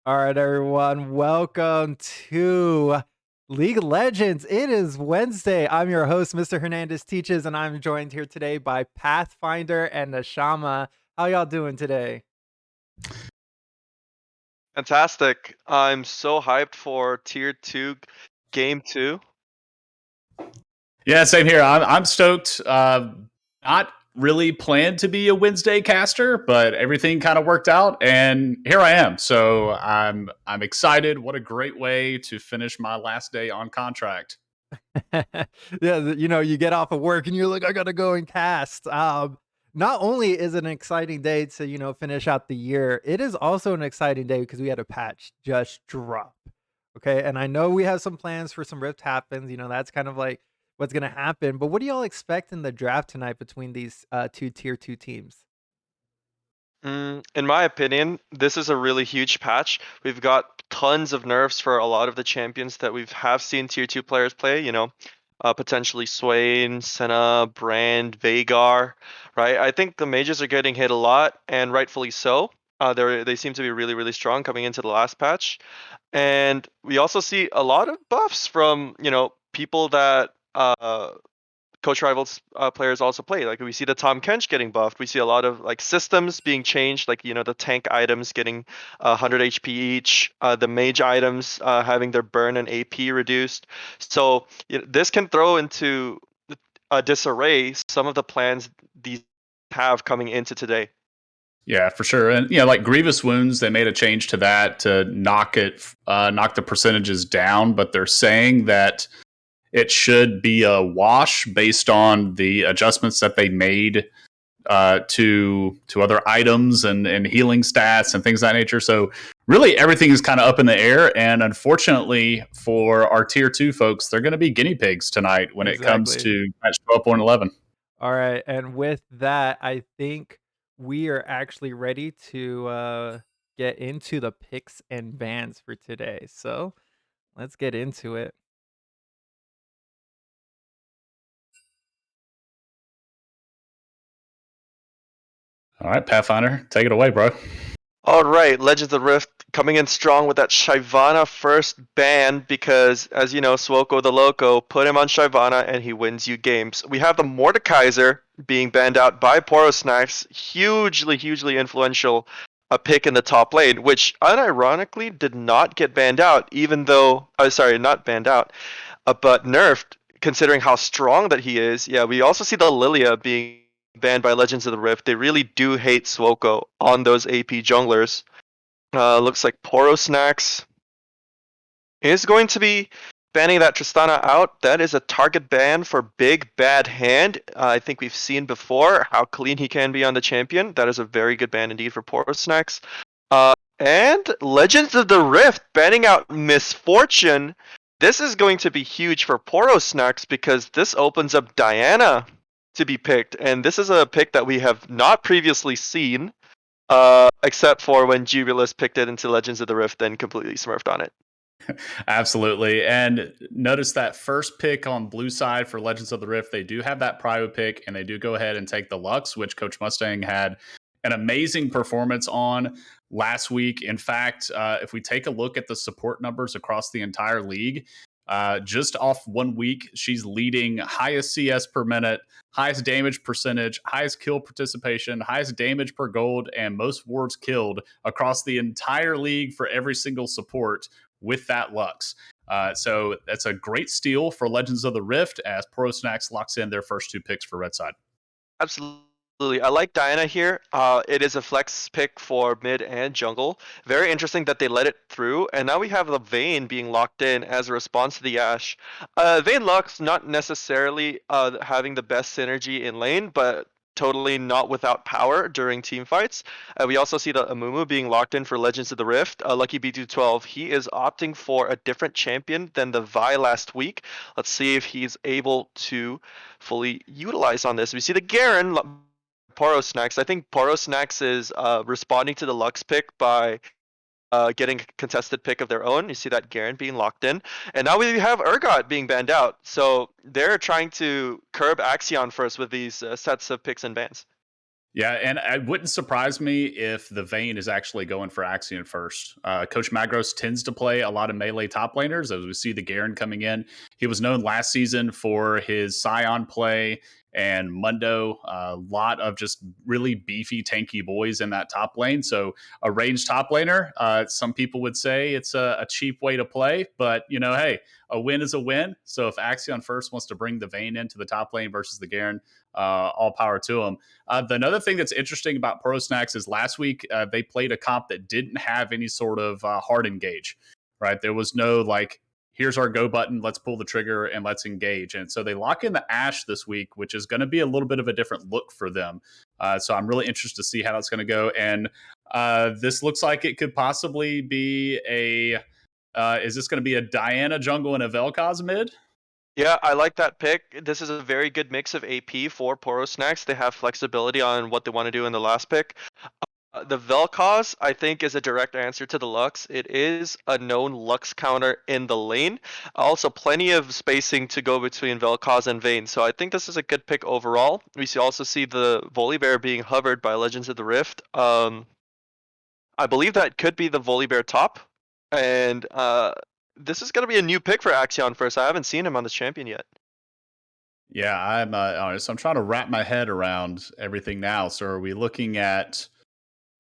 All right, everyone, welcome to League of Legends. It is Wednesday. I'm your host, Mr. Hernandez Teaches, and I'm joined here today by Pathfinder and Nashama. How y'all doing today? Fantastic. I'm so hyped for Tier 2 Game 2. Yeah, same here. I'm stoked. Not really planned to be a Wednesday caster, but everything kind of worked out, and here I am. So I'm excited. What a great way to finish my last day on contract. Yeah, you get off of work and you're like, I gotta go and cast. Not only is it an exciting day to, finish out the year, it is also an exciting day because we had a patch just drop. Okay. And I know we have some plans for some Rift happens, that's kind of like what's gonna happen. But what do y'all expect in the draft tonight between these two tier two teams? In my opinion, this is a really huge patch. We've got tons of nerfs for a lot of the champions that have seen Tier 2 players play, potentially Swain, Senna, Brand, Vagar, right? I think the mages are getting hit a lot, and rightfully so. They seem to be really, really strong coming into the last patch. And we also see a lot of buffs from, people that Coach Rivals players also play. Like we see the Tom Kench getting buffed. We see a lot of like systems being changed, like the tank items getting 100 HP each, the mage items having their burn and AP reduced. So this can throw into a disarray some of the plans these have coming into today. Yeah, for sure. And like grievous wounds, they made a change to that to knock the percentages down. But they're saying that it should be a wash based on the adjustments that they made to other items and healing stats and things of that nature. So really everything is kind of up in the air. And unfortunately for our tier 2 folks, they're going to be guinea pigs tonight when it comes Exactly. to match 12.11. All right. And with that, I think we are actually ready to get into the picks and bans for today. So let's get into it. All right, Pathfinder, take it away, bro. All right, Legends of the Rift coming in strong with that Shyvana first ban because, as you know, Swoko the Loco put him on Shyvana and he wins you games. We have the Mordekaiser being banned out by Porosnax, hugely, hugely influential a pick in the top lane, which unironically did not get banned out, even though, sorry, not banned out, but nerfed, considering how strong that he is. Yeah, we also see the Lilia being banned by Legends of the Rift. They really do hate Swoko on those AP junglers. Looks like Porosnax is going to be banning that Tristana out. That is a target ban for Big Bad Hand. I think we've seen before how clean he can be on the champion. That is a very good ban indeed for Porosnax. And Legends of the Rift banning out Misfortune. This is going to be huge for Porosnax because this opens up Diana to be picked, and this is a pick that we have not previously seen, except for when Jubilus picked it into Legends of the Rift and completely smurfed on it. Absolutely. And notice that first pick on blue side for Legends of the Rift, they do have that prio pick and they do go ahead and take the Lux, which Coach Mustang had an amazing performance on last week. In fact, if we take a look at the support numbers across the entire league, just off 1 week, she's leading highest CS per minute, highest damage percentage, highest kill participation, highest damage per gold, and most wards killed across the entire league for every single support with that Lux. So that's a great steal for Legends of the Rift as Porosnax locks in their first 2 picks for Red Side. Absolutely. I like Diana here. It is a flex pick for mid and jungle. Very interesting that they let it through, and now we have the Vayne being locked in as a response to the Ashe. Vayne Lux not necessarily having the best synergy in lane, but totally not without power during team fights. We also see the Amumu being locked in for Legends of the Rift. Lucky B212, he is opting for a different champion than the Vi last week. Let's see if he's able to fully utilize on this. We see the Garen Porosnax. I think Porosnax is responding to the Lux pick by getting a contested pick of their own. You see that Garen being locked in. And now we have Urgot being banned out. So they're trying to curb Axion first with these sets of picks and bans. Yeah, and it wouldn't surprise me if the Vayne is actually going for Axion first. Coach Magros tends to play a lot of melee top laners, as we see the Garen coming in. He was known last season for his Scion play and Mundo, a lot of just really beefy, tanky boys in that top lane. So a ranged top laner, some people would say it's a cheap way to play, but hey, a win is a win. So if Axion first wants to bring the Vayne into the top lane versus the Garen, all power to him. Another thing that's interesting about Pro Snacks is last week they played a comp that didn't have any sort of hard engage, right? There was no like, here's our go button, let's pull the trigger and let's engage. And so they lock in the Ashe this week, which is going to be a little bit of a different look for them. So I'm really interested to see how that's going to go. And this looks like it could possibly be is this going to be a Diana jungle and a Vel'Koz mid? Yeah, I like that pick. This is a very good mix of AP for Poro Snacks. They have flexibility on what they want to do in the last pick. The Vel'Koz, I think, is a direct answer to the Lux. It is a known Lux counter in the lane. Also, plenty of spacing to go between Vel'Koz and Vayne. So I think this is a good pick overall. Also see the Volibear being hovered by Legends of the Rift. I believe that could be the Volibear top. And this is going to be a new pick for Axion first. I haven't seen him on this champion yet. Yeah, I'm honest. I'm trying to wrap my head around everything now. So are we looking at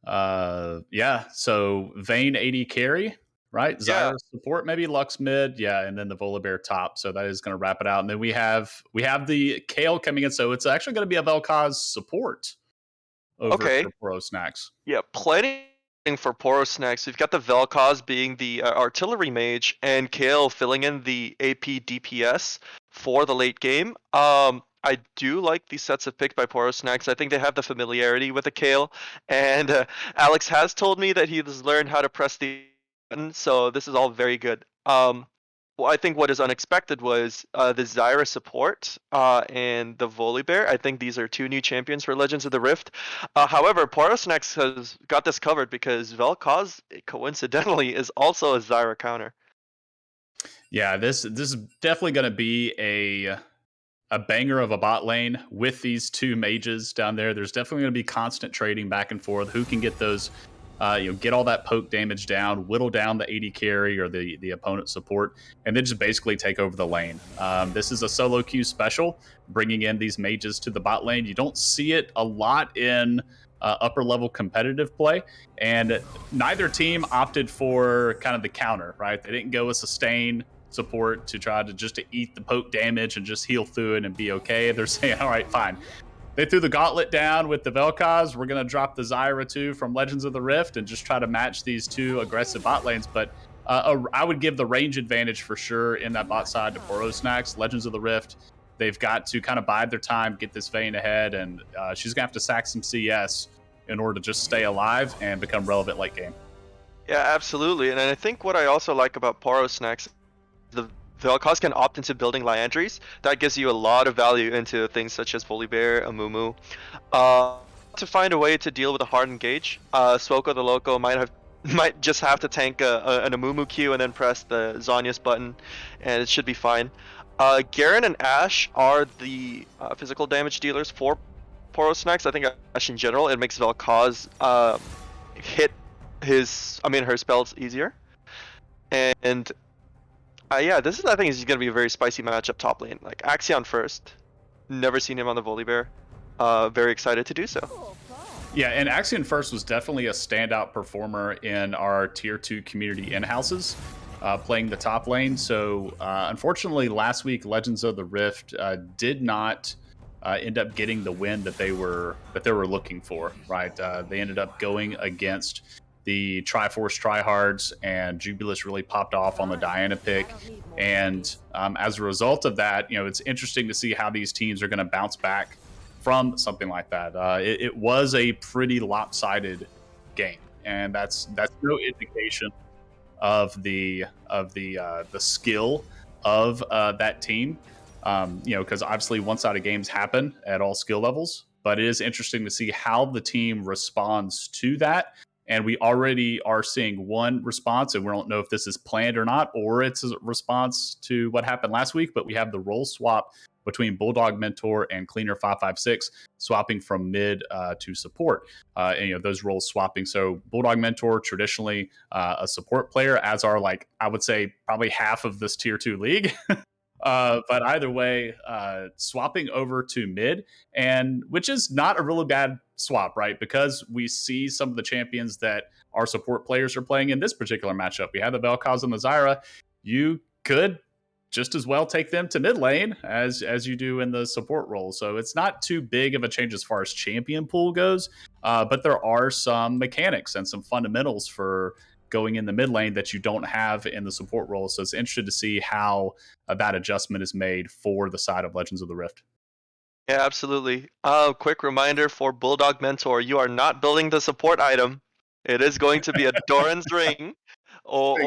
so Vayne AD carry, right? Zyra support, maybe Lux mid, and then the Volibear top. So that is going to wrap it out. And then we have the Kayle coming in. So it's actually going to be a Vel'Koz support over for Pro Snacks. Yeah, plenty for Poro Snacks. We've got the Vel'Koz being the artillery mage and Kayle filling in the AP DPS for the late game. I do like these sets of picks by Poro Snacks. I think they have the familiarity with the Kayle, and Alex has told me that he's learned how to press the button, so this is all very good. Well, I think what is unexpected was the Zyra support and the Volibear. I think these are two new champions for Legends of the Rift. However, Porosnex has got this covered because Vel'Koz, coincidentally, is also a Zyra counter. Yeah, this is definitely going to be a banger of a bot lane with these two mages down there. There's definitely going to be constant trading back and forth. Who can get those get all that poke damage down, whittle down the AD carry or the opponent support, and then just basically take over the lane. This is a solo queue special, bringing in these mages to the bot lane. You don't see it a lot in upper level competitive play, and neither team opted for kind of the counter, right? They didn't go a sustain support to try to eat the poke damage and just heal through it and be okay. They're saying, all right, fine. They threw the gauntlet down with the Vel'Koz. We're going to drop the Zyra too from Legends of the Rift and just try to match these two aggressive bot lanes. But I would give the range advantage for sure in that bot side to Poro Snacks. Legends of the Rift, they've got to kind of bide their time, get this Vayne ahead, and she's going to have to sack some CS in order to just stay alive and become relevant late game. Yeah, absolutely. And I think what I also like about Poro Snacks, the Vel'Koz can opt into building Liandry's. That gives you a lot of value into things such as Volibear, Amumu. To find a way to deal with a hard engage, Suoko the Loco might just have to tank an Amumu Q and then press the Zhonya's button, and it should be fine. Garen and Ashe are the physical damage dealers for Poro Snacks. I think Ashe in general, it makes Vel'Koz hit her spells easier. And this is, I think, is going to be a very spicy matchup top lane. Like Axion first, never seen him on the Volibear. Very excited to do so. Yeah, and Axion first was definitely a standout performer in our tier 2 community in-houses, playing the top lane. So unfortunately, last week Legends of the Rift did not end up getting the win that they were looking for. Right, they ended up going against the Triforce Tryhards, and Jubilus really popped off on the Diana pick. And as a result of that, it's interesting to see how these teams are going to bounce back from something like that. It was a pretty lopsided game, and that's no indication of the skill of that team. Because obviously one-sided games happen at all skill levels, but it is interesting to see how the team responds to that. And we already are seeing one response, and we don't know if this is planned or not, or it's a response to what happened last week, but we have the role swap between Bulldog Mentor and Cleaner 556. swapping from mid to support, and those roles swapping. So Bulldog Mentor traditionally a support player, as are like I would say probably half of this tier 2 league. But either way, swapping over to mid, and which is not a really bad swap, right? Because we see some of the champions that our support players are playing in this particular matchup. We have the Vel'Koz and the Zyra. You could just as well take them to mid lane as you do in the support role. So it's not too big of a change as far as champion pool goes, but there are some mechanics and some fundamentals for going in the mid lane that you don't have in the support role. So it's interesting to see how that adjustment is made for the side of Legends of the Rift. Yeah, absolutely. Quick reminder for Bulldog Mentor, you are not building the support item. It is going to be a Doran's ring, or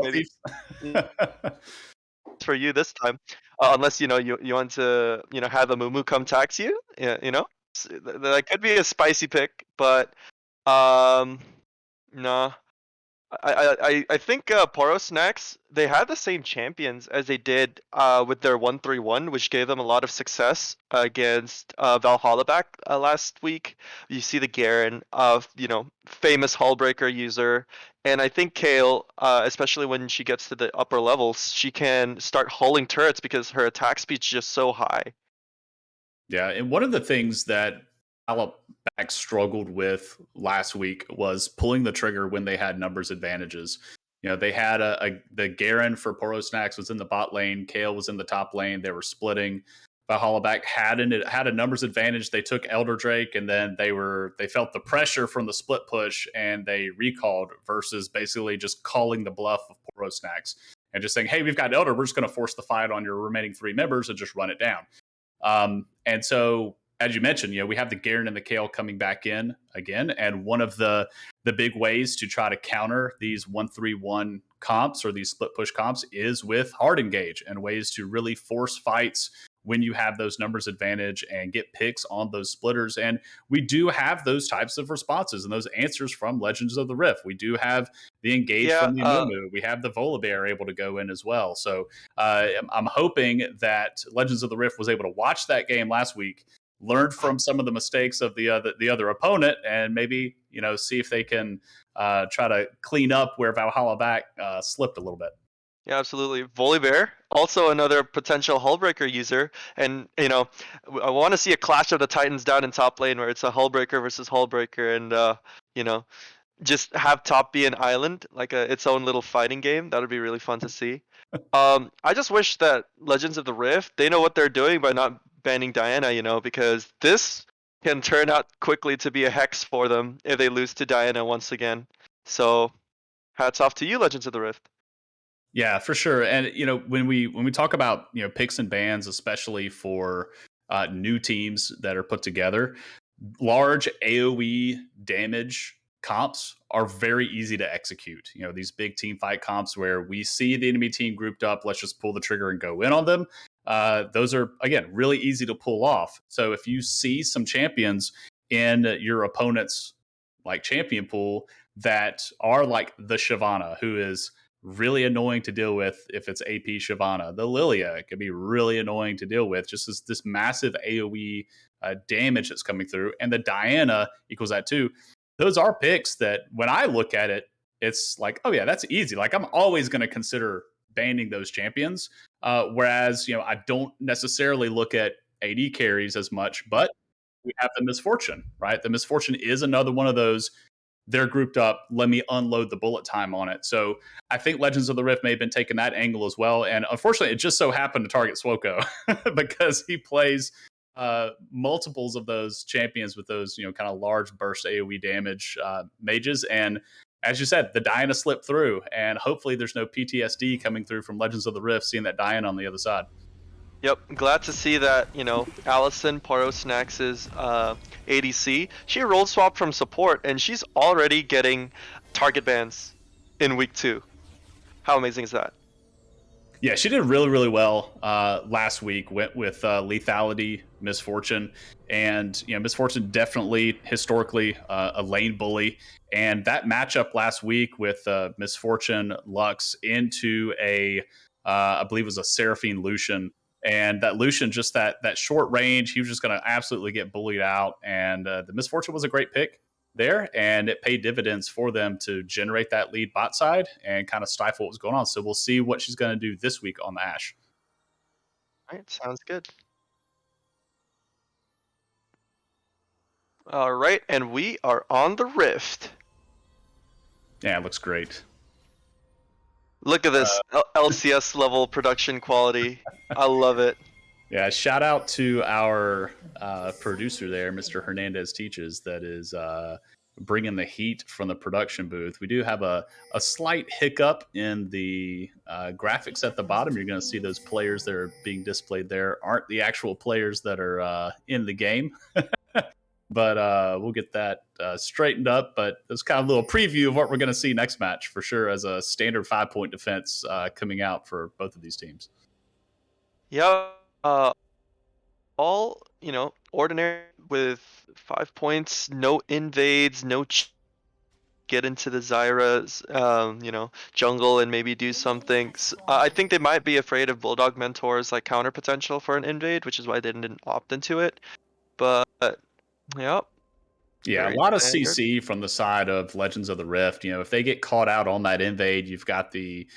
maybe for you this time, unless you want to have a Mumu come tax you. Yeah, that could be a spicy pick, but no. I think Poro Snacks, they had the same champions as they did with their 1-3-1, which gave them a lot of success against Valhalla back last week. You see the Garen, famous Hullbreaker user, and I think Kayle, especially when she gets to the upper levels, she can start hulling turrets because her attack speed's just so high. Yeah, and one of the things that Back struggled with last week was pulling the trigger when they had numbers advantages. They had the Garen for Poro Snacks was in the bot lane, Kayle was in the top lane. They were splitting. Valhalla Back had a numbers advantage. They took Elder Drake, and then they felt the pressure from the split push, and they recalled versus basically just calling the bluff of Poro Snacks and just saying, "Hey, we've got Elder. We're just going to force the fight on your remaining 3 members and just run it down." And so, as you mentioned, we have the Garen and the Kayle coming back in again, and one of the big ways to try to counter these 1-3-1 comps or these split push comps is with hard engage and ways to really force fights when you have those numbers advantage and get picks on those splitters. And we do have those types of responses and those answers from Legends of the Rift. We do have the engage from the Amumu. We have the Volibear able to go in as well. So I'm hoping that Legends of the Rift was able to watch that game last week, learned from some of the mistakes of the other opponent, and maybe see if they can try to clean up where Valhalla Back slipped a little bit. Yeah, absolutely. Volibear, also another potential Hullbreaker user, and I want to see a clash of the Titans down in top lane where it's a Hullbreaker versus Hullbreaker, and just have top be an island, like its own little fighting game. That would be really fun to see. I just wish that Legends of the Rift, they know what they're doing by not banning Diana, because this can turn out quickly to be a hex for them if they lose to Diana once again. So, hats off to you, Legends of the Rift. Yeah, for sure. And when we talk about picks and bans, especially for new teams that are put together, large AoE damage comps are very easy to execute. These big team fight comps where we see the enemy team grouped up, let's just pull the trigger and go in on them. Those are, again, really easy to pull off. So if you see some champions in your opponent's like champion pool that are like the Shyvana, who is really annoying to deal with if it's AP Shyvana, the Lilia can be really annoying to deal with, just as this massive AoE damage that's coming through, and the Diana equals that too. Those are picks that when I look at it, it's like, oh yeah, that's easy. Like I'm always going to consider banning those champions. Whereas, I don't necessarily look at AD carries as much, but we have the Misfortune, right? The Misfortune is another one of those. They're grouped up. Let me unload the bullet time on it. So I think Legends of the Rift may have been taking that angle as well. And unfortunately, it just so happened to target Swoko because he plays multiples of those champions with those, kind of large burst AoE damage mages. And as you said, the Diana slipped through, and hopefully there's no PTSD coming through from Legends of the Rift, seeing that Diana on the other side. Yep, glad to see that, Allison, Poro Snacks' ADC, she rolled swap from support, and she's already getting target bans in week 2. How amazing is that? Yeah, she did really, really well last week. Went with Lethality, Misfortune, and Misfortune definitely historically a lane bully. And that matchup last week with Misfortune Lux into I believe it was a Seraphine Lucian, And that Lucian, just that short range, he was just going to absolutely get bullied out. And the Misfortune was a great pick there, and it paid dividends for them to generate that lead bot side and kind of stifle what was going on. So we'll see what she's going to do this week on the Ashe. All right, sounds good. All right, and we are on the Rift. Yeah, it looks great. Look at this LCS level production quality. I love it. Yeah, shout out to our producer there, Mr. Hernandez Teaches, that is bringing the heat from the production booth. We do have a slight hiccup in the graphics at the bottom. You're going to see those players that are being displayed there aren't the actual players that are in the game. But we'll get that straightened up. But it's kind of a little preview of what we're going to see next match for sure, as a standard 5-point defense coming out for both of these teams. Yeah, all ordinary with 5 points, no invades, no get into the Zyra's jungle and maybe do something. I think they might be afraid of Bulldog Mentor's like counter potential for an invade, which is why they didn't opt into it. But yep. Yeah, a lot of CC from the side of Legends of the Rift. If they get caught out on that invade, you've got the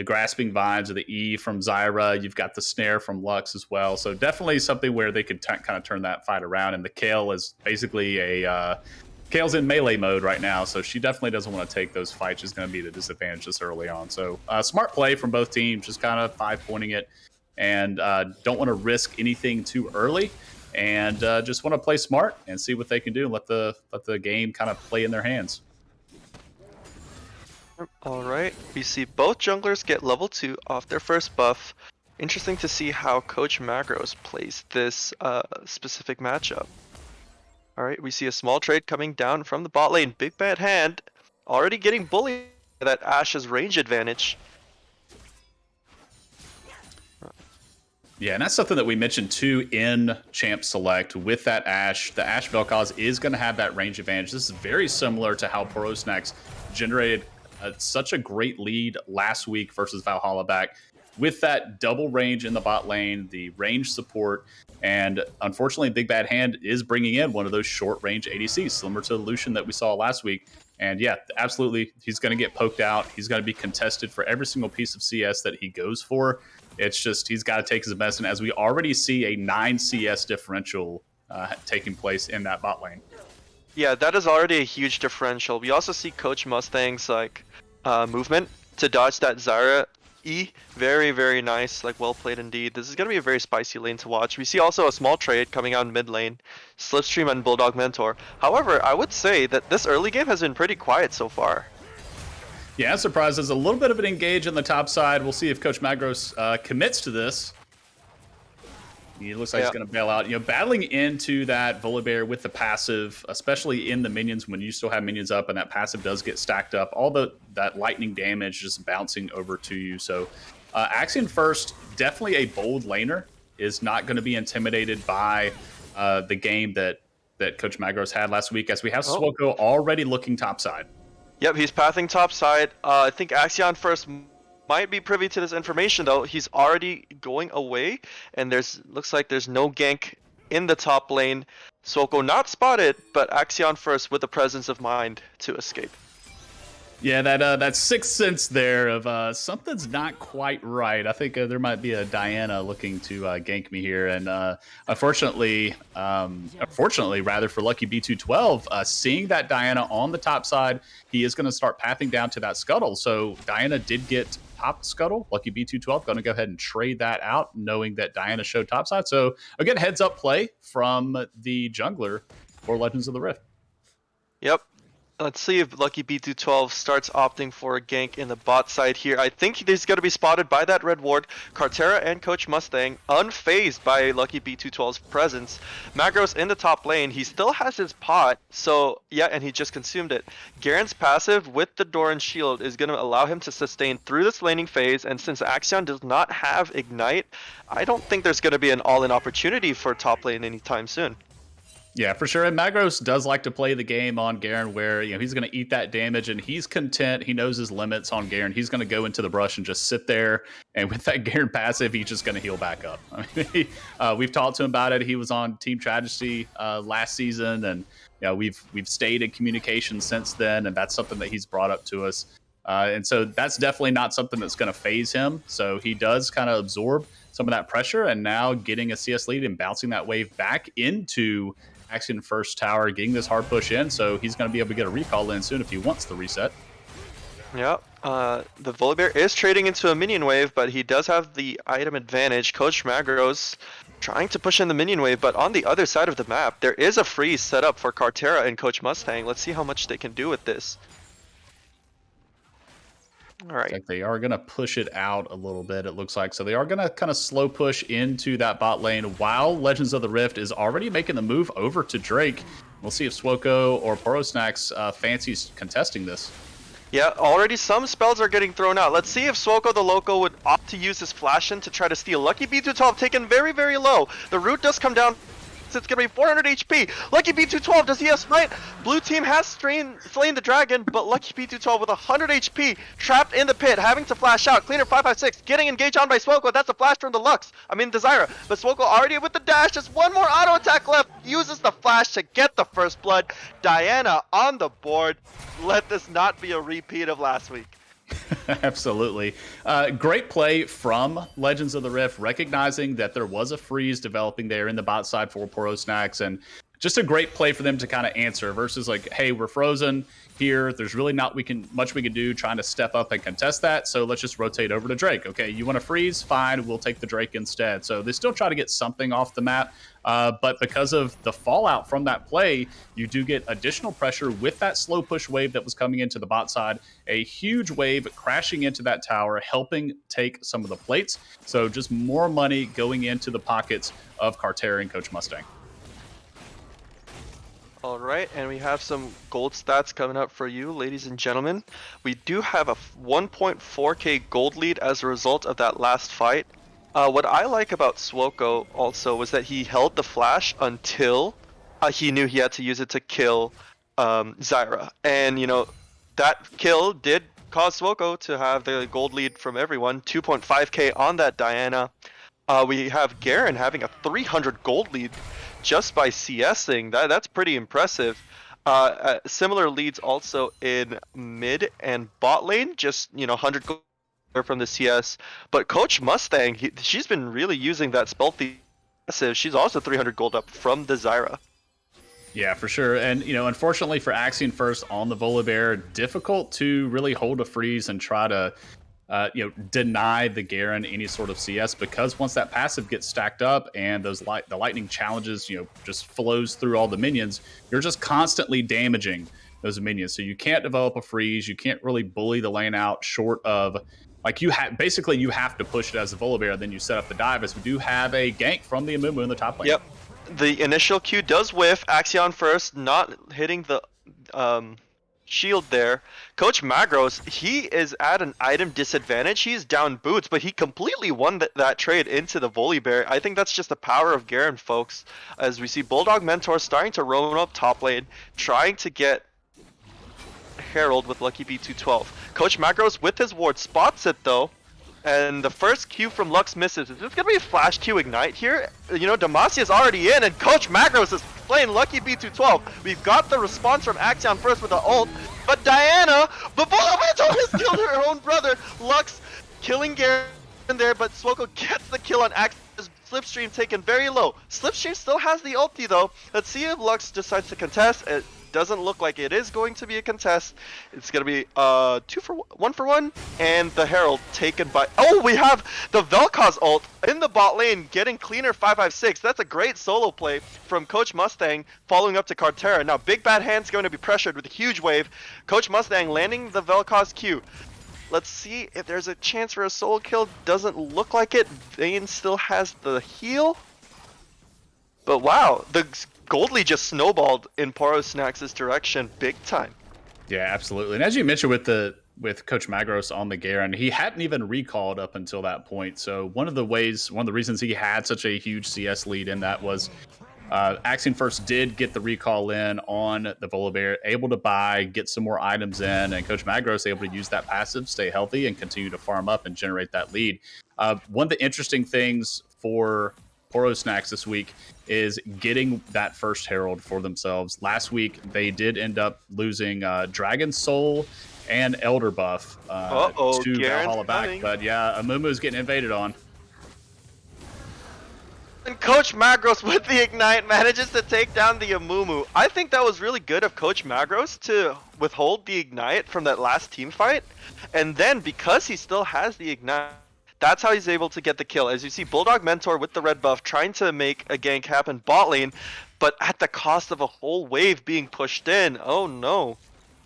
grasping vines of the E from Zyra. You've got the snare from Lux as well. So definitely something where they could kind of turn that fight around. And the Kayle is basically Kayle's in melee mode right now, so she definitely doesn't want to take those fights. She's going to be the disadvantage this early on. So smart play from both teams, just kind of 5-pointing it, and don't want to risk anything too early. And just want to play smart and see what they can do and let the game kind of play in their hands. All right, we see both junglers get level 2 off their first buff. Interesting to see how Coach Magros plays this specific matchup. All right, we see a small trade coming down from the bot lane. Big Bad Hand already getting bullied by that Ashe's range advantage. Yeah, and that's something that we mentioned too in Champ Select with that Ashe. The Ashe Vel'Koz is going to have that range advantage. This is very similar to how Porosnax generated such a great lead last week versus Valhalla back, with that double range in the bot lane, the range support, and unfortunately Big Bad Hand is bringing in one of those short range ADCs, similar to the Lucian that we saw last week. And yeah, absolutely, he's going to get poked out. He's going to be contested for every single piece of CS that he goes for. It's just he's got to take his medicine, as we already see a 9 CS differential taking place in that bot lane. Yeah, that is already a huge differential. We also see Coach Mustang's movement to dodge that Zyra E. Very, very nice. Well played indeed. This is going to be a very spicy lane to watch. We see also a small trade coming out in mid lane. Slipstream and Bulldog Mentor. However, I would say that this early game has been pretty quiet so far. Yeah, I'm surprised. There's a little bit of an engage on the top side. We'll see if Coach Magros commits to this. He looks like he's going to bail out. Battling into that Volibear with the passive, especially in the minions when you still have minions up and that passive does get stacked up, all that lightning damage just bouncing over to you. So Axion first, definitely a bold laner, is not going to be intimidated by the game that Coach Magros had last week, as we have Swoko already looking topside. Yep, he's pathing top side. I think Axion first might be privy to this information, though. He's already going away, and looks like there's no gank in the top lane. Swoko not spotted, but Axion first with the presence of mind to escape. Yeah, that sixth sense there of something's not quite right. I think there might be a Diana looking to gank me here, and unfortunately rather for Lucky B212, seeing that Diana on the top side, he is going to start pathing down to that scuttle. So Diana did get top scuttle. Lucky B212 going to go ahead and trade that out, knowing that Diana showed top side. So again, heads up play from the jungler for Legends of the Rift. Yep. Let's see if Lucky B212 starts opting for a gank in the bot side here. I think he's going to be spotted by that red ward. Cartera and Coach Mustang unfazed by Lucky B212's presence. Magros in the top lane. He still has his pot, so yeah, and he just consumed it. Garen's passive with the Doran shield is going to allow him to sustain through this laning phase, and since Axion does not have Ignite, I don't think there's going to be an all-in opportunity for top lane anytime soon. Yeah, for sure. And Magros does like to play the game on Garen where, he's going to eat that damage and he's content. He knows his limits on Garen. He's going to go into the brush and just sit there. And with that Garen passive, he's just going to heal back up. I mean, we've talked to him about it. He was on Team Tragedy last season, and we've stayed in communication since then. And that's something that he's brought up to us. And so that's definitely not something that's going to phase him. So he does kind of absorb some of that pressure, and now getting a CS lead and bouncing that wave back into Axion first tower, getting this hard push in, so he's going to be able to get a recall in soon if he wants the reset. Yep. The Volibear is trading into a minion wave, but he does have the item advantage. Coach Magros trying to push in the minion wave, but on the other side of the map, there is a freeze set up for Cartera and Coach Mustang. Let's see how much they can do with this. All right. Like they are going to push it out a little bit, it looks like. So they are going to kind of slow push into that bot lane while Legends of the Rift is already making the move over to Drake. We'll see if Swoko or Porosnax fancies contesting this. Yeah, already some spells are getting thrown out. Let's see if Swoko the Loco would opt to use his flash in to try to steal. Lucky B212 taken very, very low. The root does come down. It's going to be 400 HP. Lucky B212, does he have smite? Blue team has slain the dragon, but Lucky B212 with 100 HP, trapped in the pit, having to flash out. Cleaner 556, getting engaged on by Swoko. That's a flash from the Lux. Desire. But Swoko already with the dash, just one more auto attack left. Uses the flash to get the first blood. Diana on the board. Let this not be a repeat of last week. Absolutely. Great play from Legends of the Rift, recognizing that there was a freeze developing there in the bot side for Porosnax, and just a great play for them to kind of answer versus like, hey, we're frozen here. There's really not much we can do trying to step up and contest that. So let's just rotate over to Drake. Okay, you want to freeze? Fine, we'll take the Drake instead. So they still try to get something off the map. But because of the fallout from that play, you do get additional pressure with that slow push wave that was coming into the bot side. A huge wave crashing into that tower, helping take some of the plates. So just more money going into the pockets of Cartera and Coach Mustang. All right, and we have some gold stats coming up for you, ladies and gentlemen. We do have a 1.4k gold lead as a result of that last fight. What I like about Swoko also was that he held the flash until he knew he had to use it to kill Zyra. And, that kill did cause Swoko to have the gold lead from everyone, 2.5k on that Diana. We have Garen having a 300 gold lead just by CSing. That's pretty impressive. Similar leads also in mid and bot lane, just 100 gold from the CS. But Coach Mustang, she's been really using that Spelthy passive. She's also 300 gold up from the Zyra. Yeah, for sure. And, unfortunately for Axion first on the Volibear, difficult to really hold a freeze and try to deny the Garen any sort of CS, because once that passive gets stacked up and the lightning challenges, just flows through all the minions, you're just constantly damaging those minions. So you can't develop a freeze. You can't really bully the lane out short of you have to push it as a Volibear, then you set up the dive, as we do have a gank from the Amumu in the top lane. Yep. The initial Q does whiff. Axion first, not hitting the shield there. Coach Magros, he is at an item disadvantage. He's down boots, but he completely won that trade into the Volibear. I think that's just the power of Garen, folks, as we see Bulldog Mentor starting to roam up top lane, trying to get Herald with Lucky B212. Coach Magros with his ward spots it though, and the first Q from Lux misses. Is this going to be a flash Q ignite here? Demacia's already in, and Coach Magros is playing Lucky B212. We've got the response from Axion first with the ult, but Diana, has killed her own brother. Lux killing Garen there, but Swoko gets the kill on Axion. Slipstream taken very low. Slipstream still has the ulti though. Let's see if Lux decides to contest. It doesn't look like it is going to be a contest. It's going to be 1 for 1, and the Herald taken by... Oh, we have the Vel'Koz ult in the bot lane getting Cleaner 556. That's a great solo play from Coach Mustang following up to Cartera. Now Big Bad Hand's going to be pressured with a huge wave. Coach Mustang landing the Vel'Koz Q. Let's see if there's a chance for a solo kill. Doesn't look like it. Vayne still has the heal. But wow, the gold lead just snowballed in Porosnax's direction big time. Yeah, absolutely. And as you mentioned with Coach Magros on the Garen, he hadn't even recalled up until that point. So one of the reasons he had such a huge CS lead in that was Axiom First did get the recall in on the Volibear, able to buy, get some more items in, and Coach Magros able to use that passive, stay healthy, and continue to farm up and generate that lead. One of the interesting things for Poro Snacks this week is getting that first Herald for themselves. Last week, they did end up losing Dragon Soul and Elder Buff to Valhalla back. But yeah, Amumu is getting invaded on. And Coach Magros with the Ignite manages to take down the Amumu. I think that was really good of Coach Magros to withhold the Ignite from that last team fight. And then because he still has the Ignite, that's how he's able to get the kill. As you see, Bulldog Mentor with the red buff trying to make a gank happen bot lane, but at the cost of a whole wave being pushed in. Oh no.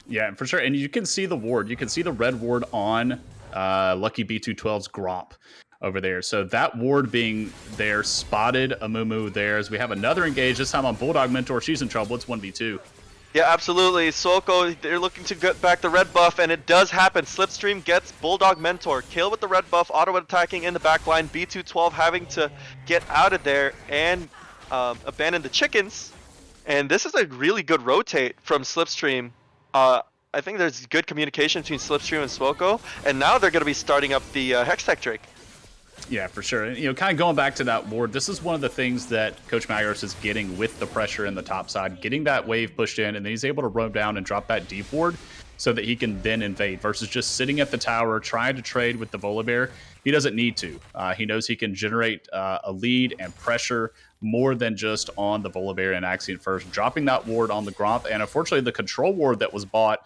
Yeah, for sure. And you can see the ward. You can see the red ward on Lucky B212's Gromp over there. So that ward being there spotted Amumu there as we have another engage, this time on Bulldog Mentor. She's in trouble. It's 1v2. Yeah, absolutely. Suoko, they're looking to get back the red buff, and it does happen. Slipstream gets Bulldog Mentor. Kayle with the red buff, auto-attacking in the backline. B212 having to get out of there and abandon the chickens. And this is a really good rotate from Slipstream. I think there's good communication between Slipstream and Suoko, and now they're going to be starting up the Hextech Drake. Yeah, for sure. You know, kind of going back to that ward, this is one of the things that Coach Magros is getting with the pressure in the top side, getting that wave pushed in, and then he's able to roam down and drop that deep ward so that he can then invade versus just sitting at the tower trying to trade with the Volibear. He doesn't need to. He knows he can generate a lead and pressure more than just on the Volibear and Axiom First, dropping that ward on the Gromp. And unfortunately, the control ward that was bought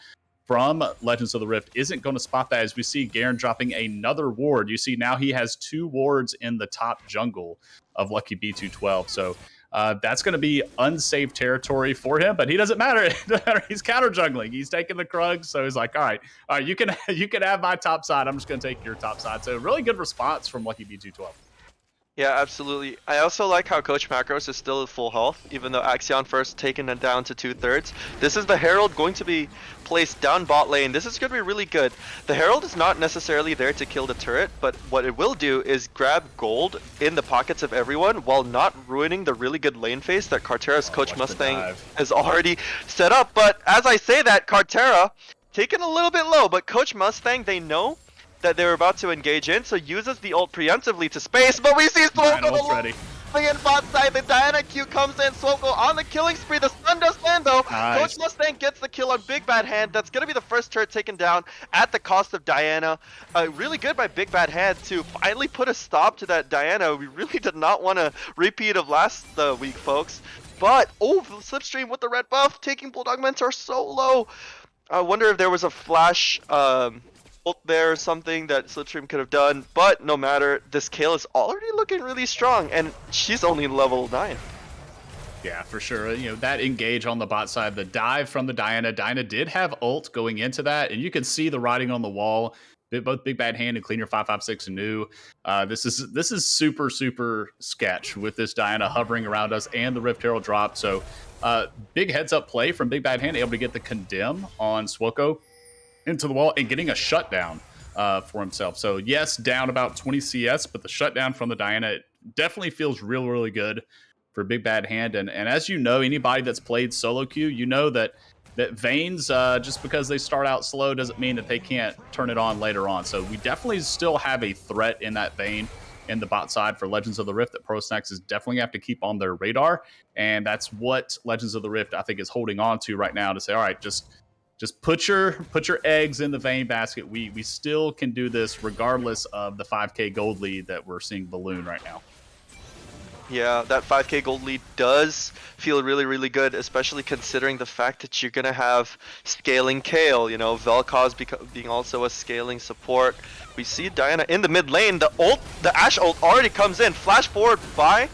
from Legends of the Rift isn't going to spot that, as we see Garen dropping another ward. You see now he has 2 wards in the top jungle of Lucky B212. So that's going to be unsafe territory for him, but he doesn't matter. It doesn't matter. He's counter jungling. He's taking the Krugs, so he's like, all right, you can have my top side. I'm just going to take your top side. So really good response from Lucky B212. Yeah, absolutely. I also like how Coach Magros is still at full health, even though Axiom First taken it down to 2/3. This is the Herald going to be placed down bot lane. This is going to be really good. The Herald is not necessarily there to kill the turret, but what it will do is grab gold in the pockets of everyone while not ruining the really good lane phase that Cartera's Coach Mustang has already set up. But as I say that, Cartera taken a little bit low, but Coach Mustang, they know that they were about to engage in, so uses the ult preemptively to space, but we see Suoko ready. In bot side, the Diana Q comes in, Suoko on the killing spree, the stun does land though. Nice. Coach Mustang gets the kill on Big Bad Hand. That's going to be the first turret taken down at the cost of Diana. Really good by Big Bad Hand to finally put a stop to that Diana. We really did not want a repeat of last week, folks. But, Slipstream with the red buff, taking Bulldog Mentor so low. I wonder if there was a flash ult there or something that Slipstream could have done, but no matter, this Kayle is already looking really strong, and she's only level 9. Yeah, for sure. You know, that engage on the bot side, the dive from the Diana. Diana did have ult going into that, and you can see the writing on the wall. Both Big Bad Hand and Cleaner 556 new. This is super, super sketch with this Diana hovering around us and the Rift Herald drop. So big heads up play from Big Bad Hand, able to get the condemn on Suoko into the wall and getting a shutdown for himself. So yes, down about 20 CS, but the shutdown from the Diana definitely feels really good for Big Bad Hand. And as you know, anybody that's played solo queue, you know that Vaynes, just because they start out slow doesn't mean that they can't turn it on later on. So we definitely still have a threat in that vein in the bot side for Legends of the Rift that Poro Snacks is definitely have to keep on their radar. And that's what Legends of the Rift, I think, is holding on to right now to say, all right, just put your eggs in the Vayne basket. We still can do this regardless of the 5K gold lead that we're seeing balloon right now. Yeah, that 5K gold lead does feel really good, especially considering the fact that you're going to have scaling Kayle, you know, Vel'Koz being also a scaling support. We see Diana in the mid lane. The Ashe ult already comes in. Flash forward by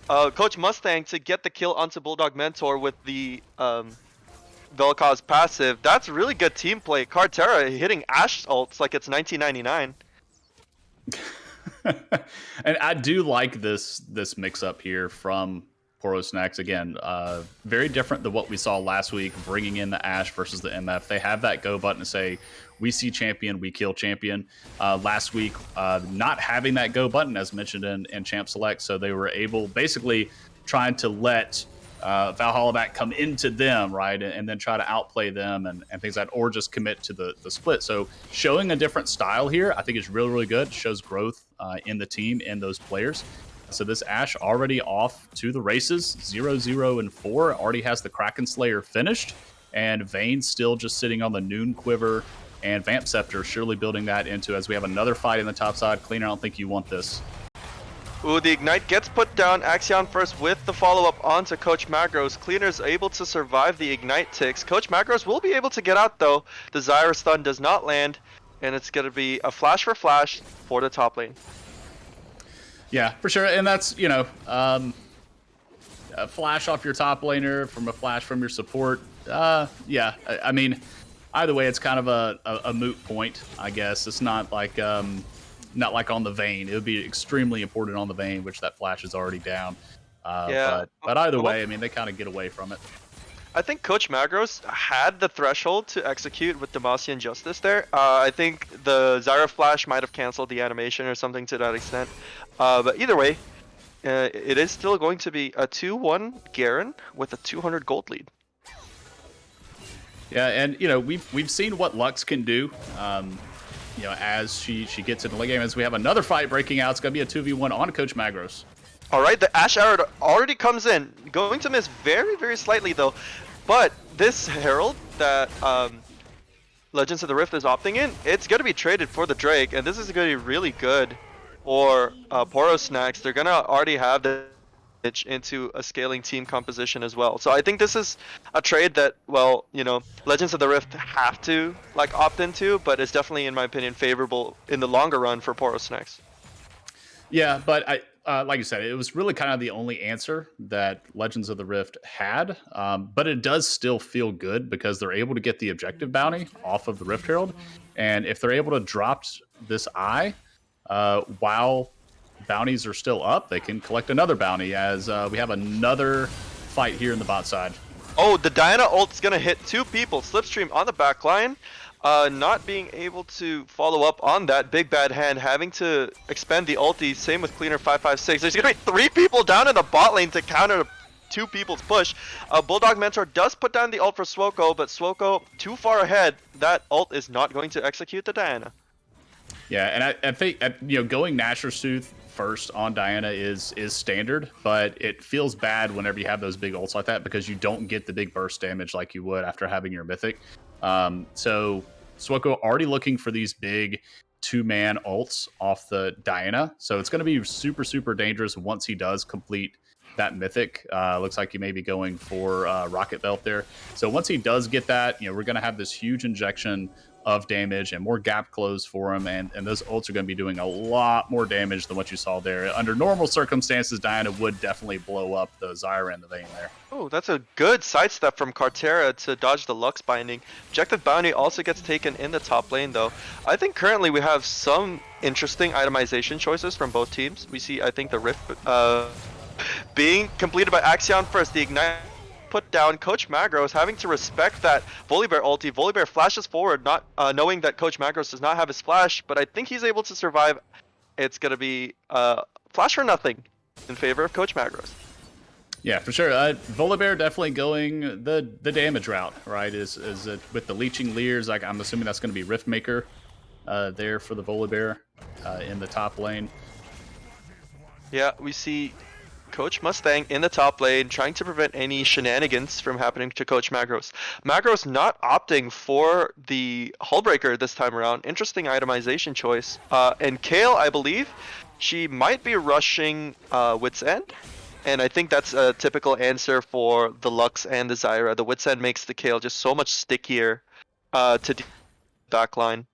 Coach Mustang to get the kill onto Bulldog Mentor with the Vel'Koz passive. That's really good team play. Cartera hitting Ashe ults like it's 1999. And I do like this mix up here from Poro Snacks. Again, very different than what we saw last week, bringing in the Ashe versus the MF. They have that go button to say, we see champion, we kill champion. Last week, not having that go button, as mentioned in Champ Select, so they were able, basically, trying to let Valhalla back come into them, right, and then try to outplay them and things like that, or just commit to the split. So showing a different style here, I think is really, really good. It shows growth in the team and those players. So this Ashe already off to the races, 0-0-4, already has the Kraken Slayer finished, and Vayne still just sitting on the Noon Quiver, and Vamp Scepter surely building that into as we have another fight in the top side. Cleaner, I don't think you want this. Ooh, the Ignite gets put down. Axion first with the follow-up onto Coach Magros. Cleaner's able to survive the Ignite ticks. Coach Magros will be able to get out though. The Zyra stun does not land, and it's going to be a flash for flash for the top lane. Yeah, for sure. And that's, you know, a flash off your top laner from a flash from your support. Yeah, I mean, either way, it's kind of a moot point, I guess. It's not like on the Vayne. It would be extremely important on the Vayne, which that flash is already down. Yeah. But either way, I mean, they kind of get away from it. I think Coach Magros had the threshold to execute with Demacian Justice there. I think the Zyra Flash might have canceled the animation or something to that extent. But either way, it is still going to be a 2-1 Garen with a 200 gold lead. Yeah, and, you know, we've seen what Lux can do. You know, as she gets into the late game, as we have another fight breaking out, it's going to be a 2v1 on Coach Magros. All right, the Ashe Arrow already comes in. Going to miss very, very slightly, though. But this Herald that Legends of the Rift is opting in, it's going to be traded for the Drake, and this is going to be really good for Porosnax. They're going to already have the into a scaling team composition as well. So I think this is a trade that, well, you know, Legends of the Rift have to like opt into, but it's definitely, in my opinion, favorable in the longer run for Porosnax. Yeah, but like you said, it was really kind of the only answer that Legends of the Rift had. But it does still feel good because they're able to get the objective bounty off of the Rift Herald, and if they're able to drop this eye while bounties are still up, they can collect another bounty as we have another fight here in the bot side. Oh, the Diana ult is going to hit two people. Slipstream on the back line, not being able to follow up on that. Big Bad Hand having to expend the ulti. Same with Cleaner 556. There's going to be 3 people down in the bot lane to counter 2 people's push. Bulldog Mentor does put down the ult for Swoko, but Swoko too far ahead. That ult is not going to execute the Diana. Yeah, and I think, you know, going Nashor's Tooth first on Diana is standard, but it feels bad whenever you have those big ults like that because you don't get the big burst damage like you would after having your Mythic. So Swoko already looking for these big 2-man ults off the Diana, so it's going to be super, super dangerous once he does complete that Mythic. Looks like he may be going for Rocket Belt there. So once he does get that, you know, we're going to have this huge injection of damage and more gap close for him, and those ults are going to be doing a lot more damage than what you saw there. Under normal circumstances, Diana would definitely blow up the Zyra and the Vayne there. Oh, that's a good sidestep from Cartera to dodge the Lux binding. Objective bounty also gets taken in the top lane, though. I think currently we have some interesting itemization choices from both teams. We see, I think, the Rift being completed by Axion first. The Ignite put down. Coach Magros having to respect that Volibear ulti. Volibear flashes forward, not knowing that Coach Magros does not have his flash, but I think he's able to survive. It's going to be flash for nothing in favor of Coach Magros. Yeah, for sure. Volibear definitely going the damage route, right? Is with the Leeching Leers, like I'm assuming that's going to be Riftmaker there for the Volibear in the top lane. Yeah, we see Coach Mustang in the top lane, trying to prevent any shenanigans from happening to Coach Magros. Magros not opting for the Hullbreaker this time around. Interesting itemization choice. And Kayle, I believe, she might be rushing Wit's End. And I think that's a typical answer for the Lux and the Zyra. The Wit's End makes the Kayle just so much stickier to the backline.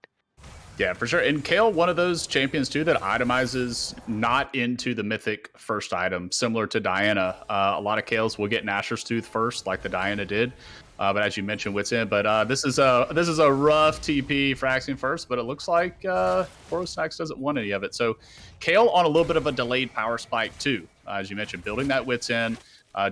Yeah, for sure. And Kayle, one of those champions too that itemizes not into the Mythic first item, similar to Diana. A lot of Kayles will get Nashor's Tooth first, like the Diana did. But as you mentioned, Wit's End. But this is a rough TP for Axion first, but it looks like Porosnax doesn't want any of it. So Kayle on a little bit of a delayed power spike too, as you mentioned, building that Wit's End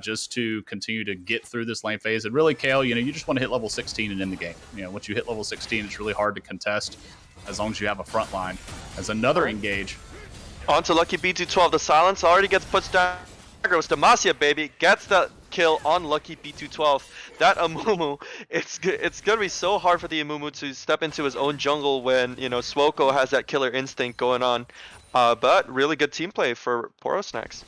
just to continue to get through this lane phase. And really, Kayle, you know, you just want to hit level 16 and end the game. You know, once you hit level 16, it's really hard to contest as long as you have a front line. As another engage. On to Lucky B212. The silence already gets put down Magros, Demacia, baby, gets the kill on Lucky B212. That Amumu, it's gonna be so hard for the Amumu to step into his own jungle when, you know, Swoko has that killer instinct going on. But really good team play for Porosnax.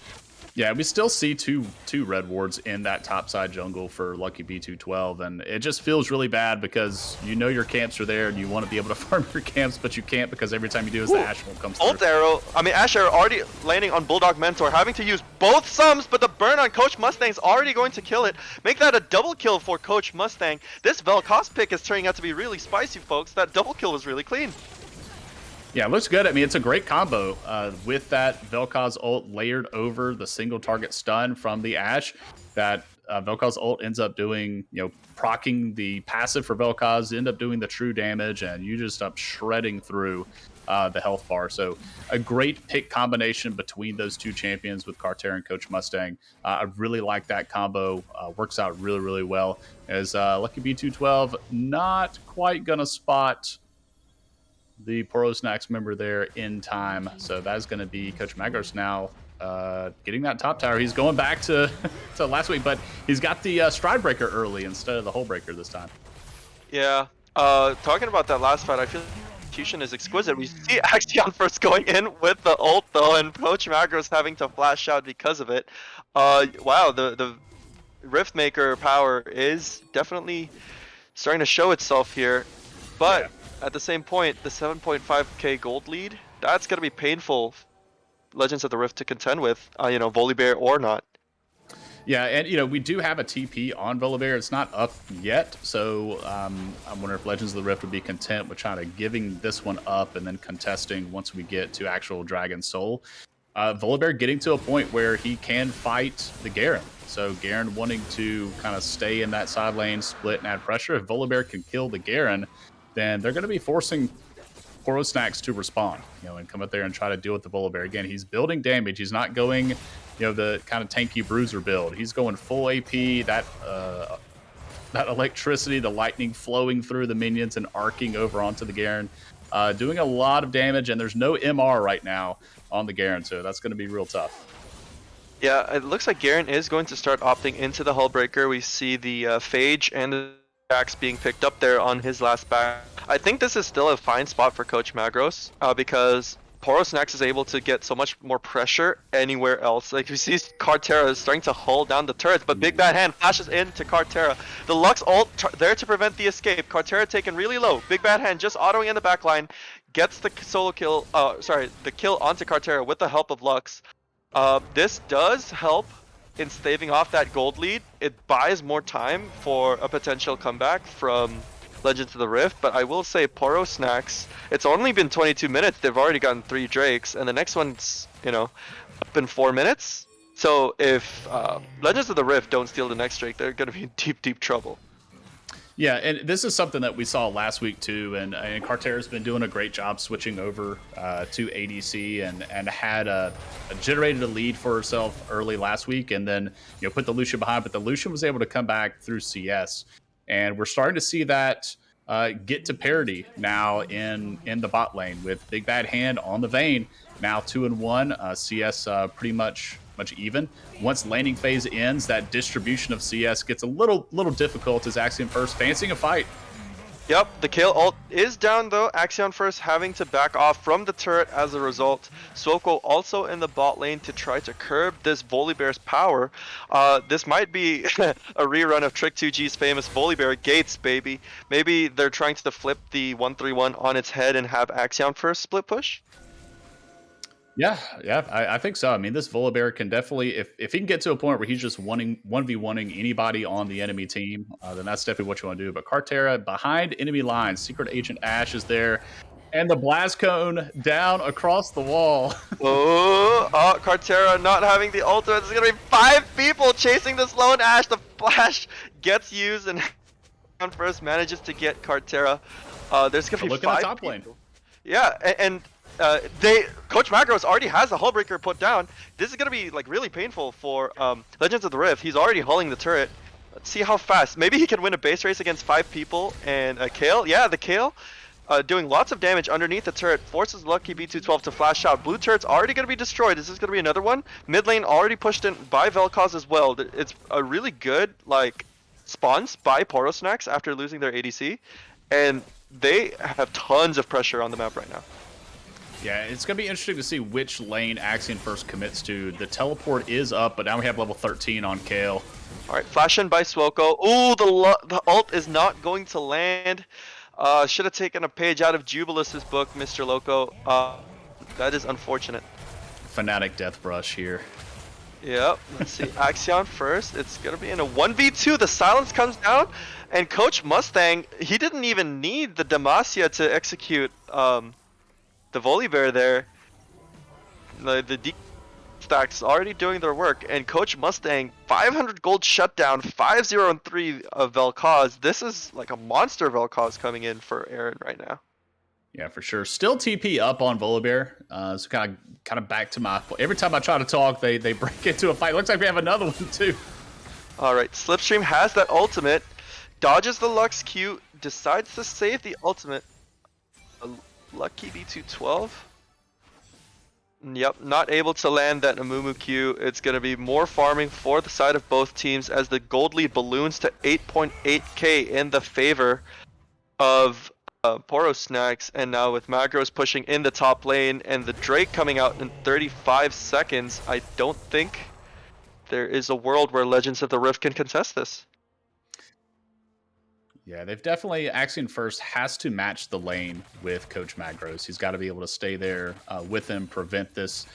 Yeah, we still see two red wards in that topside jungle for Lucky B212, and it just feels really bad because you know your camps are there and you want to be able to farm your camps, but you can't because every time you do is the Ash won't come through. Ult arrow, I mean Ash arrow already landing on Bulldog Mentor, having to use both sums, but the burn on Coach Mustang's already going to kill it. Make that a double kill for Coach Mustang. This Vel'Koz pick is turning out to be really spicy, folks. That double kill was really clean. Yeah, it looks good. I mean, it's a great combo with that Vel'Koz ult layered over the single target stun from the Ash. That Vel'Koz ult ends up doing, you know, proccing the passive for Vel'Koz, end up doing the true damage, and you just up shredding through the health bar. So a great pick combination between those two champions with Carterra and Coach Mustang. I really like that combo. Works out really, really well. As Lucky B212 not quite going to spot the Porosnax member there in time. So that's going to be Coach Magros now getting that top tower. He's going back to, to last week, but he's got the Stride Breaker early instead of the Hull Breaker this time. Yeah. Talking about that last fight, I feel execution is exquisite. We see Axion first going in with the ult though, and Coach Magros having to flash out because of it. Wow, the Riftmaker power is definitely starting to show itself here. But yeah, at the same point, the 7.5k gold lead, that's going to be painful Legends of the Rift to contend with, you know, Volibear or not. Yeah, and you know, we do have a TP on Volibear. It's not up yet, so I wonder if Legends of the Rift would be content with trying to giving this one up and then contesting once we get to actual Dragon Soul. Volibear getting to a point where he can fight the Garen. So Garen wanting to kind of stay in that side lane, split and add pressure. If Volibear can kill the Garen, then they're going to be forcing Porosnax to respond, you know, and come up there and try to deal with the Volibear. Again, he's building damage. He's not going, you know, the kind of tanky bruiser build. He's going full AP, that electricity, the lightning flowing through the minions and arcing over onto the Garen, doing a lot of damage, and there's no MR right now on the Garen, so that's going to be real tough. Yeah, it looks like Garen is going to start opting into the Hullbreaker. We see the Phage and the axe being picked up there on his last back. I think this is still a fine spot for Coach Magros because Porosnax is able to get so much more pressure anywhere else. Like we see Carterra is starting to hull down the turrets, but Big Bad Hand flashes into Carterra. The Lux ult there to prevent the escape. Carterra taken really low. Big Bad Hand just autoing in the backline, gets the solo kill, the kill onto Carterra with the help of Lux. This does help in staving off that gold lead. It buys more time for a potential comeback from Legends of the Rift, but I will say Porosnax, it's only been 22 minutes, they've already gotten 3 Drakes, and the next one's, you know, up in 4 minutes. So if Legends of the Rift don't steal the next Drake, they're going to be in deep, deep trouble. Yeah, and this is something that we saw last week too, and Carterra's been doing a great job switching over to ADC and had generated a lead for herself early last week, and then, you know, put the Lucian behind, but the Lucian was able to come back through CS, and we're starting to see that get to parity now in the bot lane with Big Bad Hand on the Vayne, now 2-1, CS pretty much even. Once laning phase ends, that distribution of CS gets a little difficult as Axion First fancying a fight. Yep, the Kayle ult is down though. Axion First having to back off from the turret as a result. Swoko also in the bot lane to try to curb this Volibear's power. This might be a rerun of Trick2G's famous Volibear Gates, baby. Maybe they're trying to flip the 1-3-1 on its head and have Axion First split push? Yeah, I think so. I mean, this Volibear can definitely, if he can get to a point where he's just 1v1ing anybody on the enemy team, then that's definitely what you want to do. But Carterra behind enemy lines, Secret Agent Ash is there, and the Blast Cone down across the wall. Carterra not having the ultimate. There's going to be 5 people chasing this lone Ash. The flash gets used, and First manages to get Carterra. There's going to be 5 look at the top lane. Yeah, and Coach Magros already has the Hullbreaker put down. This is gonna be like really painful for Legends of the Rift. He's already hulling the turret. Let's see how fast. Maybe he can win a base race against 5 people and a Kayle. Yeah, the Kayle doing lots of damage underneath the turret, forces Lucky B212 to flash out. Blue turret's already going to be destroyed. This is going to be another one. Mid lane already pushed in by Vel'Koz as well. It's a really good like spawns by Porosnax after losing their ADC, and they have tons of pressure on the map right now. Yeah, it's going to be interesting to see which lane Axion first commits to. The teleport is up, but now we have level 13 on Kayle. All right, flash in by Swoko. Ooh, the ult is not going to land. Should have taken a page out of Jubilus's book, Mr. Loco. That is unfortunate. Fnatic Death Brush here. Yep, let's see. Axion first. It's going to be in a 1v2. The silence comes down, and Coach Mustang, he didn't even need the Demacia to execute the Volibear there. The stacks already doing their work, and Coach Mustang 500 gold shutdown, 5-0 and 3 of Vel'Koz. This is like a monster Vel'Koz coming in for Aaron right now. Yeah, for sure. Still TP up on Volibear. So kind of back to my. Every time I try to talk, they break into a fight. Looks like we have another one too. All right, Slipstream has that ultimate, dodges the Lux Q, decides to save the ultimate. Lucky B212. Yep, not able to land that Amumu Q. It's going to be more farming for the side of both teams as the gold lead balloons to 8.8k in the favor of Porosnax. And now with Magros pushing in the top lane and the Drake coming out in 35 seconds, I don't think there is a world where Legends of the Rift can contest this. Yeah, they've definitely, Axion first has to match the lane with Coach Magros. He's got to be able to stay there with him, prevent this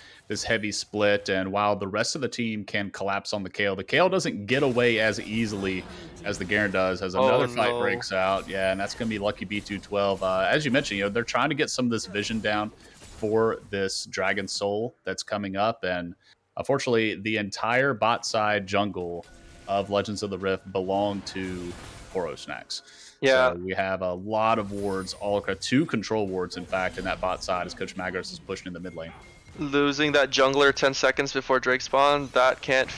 heavy split. And while the rest of the team can collapse on the Kayle doesn't get away as easily as the Garen does as another fight breaks out. Yeah, and that's going to be Lucky B212. As you mentioned, they're trying to get some of this vision down for this Dragon Soul that's coming up. And unfortunately, the entire bot side jungle of Legends of the Rift belong to Porosnax. Yeah, so we have a lot of wards, all 2 control wards, in fact, in that bot side as Coach Magros is pushing in the mid lane. Losing that jungler 10 seconds before Drake spawn, that can't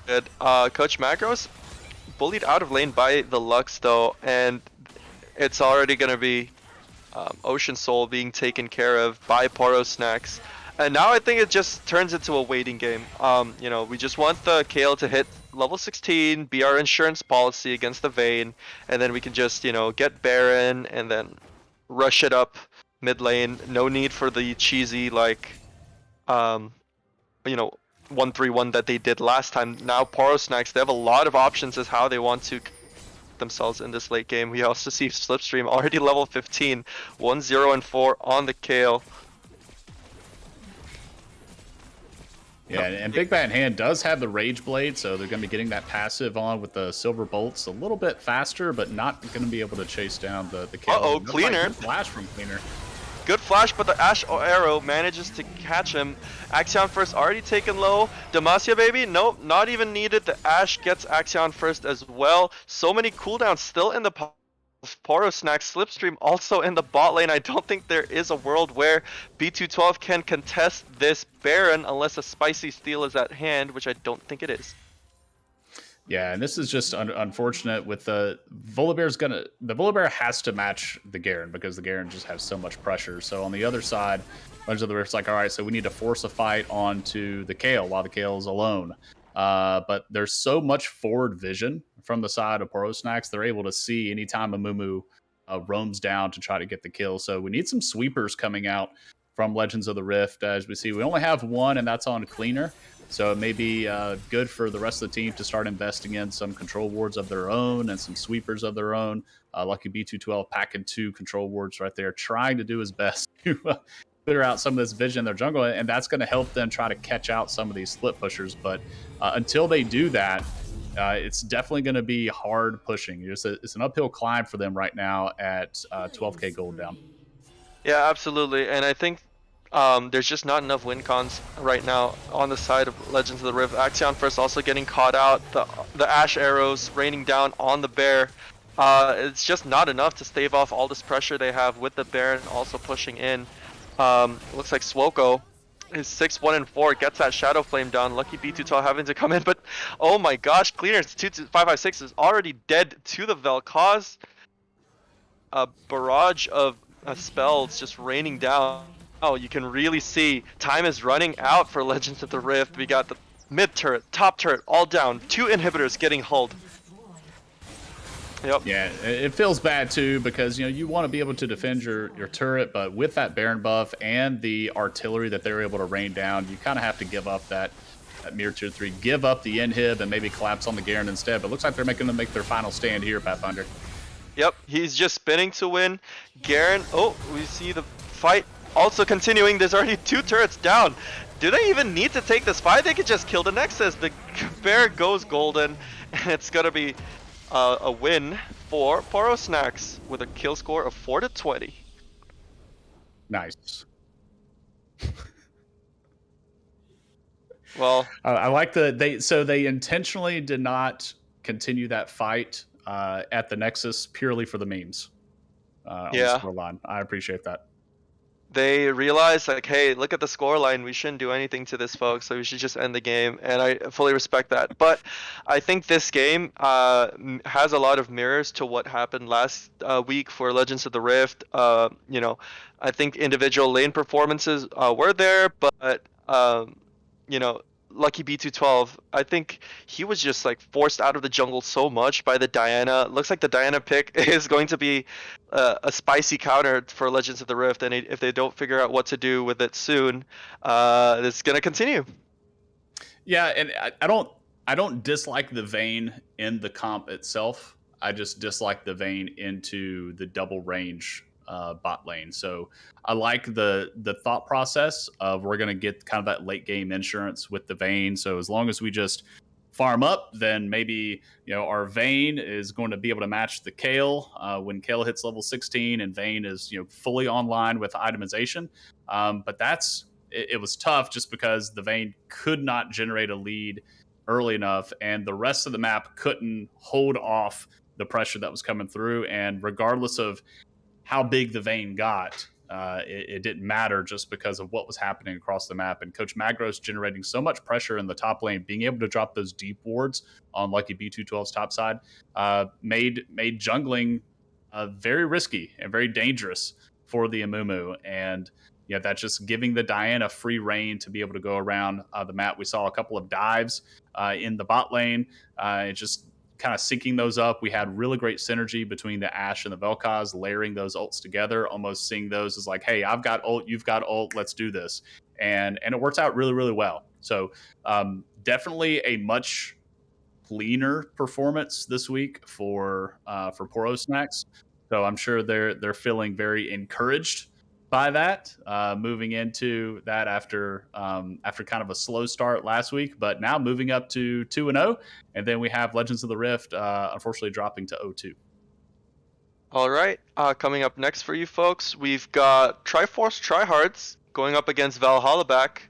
good. Coach Magros bullied out of lane by the Lux though, and it's already going to be Ocean Soul being taken care of by Porosnax. And now I think it just turns into a waiting game. We just want the Kayle to hit level 16, be our insurance policy against the Vayne, and then we can just, get Baron and then rush it up mid lane. No need for the cheesy, 1-3-1 that they did last time. Now Porosnax, they have a lot of options as how they want to themselves in this late game. We also see Slipstream already level 15, 1-0 and 4 on the Kayle. Yeah, and Big Bad Hand does have the Rage Blade, so they're going to be getting that passive on with the Silver Bolts a little bit faster, but not going to be able to chase down the Kayle. Uh-oh, Cleaner. Good flash from Cleaner. Good flash, but the Ashe Arrow manages to catch him. Axion first already taken low. Demacia, baby? Nope, not even needed. The Ashe gets Axion first as well. So many cooldowns still in the Porosnax. Slipstream also in the bot lane. I don't think there is a world where B212 can contest this Baron unless a spicy steal is at hand, which I don't think it is. Yeah, and this is just unfortunate with the Volibear's the Volibear has to match the Garen because the Garen just has so much pressure. So on the other side, Legends of the Rift's like, all right, so we need to force a fight onto the Kayle while the Kayle is alone. But there's so much forward vision from the side of Porosnax. They're able to see anytime Amumu roams down to try to get the kill. So we need some sweepers coming out from Legends of the Rift. As we see, we only have one, and that's on Cleaner. So it may be good for the rest of the team to start investing in some control wards of their own and some sweepers of their own. Lucky B212 packing 2 control wards right there, trying to do his best to clear out some of this vision in their jungle, and that's going to help them try to catch out some of these split pushers. But until they do that, it's definitely going to be hard pushing. It's an uphill climb for them right now at 12k gold down. Yeah, absolutely. And I think there's just not enough win cons right now on the side of Legends of the Rift. Axion first also getting caught out. The Ashe arrows raining down on the Bear. It's just not enough to stave off all this pressure they have with the Baron also pushing in. Looks like Swoko is 6-1 and 4, gets that Shadow Flame down. Lucky B212 having to come in, but oh my gosh, Cleaner's 556 is already dead to the Vel'Koz. A barrage of spells just raining down. Oh, you can really see time is running out for Legends of the Rift. We got the mid turret, top turret, all down. 2 inhibitors getting hulled. Yep. Yeah, it feels bad too because you want to be able to defend your turret, but with that Baron buff and the artillery that they're able to rain down, you kind of have to give up that Mirror Tier 3, give up the inhib and maybe collapse on the Garen instead. But it looks like they're making them make their final stand here, Pathfinder. Yep, he's just spinning to win. Garen, oh, we see the fight also continuing. There's already 2 turrets down. Do they even need to take this fight? They could just kill the Nexus. The bear goes golden, and it's gonna be a win for Porosnax with a kill score of 4-20. Nice. Well, I like they intentionally did not continue that fight at the Nexus purely for the memes on the scoreline. I appreciate that. They realized like, hey, look at the scoreline. We shouldn't do anything to this, folks. So we should just end the game, and I fully respect that. But I think this game has a lot of mirrors to what happened last week for Legends of the Rift. I think individual lane performances were there, but Lucky B212, I think he was just like forced out of the jungle so much by the Diana. Looks like the Diana pick is going to be a spicy counter for Legends of the Rift, and if they don't figure out what to do with it soon, it's going to continue. Yeah, and I don't dislike the Vayne in the comp itself. I just dislike the Vayne into the double range bot lane. So I like the thought process of we're going to get kind of that late game insurance with the Vayne. So as long as we just farm up, then maybe our Vayne is going to be able to match the Kayle when Kayle hits level 16 and Vayne is fully online with itemization. But it was tough just because the Vayne could not generate a lead early enough, and the rest of the map couldn't hold off the pressure that was coming through. And regardless of how big the Vayne got, it didn't matter just because of what was happening across the map. And Coach Magros generating so much pressure in the top lane, being able to drop those deep wards on Lucky B212's top side, made jungling very risky and very dangerous for the Amumu. And that's just giving the Diana free reign to be able to go around the map. We saw a couple of dives in the bot lane. It just kind of syncing those up. We had really great synergy between the Ashe and the Vel'Koz, layering those ults together, almost seeing those as like, hey, I've got ult, you've got ult, let's do this. And it works out really, really well. So definitely a much cleaner performance this week for Porosnax. So I'm sure they're feeling very encouraged by that, moving into that after kind of a slow start last week, but now moving up to 2-0, and then we have Legends of the Rift unfortunately dropping to 0-2. All right, coming up next for you folks, we've got Triforce Tryhards going up against Valhalla back.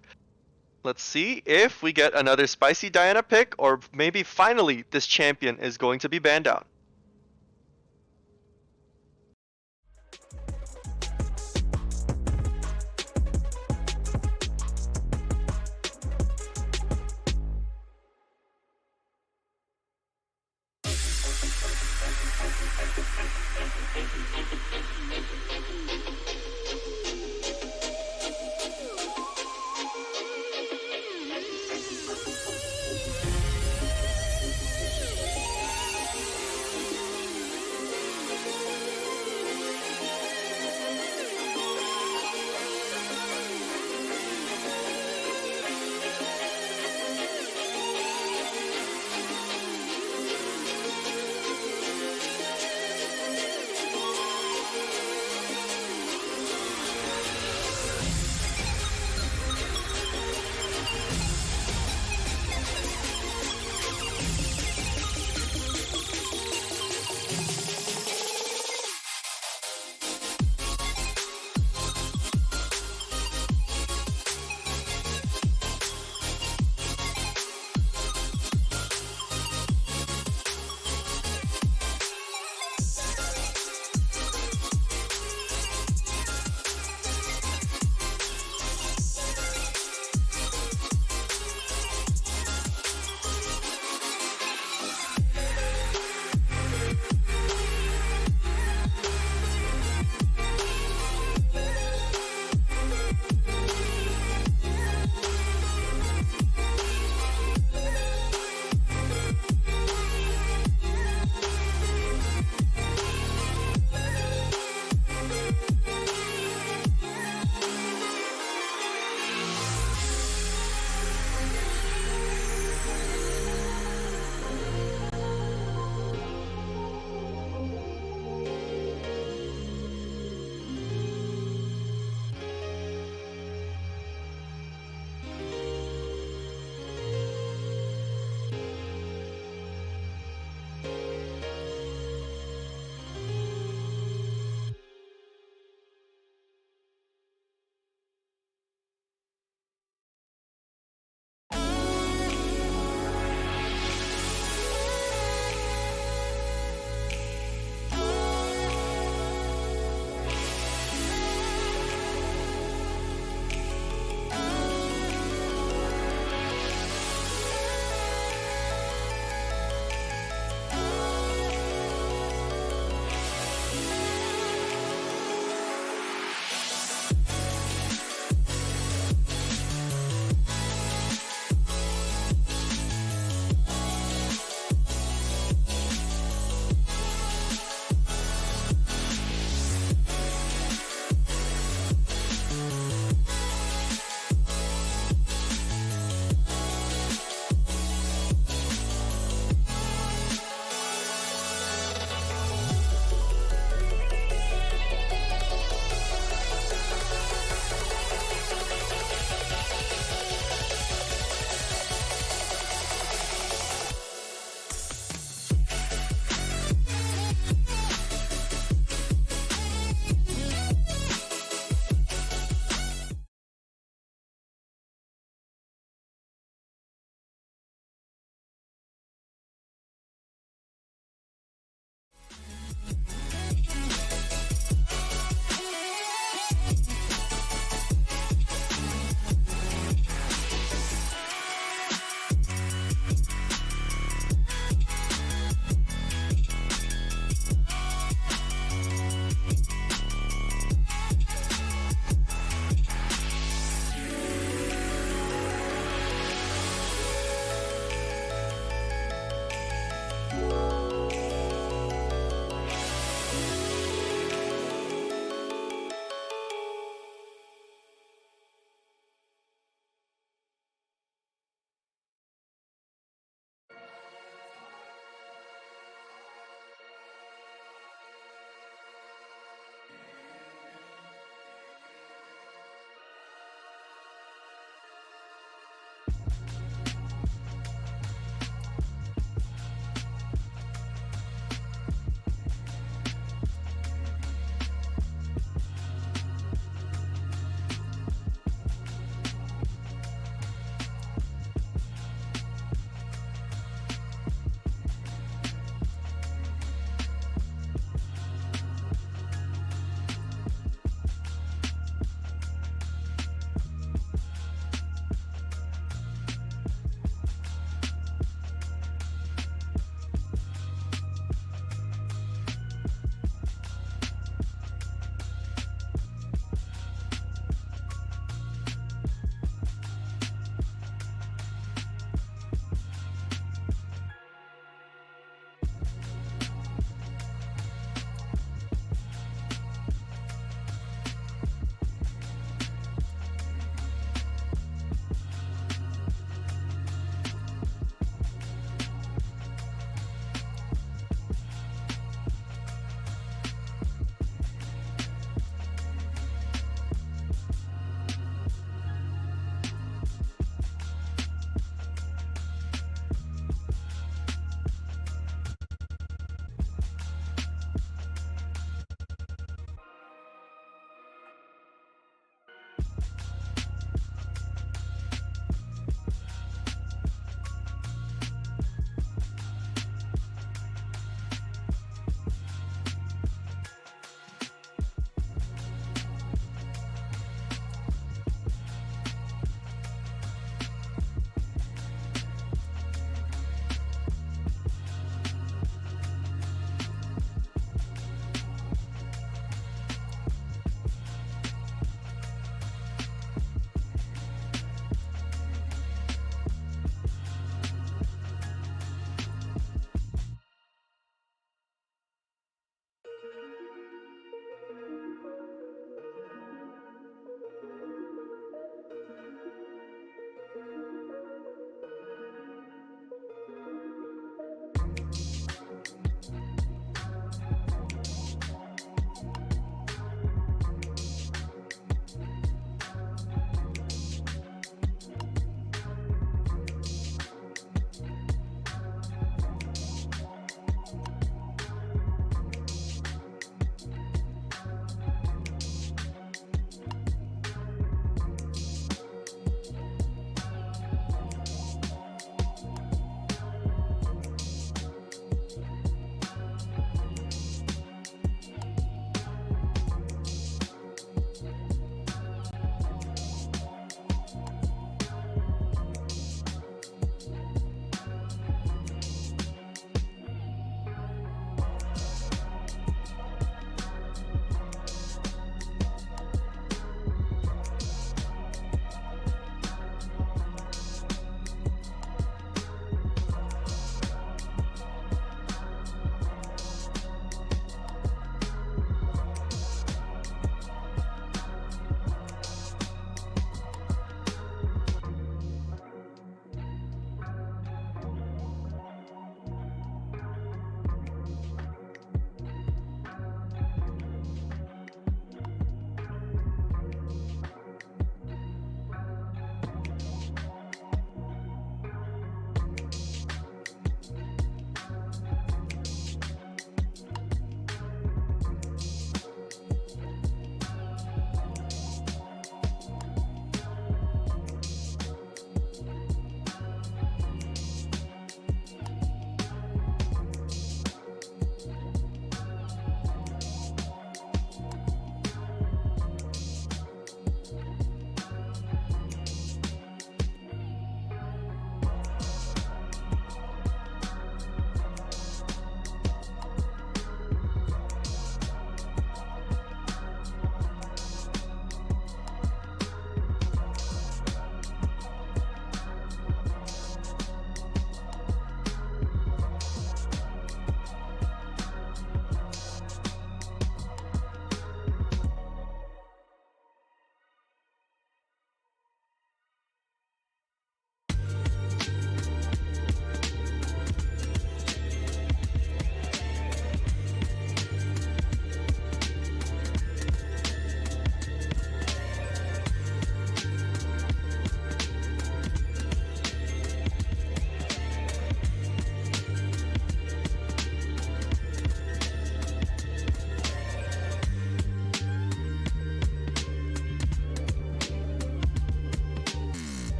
Let's see if we get another spicy Diana pick, or maybe finally this champion is going to be banned out.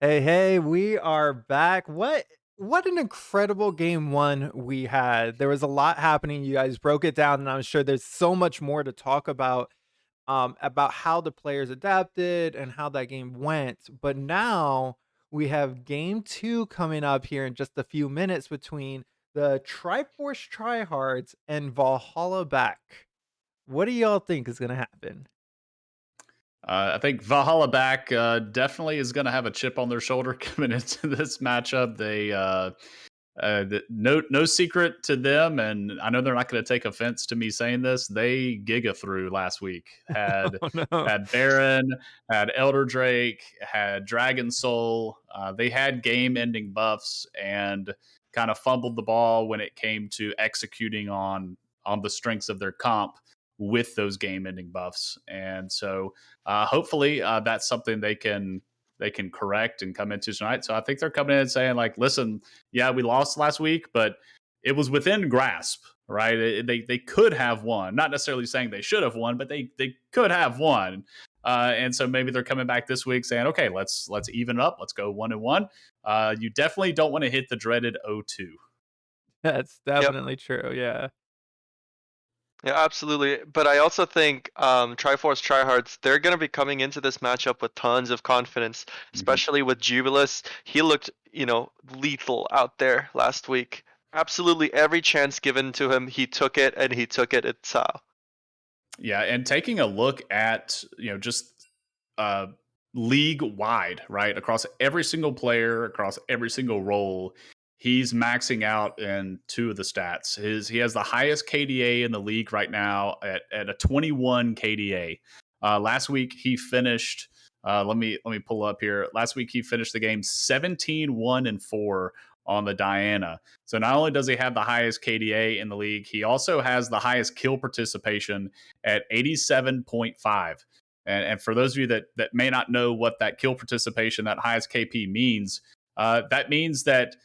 Hey, we are back. What an incredible game one we had. There was a lot happening. You guys broke it down, and I'm sure there's so much more to talk about how the players adapted and how that game went. But now we have game two coming up here in just a few minutes between the Triforce Tryhards and Valhalla Back. What do y'all think is gonna happen? I think Valhalla back definitely is going to have a chip on their shoulder coming into this matchup. No secret to them, and I know they're not going to take offense to me saying this. They giga through last week. Had Oh no. had Baron, had Elder Drake, had Dragon Soul. They had game-ending buffs and kind of fumbled the ball when it came to executing on the strengths of their comp with those game-ending buffs. And so, hopefully, that's something they can correct and come into tonight. So I think they're coming in and saying like, listen, yeah, we lost last week, but it was within grasp, right? They could have won. Not necessarily saying they should have won, but they could have won. And so maybe they're coming back this week saying, okay, let's even it up. Let's go 1-1. You definitely don't want to hit the dreaded 0-2. That's Yep. definitely true. Yeah. Yeah, absolutely. But I also think Triforce Tryhards, they're going to be coming into this matchup with tons of confidence, especially with Jubilus. He looked, lethal out there last week. Absolutely every chance given to him, he took it, and he took it at style. Yeah, and taking a look at just league wide, right, across every single player, across every single role, he's maxing out in two of the stats. He has the highest KDA in the league right now at a 21 KDA. Last week he finished. Let me pull up here. Last week he finished the game 17-1-4 on the Diana. So not only does he have the highest KDA in the league, he also has the highest kill participation at 87.5. And for those of you that may not know what that kill participation, that highest KP means, that means that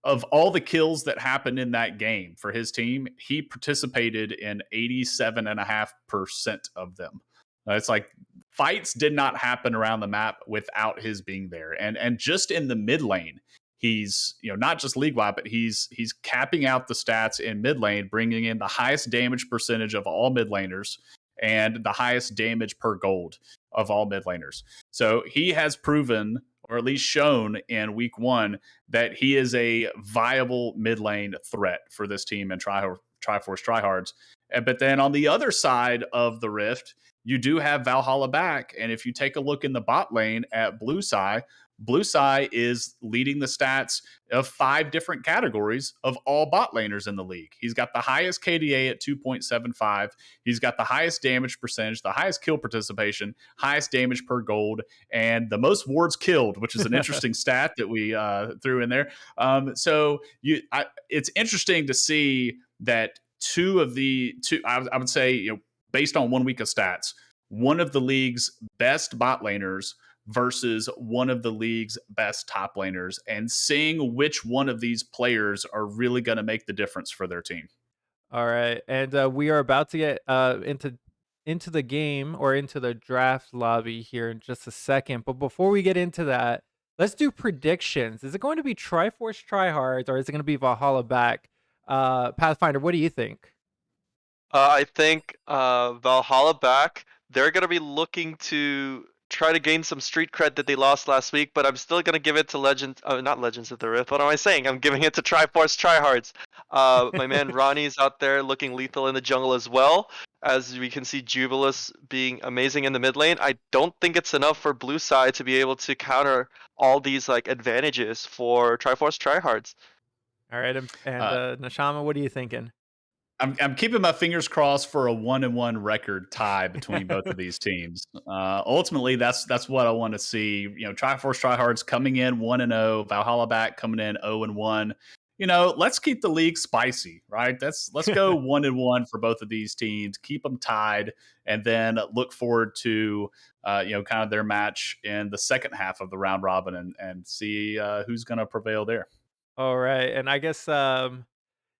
of all the kills that happened in that game for his team, he participated in 87.5% of them. It's like fights did not happen around the map without his being there. And just in the mid lane, he's not just league wide, but he's capping out the stats in mid lane, bringing in the highest damage percentage of all mid laners and the highest damage per gold of all mid laners. So he has proven, or at least shown in week one, that he is a viable mid lane threat for this team and Triforce Tryhards. But then on the other side of the rift, you do have Valhalla back. And if you take a look in the bot lane at Blue Sai is leading the stats of 5 different categories of all bot laners in the league. He's got the highest KDA at 2.75. He's got the highest damage percentage, the highest kill participation, highest damage per gold, and the most wards killed, which is an interesting stat that we threw in there. It's interesting to see that I would say, based on 1 week of stats, one of the league's best bot laners versus one of the league's best top laners, and seeing which one of these players are really going to make the difference for their team. All right, and we are about to get into the game or into the draft lobby here in just a second. But before we get into that, let's do predictions. Is it going to be Triforce Tryhards or is it going to be Valhalla back? Pathfinder, what do you think? I think Valhalla back, they're going to be looking to try to gain some street cred that they lost last week, but I'm still going to give it to not Legends of the Rift. What am I saying? I'm giving it to Triforce Tryhards. My man Ronnie's out there looking lethal in the jungle as well. As we can see, Jubilus being amazing in the mid lane. I don't think it's enough for Blue Side to be able to counter all these advantages for Triforce Tryhards. All right, and Nashama, what are you thinking? I'm keeping my fingers crossed for a 1-1 record tie between both of these teams. Ultimately, that's what I want to see. Triforce Tryhards coming in 1-0, Valhalla back coming in 0-1. Let's keep the league spicy, right? Let's go 1-1 for both of these teams, keep them tied, and then look forward to kind of their match in the second half of the round robin and see who's going to prevail there. All right, and I guess I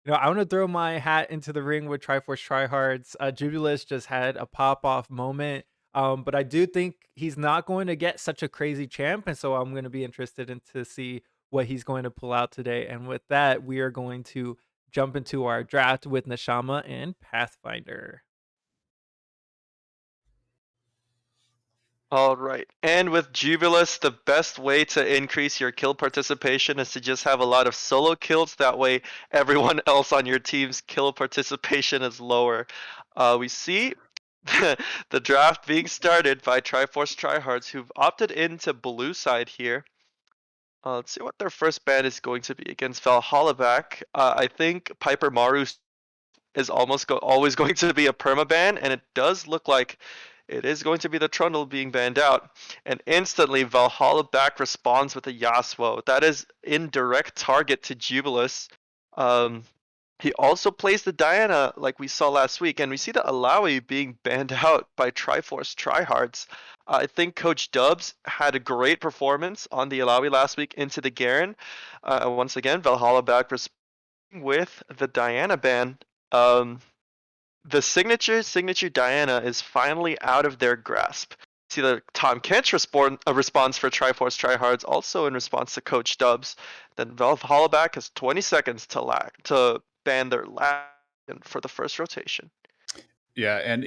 want to throw my hat into the ring with Triforce Tryhards. Jubilus just had a pop off moment, but I do think he's not going to get such a crazy champ, and so I'm going to be interested in to see what he's going to pull out today. And with that, we are going to jump into our draft with Nashama and Pathfinder. All right. And with Jubilus, the best way to increase your kill participation is to just have a lot of solo kills. That way, everyone else on your team's kill participation is lower. We see the draft being started by Triforce Tryhards, who've opted into blue side here. Let's see what their first ban is going to be against Valhalla back. I think Piper Maru is always going to be a permaban, and it does look like it is going to be the Trundle being banned out. And instantly, Valhalla back responds with a Yasuo. That is in direct target to Jubilus. He also plays the Diana like we saw last week, and we see the Alawi being banned out by Triforce Tryhards. I think Coach Dubs had a great performance on the Alawi last week into the Garen. Once again, Valhalla back responding with the Diana ban. The signature Diana is finally out of their grasp. See the Tom Kench response for Triforce Tryhards also in response to Coach Dubs. Then Valhalla back has 20 seconds to ban their last for the first rotation. Yeah, and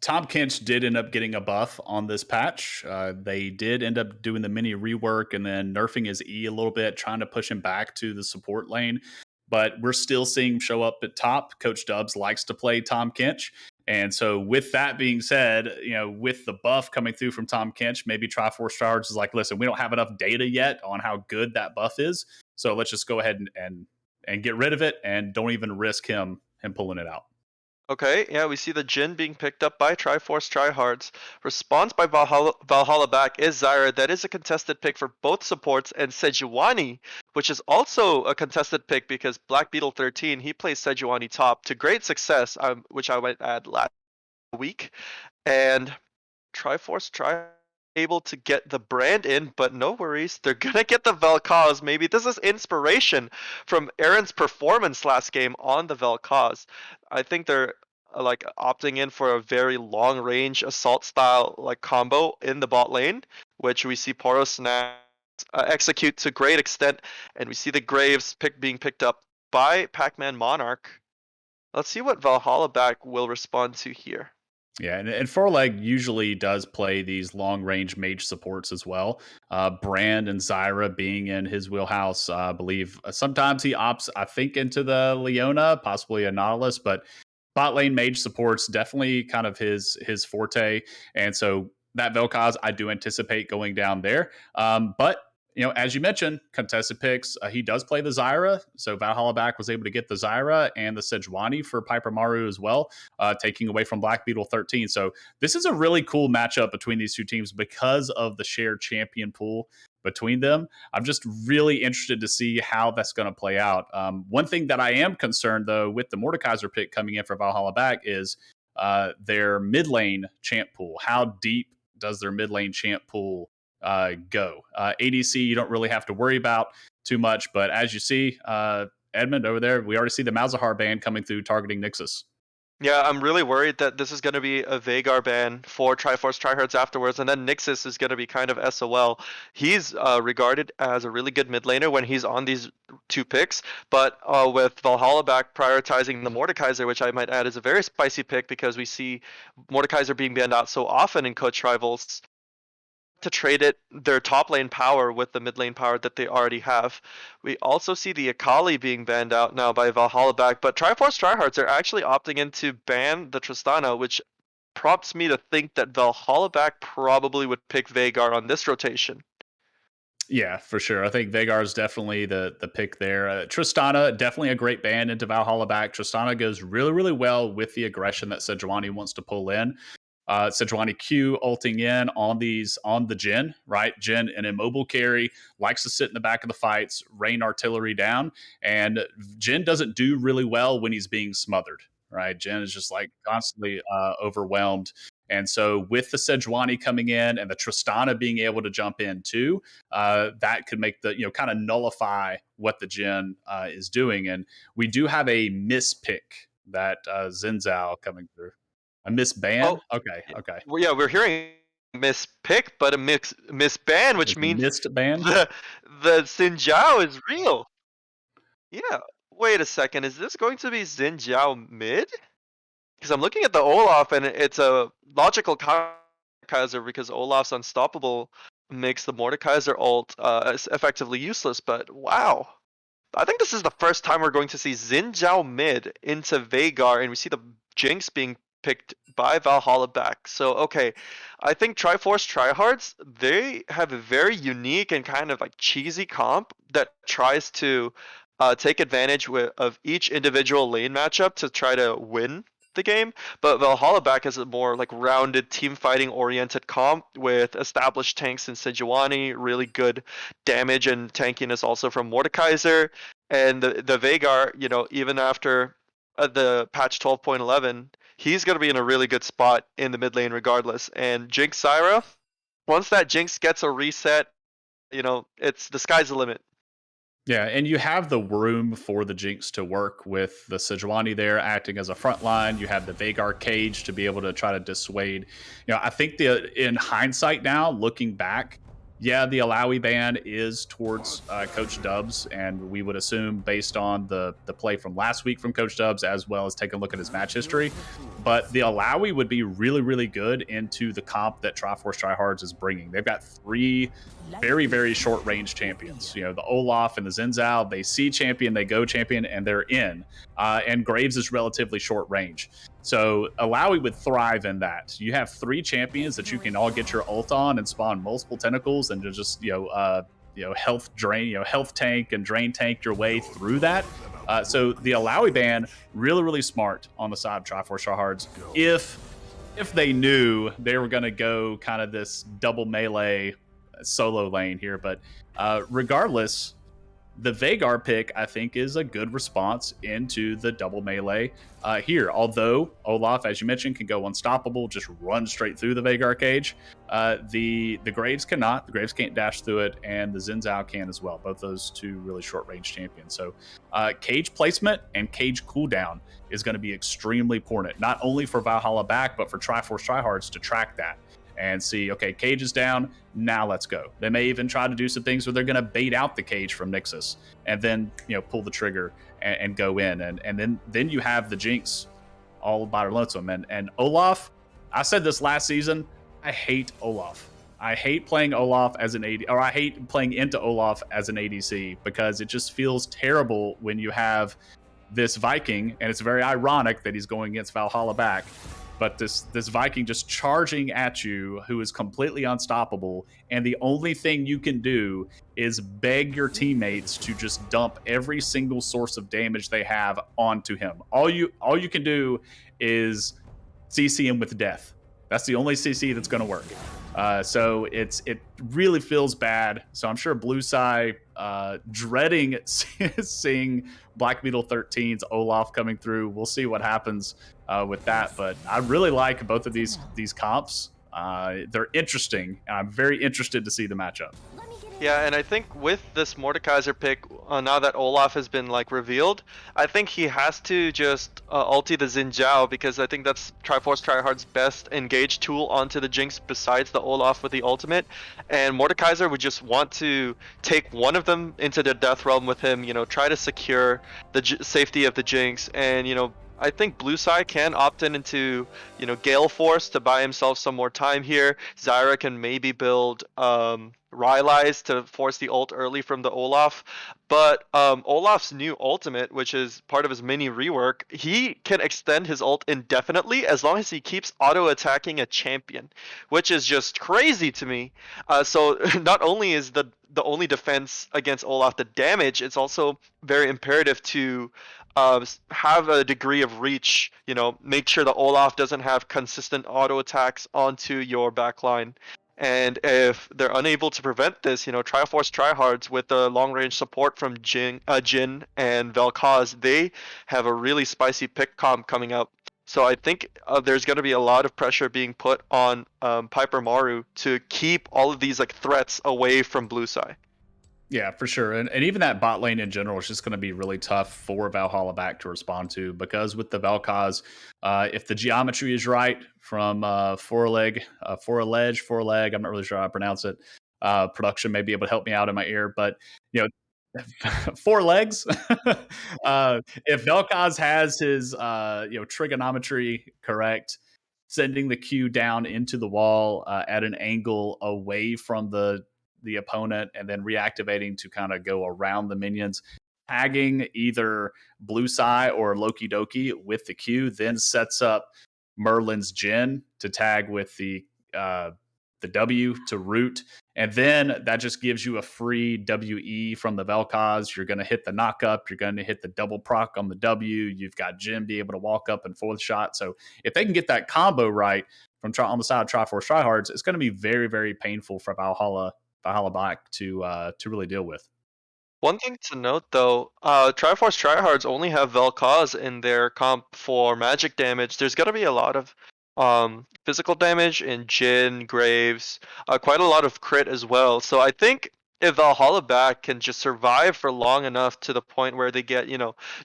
Tom Kench did end up getting a buff on this patch. They did end up doing the mini rework and then nerfing his E a little bit, trying to push him back to the support lane. But we're still seeing him show up at top. Coach Dubs likes to play Tom Kench. And so with that being said, with the buff coming through from Tom Kench, maybe Triforce Tryhards is like, listen, we don't have enough data yet on how good that buff is. So let's just go ahead and get rid of it and don't even risk him pulling it out. Okay, yeah, we see the Jhin being picked up by Triforce Tryhards. Response by Valhalla back is Zyra. That is a contested pick for both supports, and Sejuani, which is also a contested pick because Black Beetle 13, he plays Sejuani top to great success, which I went add last week. And Triforce able to get the brand in, but no worries, they're gonna get the Vel'Koz. Maybe this is inspiration from Aaron's performance last game on the Vel'Koz. I think they're like opting in for a very long range assault style like combo in the bot lane, which we see Poros execute to great extent, and we see the Graves being picked up by Pac-Man Monarch. Let's see what Valhalla back will respond to here. Yeah, and Forleg usually does play these long range mage supports as well. Brand and Zyra being in his wheelhouse, I believe. Sometimes he opts, I think, into the Leona, possibly a Nautilus, but bot lane mage supports definitely kind of his forte. And so that Vel'Koz, I do anticipate going down there. But as you mentioned, contested picks. He does play the Zyra, so Valhalla back was able to get the Zyra and the Sejuani for Piper Maru as well, taking away from Black Beetle 13. So this is a really cool matchup between these two teams because of the shared champion pool between them. I'm just really interested to see how that's going to play out. One thing that I am concerned, though, with the Mordekaiser pick coming in for Valhalla back is their mid lane champ pool. How deep does their mid lane champ pool go? ADC, you don't really have to worry about too much, but as you see, Edmund over there, we already see the Malzahar ban coming through targeting Nixus. Yeah, I'm really worried that this is going to be a Veigar ban for Triforce Tryhards afterwards, and then Nixus is going to be kind of SOL. He's regarded as a really good mid laner when he's on these two picks, but with Valhalla back prioritizing the Mordekaiser, which I might add is a very spicy pick because we see Mordekaiser being banned out so often in Coach Rivals, to trade their top lane power with the mid lane power that they already have. We also see the Akali being banned out now by Valhalla back, but Triforce Tryhards are actually opting in to ban the Tristana, which prompts me to think that Valhalla back probably would pick Veigar on this rotation. Yeah, for sure. I think Vagar is definitely the pick there. Tristana, definitely a great band into Valhalla back. Tristana goes really, really well with the aggression that Sejuani wants to pull in. Sejuani Q ulting in on the Jhin, right? Jhin, an immobile carry, likes to sit in the back of the fights, rain artillery down, and Jhin doesn't do really well when he's being smothered, right? Jhin is just like constantly overwhelmed. And so with the Sejuani coming in and the Tristana being able to jump in too, that could make the, kind of nullify what the Jhin is doing. And we do have a miss pick that Xin Zhao coming through. A miss ban? Oh, Okay, okay. well, yeah, we're hearing miss pick, but a miss ban, which means Missed ban? the Xin Zhao is real. Yeah. Wait a second. Is this going to be Xin Zhao mid? Because I'm looking at the Olaf, and it's a logical Kaiser because Olaf's unstoppable makes the Mordekaiser ult effectively useless. But wow, I think this is the first time we're going to see Xin Zhao mid into Vagar, and we see the Jinx being picked by Valhalla back. So okay, I think Triforce Tryhards, they have a very unique and kind of like cheesy comp that tries to take advantage of each individual lane matchup to try to win the game. But Valhalla back is a more like rounded team fighting oriented comp with established tanks in Sejuani, really good damage and tankiness also from Mordekaiser, and the Vagar, even after the patch 12.11, he's going to be in a really good spot in the mid lane regardless. And Jinx Syra, once that Jinx gets a reset, it's the sky's the limit. Yeah, and you have the room for the Jinx to work with the Sejuani there acting as a front line. You have the Vagar cage to be able to try to dissuade. I think in hindsight now, looking back, yeah, the Alawi ban is towards Coach Dubs, and we would assume based on the play from last week from Coach Dubs, as well as taking a look at his match history. But the Alawi would be really, really good into the comp that Triforce Tryhards is bringing. They've got 3 very, very short range champions. The Olaf and the Xin Zhao, they see champion, they go champion, and they're in. And Graves is relatively short range. So Alawi would thrive in that. You have 3 champions that you can all get your ult on and spawn multiple tentacles and to just health drain, health tank and drain tank your way through that. So the Alawi ban really, really smart on the side of Triforce Tryhards. If they knew they were going to go kind of this double melee solo lane here, but regardless, the Vagar pick, I think, is a good response into the double melee here. Although Olaf, as you mentioned, can go unstoppable, just run straight through the Vagar cage. The Graves cannot. The Graves can't dash through it, and the Xin Zhao can as well. Both those 2 really short-range champions. So cage placement and cage cooldown is going to be extremely important, not only for Valhalla back, but for Triforce Tryhards to track that and see, okay, cage is down, now let's go. They may even try to do some things where they're going to bait out the cage from Nixus and then, pull the trigger and go in. And then you have the Jinx all by her lonesome. And Olaf, I said this last season, I hate Olaf. I hate playing Olaf as an AD, or I hate playing into Olaf as an ADC because it just feels terrible when you have this Viking, and it's very ironic that he's going against Valhalla back. But this Viking just charging at you who is completely unstoppable, and the only thing you can do is beg your teammates to just dump every single source of damage they have onto him. All you can do is CC him with death. That's the only CC that's going to work. So it really feels bad. So I'm sure Blueseye dreading seeing Black Beetle 13's Olaf coming through. We'll see what happens with that. But I really like both of these comps. They're interesting, and I'm very interested to see the matchup. Yeah, and I think with this Mordekaiser pick, now that Olaf has been revealed, I think he has to just ulti the Xin Zhao, because I think that's Triforce Tryhard's best engage tool onto the Jinx besides the Olaf with the ultimate. And Mordekaiser would just want to take one of them into the death realm with him, try to secure the safety of the Jinx, and I think Blue Side can opt into, Gale Force to buy himself some more time here. Zyra can maybe build Rylai's to force the ult early from the Olaf. But Olaf's new ultimate, which is part of his mini rework, he can extend his ult indefinitely as long as he keeps auto-attacking a champion, which is just crazy to me. So not only is the only defense against Olaf the damage, it's also very imperative to have a degree of reach. Make sure that Olaf doesn't have consistent auto attacks onto your backline. And if they're unable to prevent this, Triforce Tryhards with the long range support from Jin and Vel'Koz, they have a really spicy pick comp coming up. So I think there's going to be a lot of pressure being put on Piper Maru to keep all of these threats away from Blue Side. Yeah, for sure. And even that bot lane in general is just going to be really tough for Valhalla back to respond to, because with the Vel'Koz, if the geometry is right from four-leg, I'm not really sure how to pronounce it. Production may be able to help me out in my ear, but, 4 legs. If Vel'Koz has his, trigonometry correct, sending the Q down into the wall at an angle away from the opponent and then reactivating to kind of go around the minions, tagging either Blue Sai or Loki Doki with the Q, then sets up Merlin's Jhin to tag with the W to root. And then that just gives you a free WE from the Vel'Koz. You're going to hit the knock up. You're going to hit the double proc on the W. You've got Jhin be able to walk up and fourth shot. So if they can get that combo right from on the side of Triforce Tryhards, it's going to be very, very painful for Valhalla Black to really deal with. One thing to note though, Triforce Tryhards only have Vel'Koz in their comp for magic damage. There's going to be a lot of physical damage in Jhin, Graves, quite a lot of crit as well. So I think if Valhalla back can just survive for long enough to the point where they get,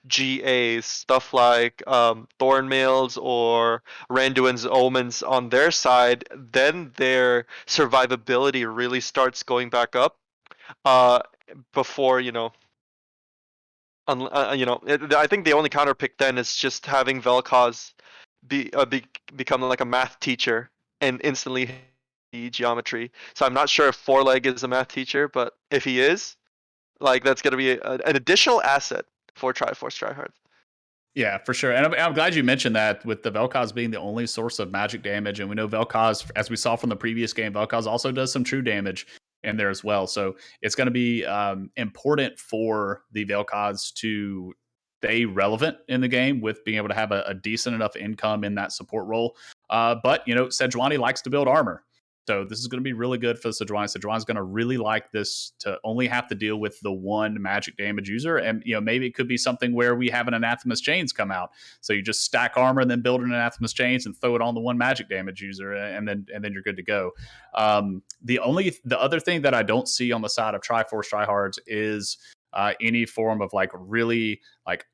GAs, stuff like Thornmails or Randuin's Omens on their side, then their survivability really starts going back up. Before I think the only counter pick then is just having Vel'Koz become like a math teacher and instantly the geometry. So I'm not sure if Four-Leg is a math teacher, but if he is, that's going to be an additional asset for Triforce Tryhards. Yeah, for sure. And I'm glad you mentioned that, with the Vel'Koz being the only source of magic damage. And we know Vel'Koz, as we saw from the previous game, Vel'Koz also does some true damage in there as well. So it's going to be important for the Vel'Koz to stay relevant in the game with being able to have a decent enough income in that support role. But, Sejuani likes to build armor. So this is going to be really good for Sejuani. Sejuani's going to really like this, to only have to deal with the one magic damage user. And, maybe it could be something where we have an Anathema's Chains come out. So you just stack armor and then build an Anathema's Chains and throw it on the one magic damage user, and then you're good to go. The other thing that I don't see on the side of Triforce Tryhards is any form of really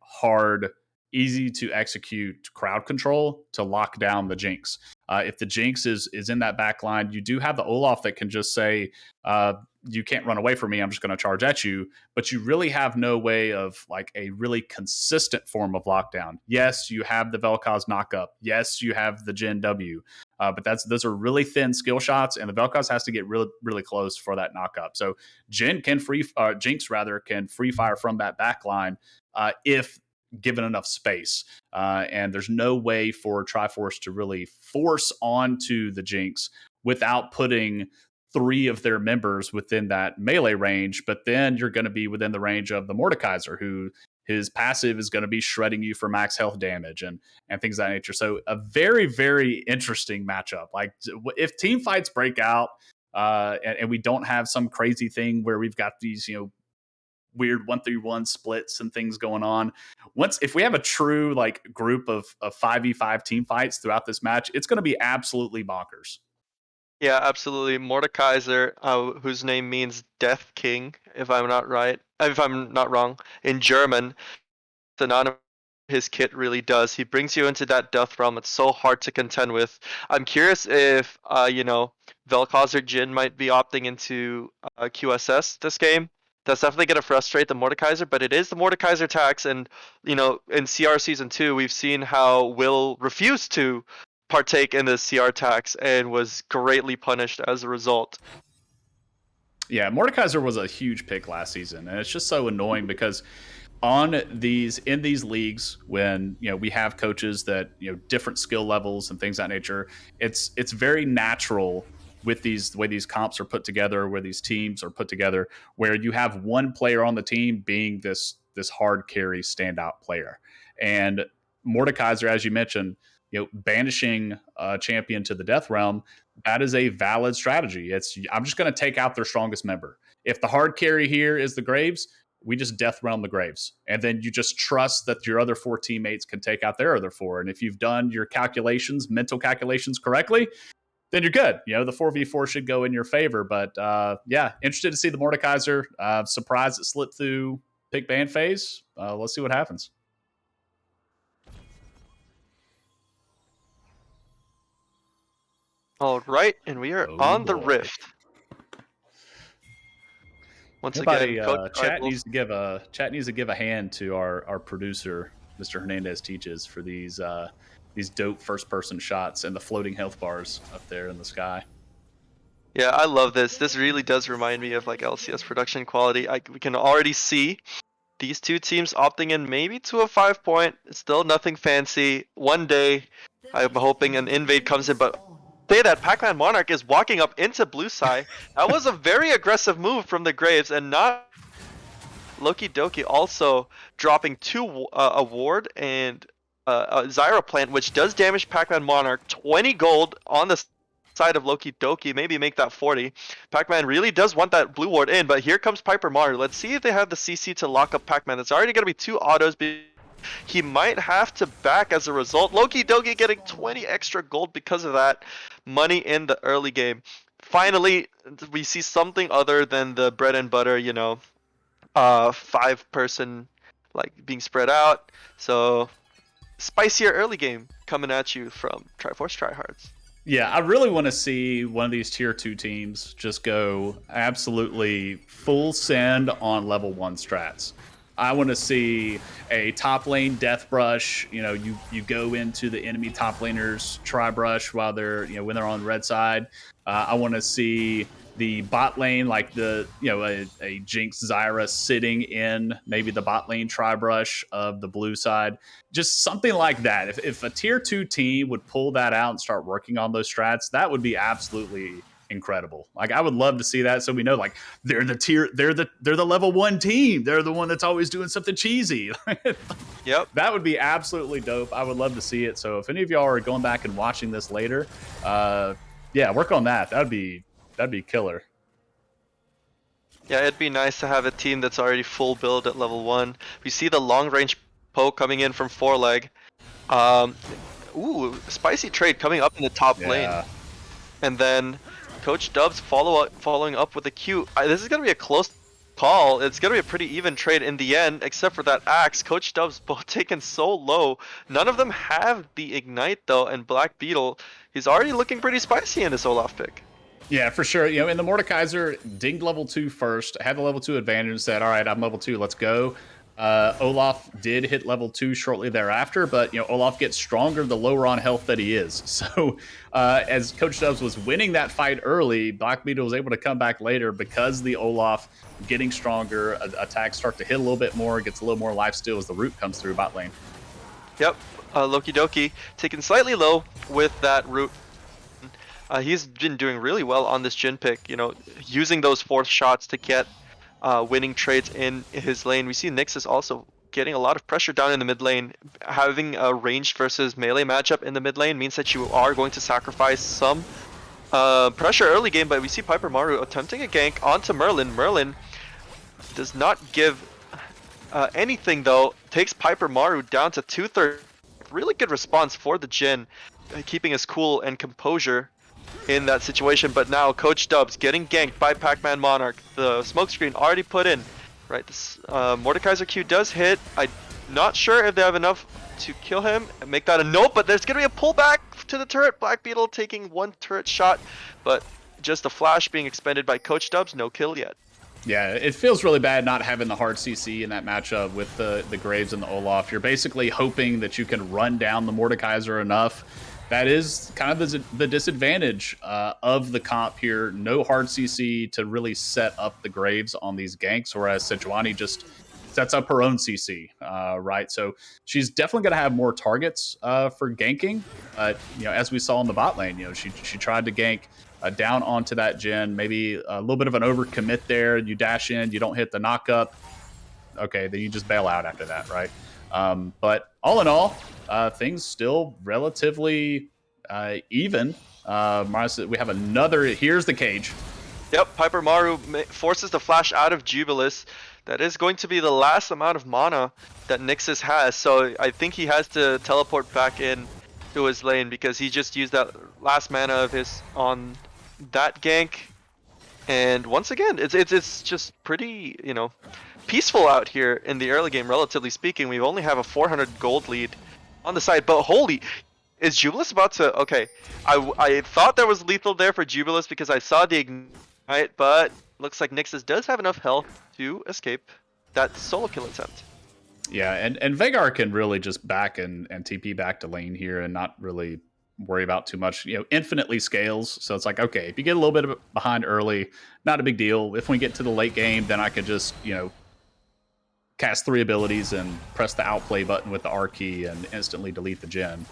hard, easy to execute crowd control to lock down the Jinx. If the Jinx is in that back line, you do have the Olaf that can just say, you can't run away from me, I'm just going to charge at you. But you really have no way of a really consistent form of lockdown. Yes, you have the Vel'Koz knockup. Yes, you have the Jhin W. But those are really thin skill shots, and the Vel'Koz has to get really, really close for that knockup. So Jinx can free fire from that back line if given enough space. And there's no way for Triforce to really force onto the Jinx without putting 3 of their members within that melee range. But then you're going to be within the range of the Mordekaiser, who his passive is going to be shredding you for max health damage and things of that nature. So a very, very interesting matchup. If team fights break out and we don't have some crazy thing where we've got these, weird 1-3-1 splits and things going on. If we have a true group of 5v5 team fights throughout this match, it's going to be absolutely bonkers. Yeah, absolutely. Mordekaiser, whose name means Death King, if I'm not wrong, in German, synonymous. His kit really does. He brings you into that death realm. It's so hard to contend with. I'm curious if Vel'Koz or Jhin might be opting into QSS this game. That's definitely going to frustrate the Mordekaiser, but it is the Mordekaiser tax. And, in CR Season 2, we've seen how Will refused to partake in the CR tax and was greatly punished as a result. Yeah, Mordekaiser was a huge pick last season, and it's just so annoying because in these leagues, when we have coaches that different skill levels and things of that nature, it's very natural with the way these comps are put together, where these teams are put together, where you have one player on the team being this hard carry standout player. And Mordekaiser, as you mentioned, banishing a champion to the death realm, that is a valid strategy. I'm just going to take out their strongest member. If the hard carry here is the Graves, we just death realm the Graves. And then you just trust that your other 4 teammates can take out their other 4. And if you've done your mental calculations correctly, then you're good. The 4v4 should go in your favor. But interested to see the Mordekaiser. Surprised it slipped through pick ban phase. Let's see what happens. All right, and we are on the Rift. Once Everybody, again, chat needs to give a hand to our producer, Mr. Hernandez Teaches, for these dope first-person shots and the floating health bars up there in the sky. Yeah, I love this. This really does remind me of like LCS production quality. We can already see these two teams opting in maybe to a 5-point. Still nothing fancy. One day, I'm hoping an invade comes in, but say that Pac-Man Monarch is walking up into Blue Side. That was a very aggressive move from the Graves, and not Loki Doki also dropping 2 a ward and a Zyra plant, which does damage Pac-Man Monarch. 20 gold on the side of Loki Doki, maybe make that 40. Pac-Man really does want that blue ward in, but here comes Piper Maru. Let's see if they have the CC to lock up Pac-Man. It's already going to be 2 autos. He might have to back as a result. Loki Doki getting 20 extra gold because of that money in the early game. Finally, we see something other than the bread and butter, 5-person like being spread out. So spicier early game coming at you from Triforce Tryhards. Yeah, I really want to see one of these tier 2 teams just go absolutely full send on level 1 strats. I want to see a top lane death brush. You go into the enemy top laners try brush while they're when they're on the red side. I want to see the bot lane, like a Jinx Zyra sitting in maybe the bot lane try brush of the blue side. Just something like that. If a tier 2 team would pull that out and start working on those strats, that would be absolutely incredible. Like, I would love to see that, so we know like they're the level 1 team. They're the one that's always doing something cheesy. Yep, that would be absolutely dope. I would love to see it. So if any of y'all are going back and watching this later, work on that. That'd be killer. Yeah, it'd be nice to have a team that's already full build at level 1. We see the long range poke coming in from 4leg. Spicy trade coming up in the top lane, and then Coach Dubs following up with a Q. This is going to be a close call. It's going to be a pretty even trade in the end, except for that Axe. Coach Dubs both taken so low. None of them have the Ignite, though, and Black Beetle, he's already looking pretty spicy in this Olaf pick. Yeah, for sure. In the Mordekaiser, dinged level 2 first, had the level 2 advantage and said, all right, I'm level 2, let's go. Olaf did hit level 2 shortly thereafter, but Olaf gets stronger the lower on health that he is. So as Coach Dubs was winning that fight early, Black Beetle was able to come back later because the Olaf getting stronger, attacks start to hit a little bit more, gets a little more life steal as the root comes through bot lane. Yep, Loki Doki taken slightly low with that root. He's been doing really well on this Jhin pick, using those 4th shots to get winning trades in his lane. We see Nixus also getting a lot of pressure down in the mid lane. Having a ranged versus melee matchup in the mid lane means that you are going to sacrifice some pressure early game, but we see Piper Maru attempting a gank onto Merlin. Merlin does not give anything though, takes Piper Maru down to 2/3. Really good response for the Jhin, keeping his cool and composure in that situation. But now Coach Dubs getting ganked by Pac-Man Monarch. The smokescreen already put in, right? This Mordekaiser Q does hit. I'm not sure if they have enough to kill him and make that a nope, but there's gonna be a pullback to the turret. Black Beetle taking 1 turret shot, but just a flash being expended by Coach Dubs. No kill yet. Yeah, it feels really bad not having the hard CC in that matchup with the Graves and the Olaf. You're basically hoping that you can run down the Mordekaiser enough. That is kind of the disadvantage of the comp here. No hard CC to really set up the Graves on these ganks, whereas Sejuani just sets up her own CC, right? So she's definitely going to have more targets for ganking. But as we saw in the bot lane, she tried to gank down onto that gen, maybe a little bit of an overcommit there. You dash in, you don't hit the knock up. Okay, then you just bail out after that, right? But all in all, things still relatively even. We have another. Here's the cage. Yep, Piper Maru forces the flash out of Jubilis. That is going to be the last amount of mana that Nixus has. So I think he has to teleport back in to his lane because he just used that last mana of his on that gank. And once again, it's just pretty, peaceful out here in the early game, relatively speaking. We only have a 400 gold lead on the side, but holy, is Jubilis about to? Okay, I thought there was lethal there for Jubilis because I saw the ignite, but looks like Nixus does have enough health to escape that solo kill attempt. Yeah, and Veigar can really just back and TP back to lane here and not really worry about too much. Infinitely scales, so it's like, okay, if you get a little bit behind early, not a big deal. If we get to the late game, then I could just cast 3 abilities and press the outplay button with the R key and instantly delete the gen.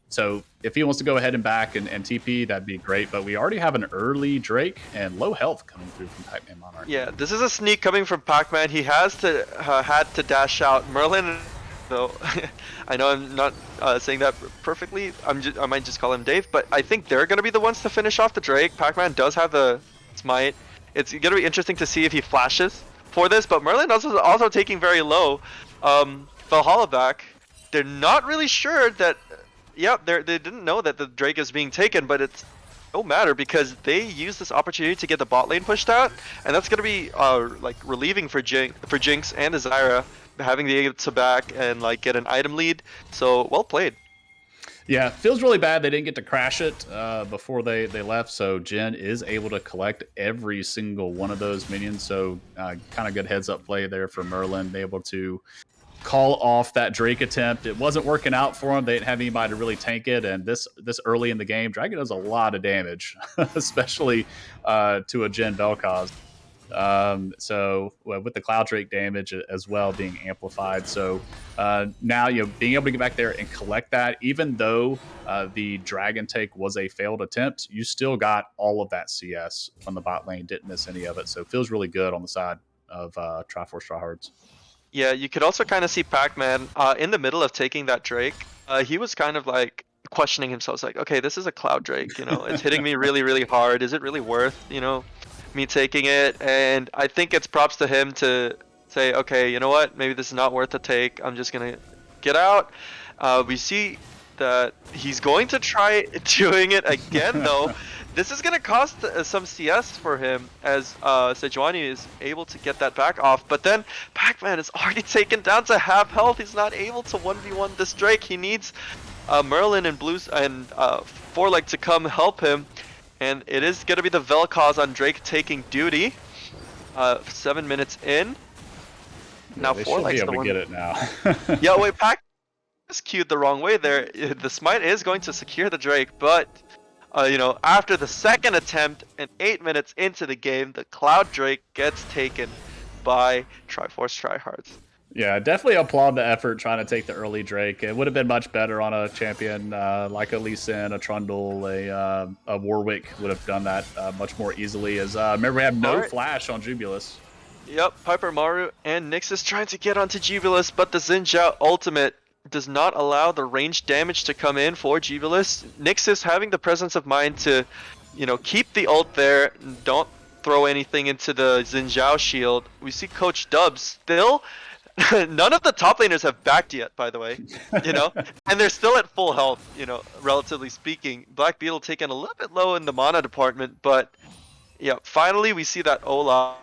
So if he wants to go ahead and back and TP, that'd be great. But we already have an early Drake and low health coming through from Pac-Man Monarch. Yeah, this is a sneak coming from Pac-Man. He has to had to dash out. Merlin, though, I know I'm not saying that perfectly. I might just call him Dave, but I think they're going to be the ones to finish off the Drake. Pac-Man does have the smite. It's going to be interesting to see if he flashes for this, but Merlin also taking very low. Valhalla back. They're not really sure that. Yeah, they didn't know that the Drake is being taken, but it's no matter because they use this opportunity to get the bot lane pushed out, and that's gonna be like relieving for Jinx and Zyra, having the to back and like get an item lead. So well played. Yeah, feels really bad they didn't get to crash it before they left, so Jhin is able to collect every single one of those minions, so kind of good heads-up play there for Merlin, able to call off that Drake attempt. It wasn't working out for him. They didn't have anybody to really tank it, and this early in the game, Dragon does a lot of damage, especially to a Jhin Vel'Koz. So with the Cloud Drake damage as well being amplified, so now being able to get back there and collect that, even though the Dragon take was a failed attempt, you still got all of that CS from the bot lane, didn't miss any of it, so it feels really good on the side of Triforce Tryhards. Yeah, you could also kind of see Pac-Man in the middle of taking that Drake. He was kind of like questioning himself, like, okay, this is a Cloud Drake, it's hitting me really, really hard. Is it really worth, me taking it? And I think it's props to him to say, okay, you know what, maybe this is not worth the take. I'm just gonna get out. We see that he's going to try doing it again though. This is gonna cost some CS for him as Sejuani is able to get that back off, but then Pac-Man is already taken down to half health. He's not able to 1v1 this Drake. He needs Merlin and Blues and Foreleg to come help him. And it is going to be the Vel'Koz on Drake taking duty. 7 minutes in. Now Foreleg's the one. Get it now. Yeah, wait, Pac is queued the wrong way there. The smite is going to secure the Drake, but after the second attempt and 8 minutes into the game, the Cloud Drake gets taken by Triforce Tryhards. Yeah, definitely applaud the effort trying to take the early Drake. It would have been much better on a champion like a Lee Sin, a Trundle, a Warwick would have done that much more easily. As remember, we have no flash on Jubilis. Yep, Piper Maru and Nixus trying to get onto Jubilis, but the Xin Zhao ultimate does not allow the range damage to come in for Jubilis. Nixus having the presence of mind to, keep the ult there, don't throw anything into the Xin Zhao shield. We see Coach Dubs still. None of the top laners have backed yet, by the way, and they're still at full health, relatively speaking. Black Beetle taken a little bit low in the mana department, but yeah, finally we see that Olaf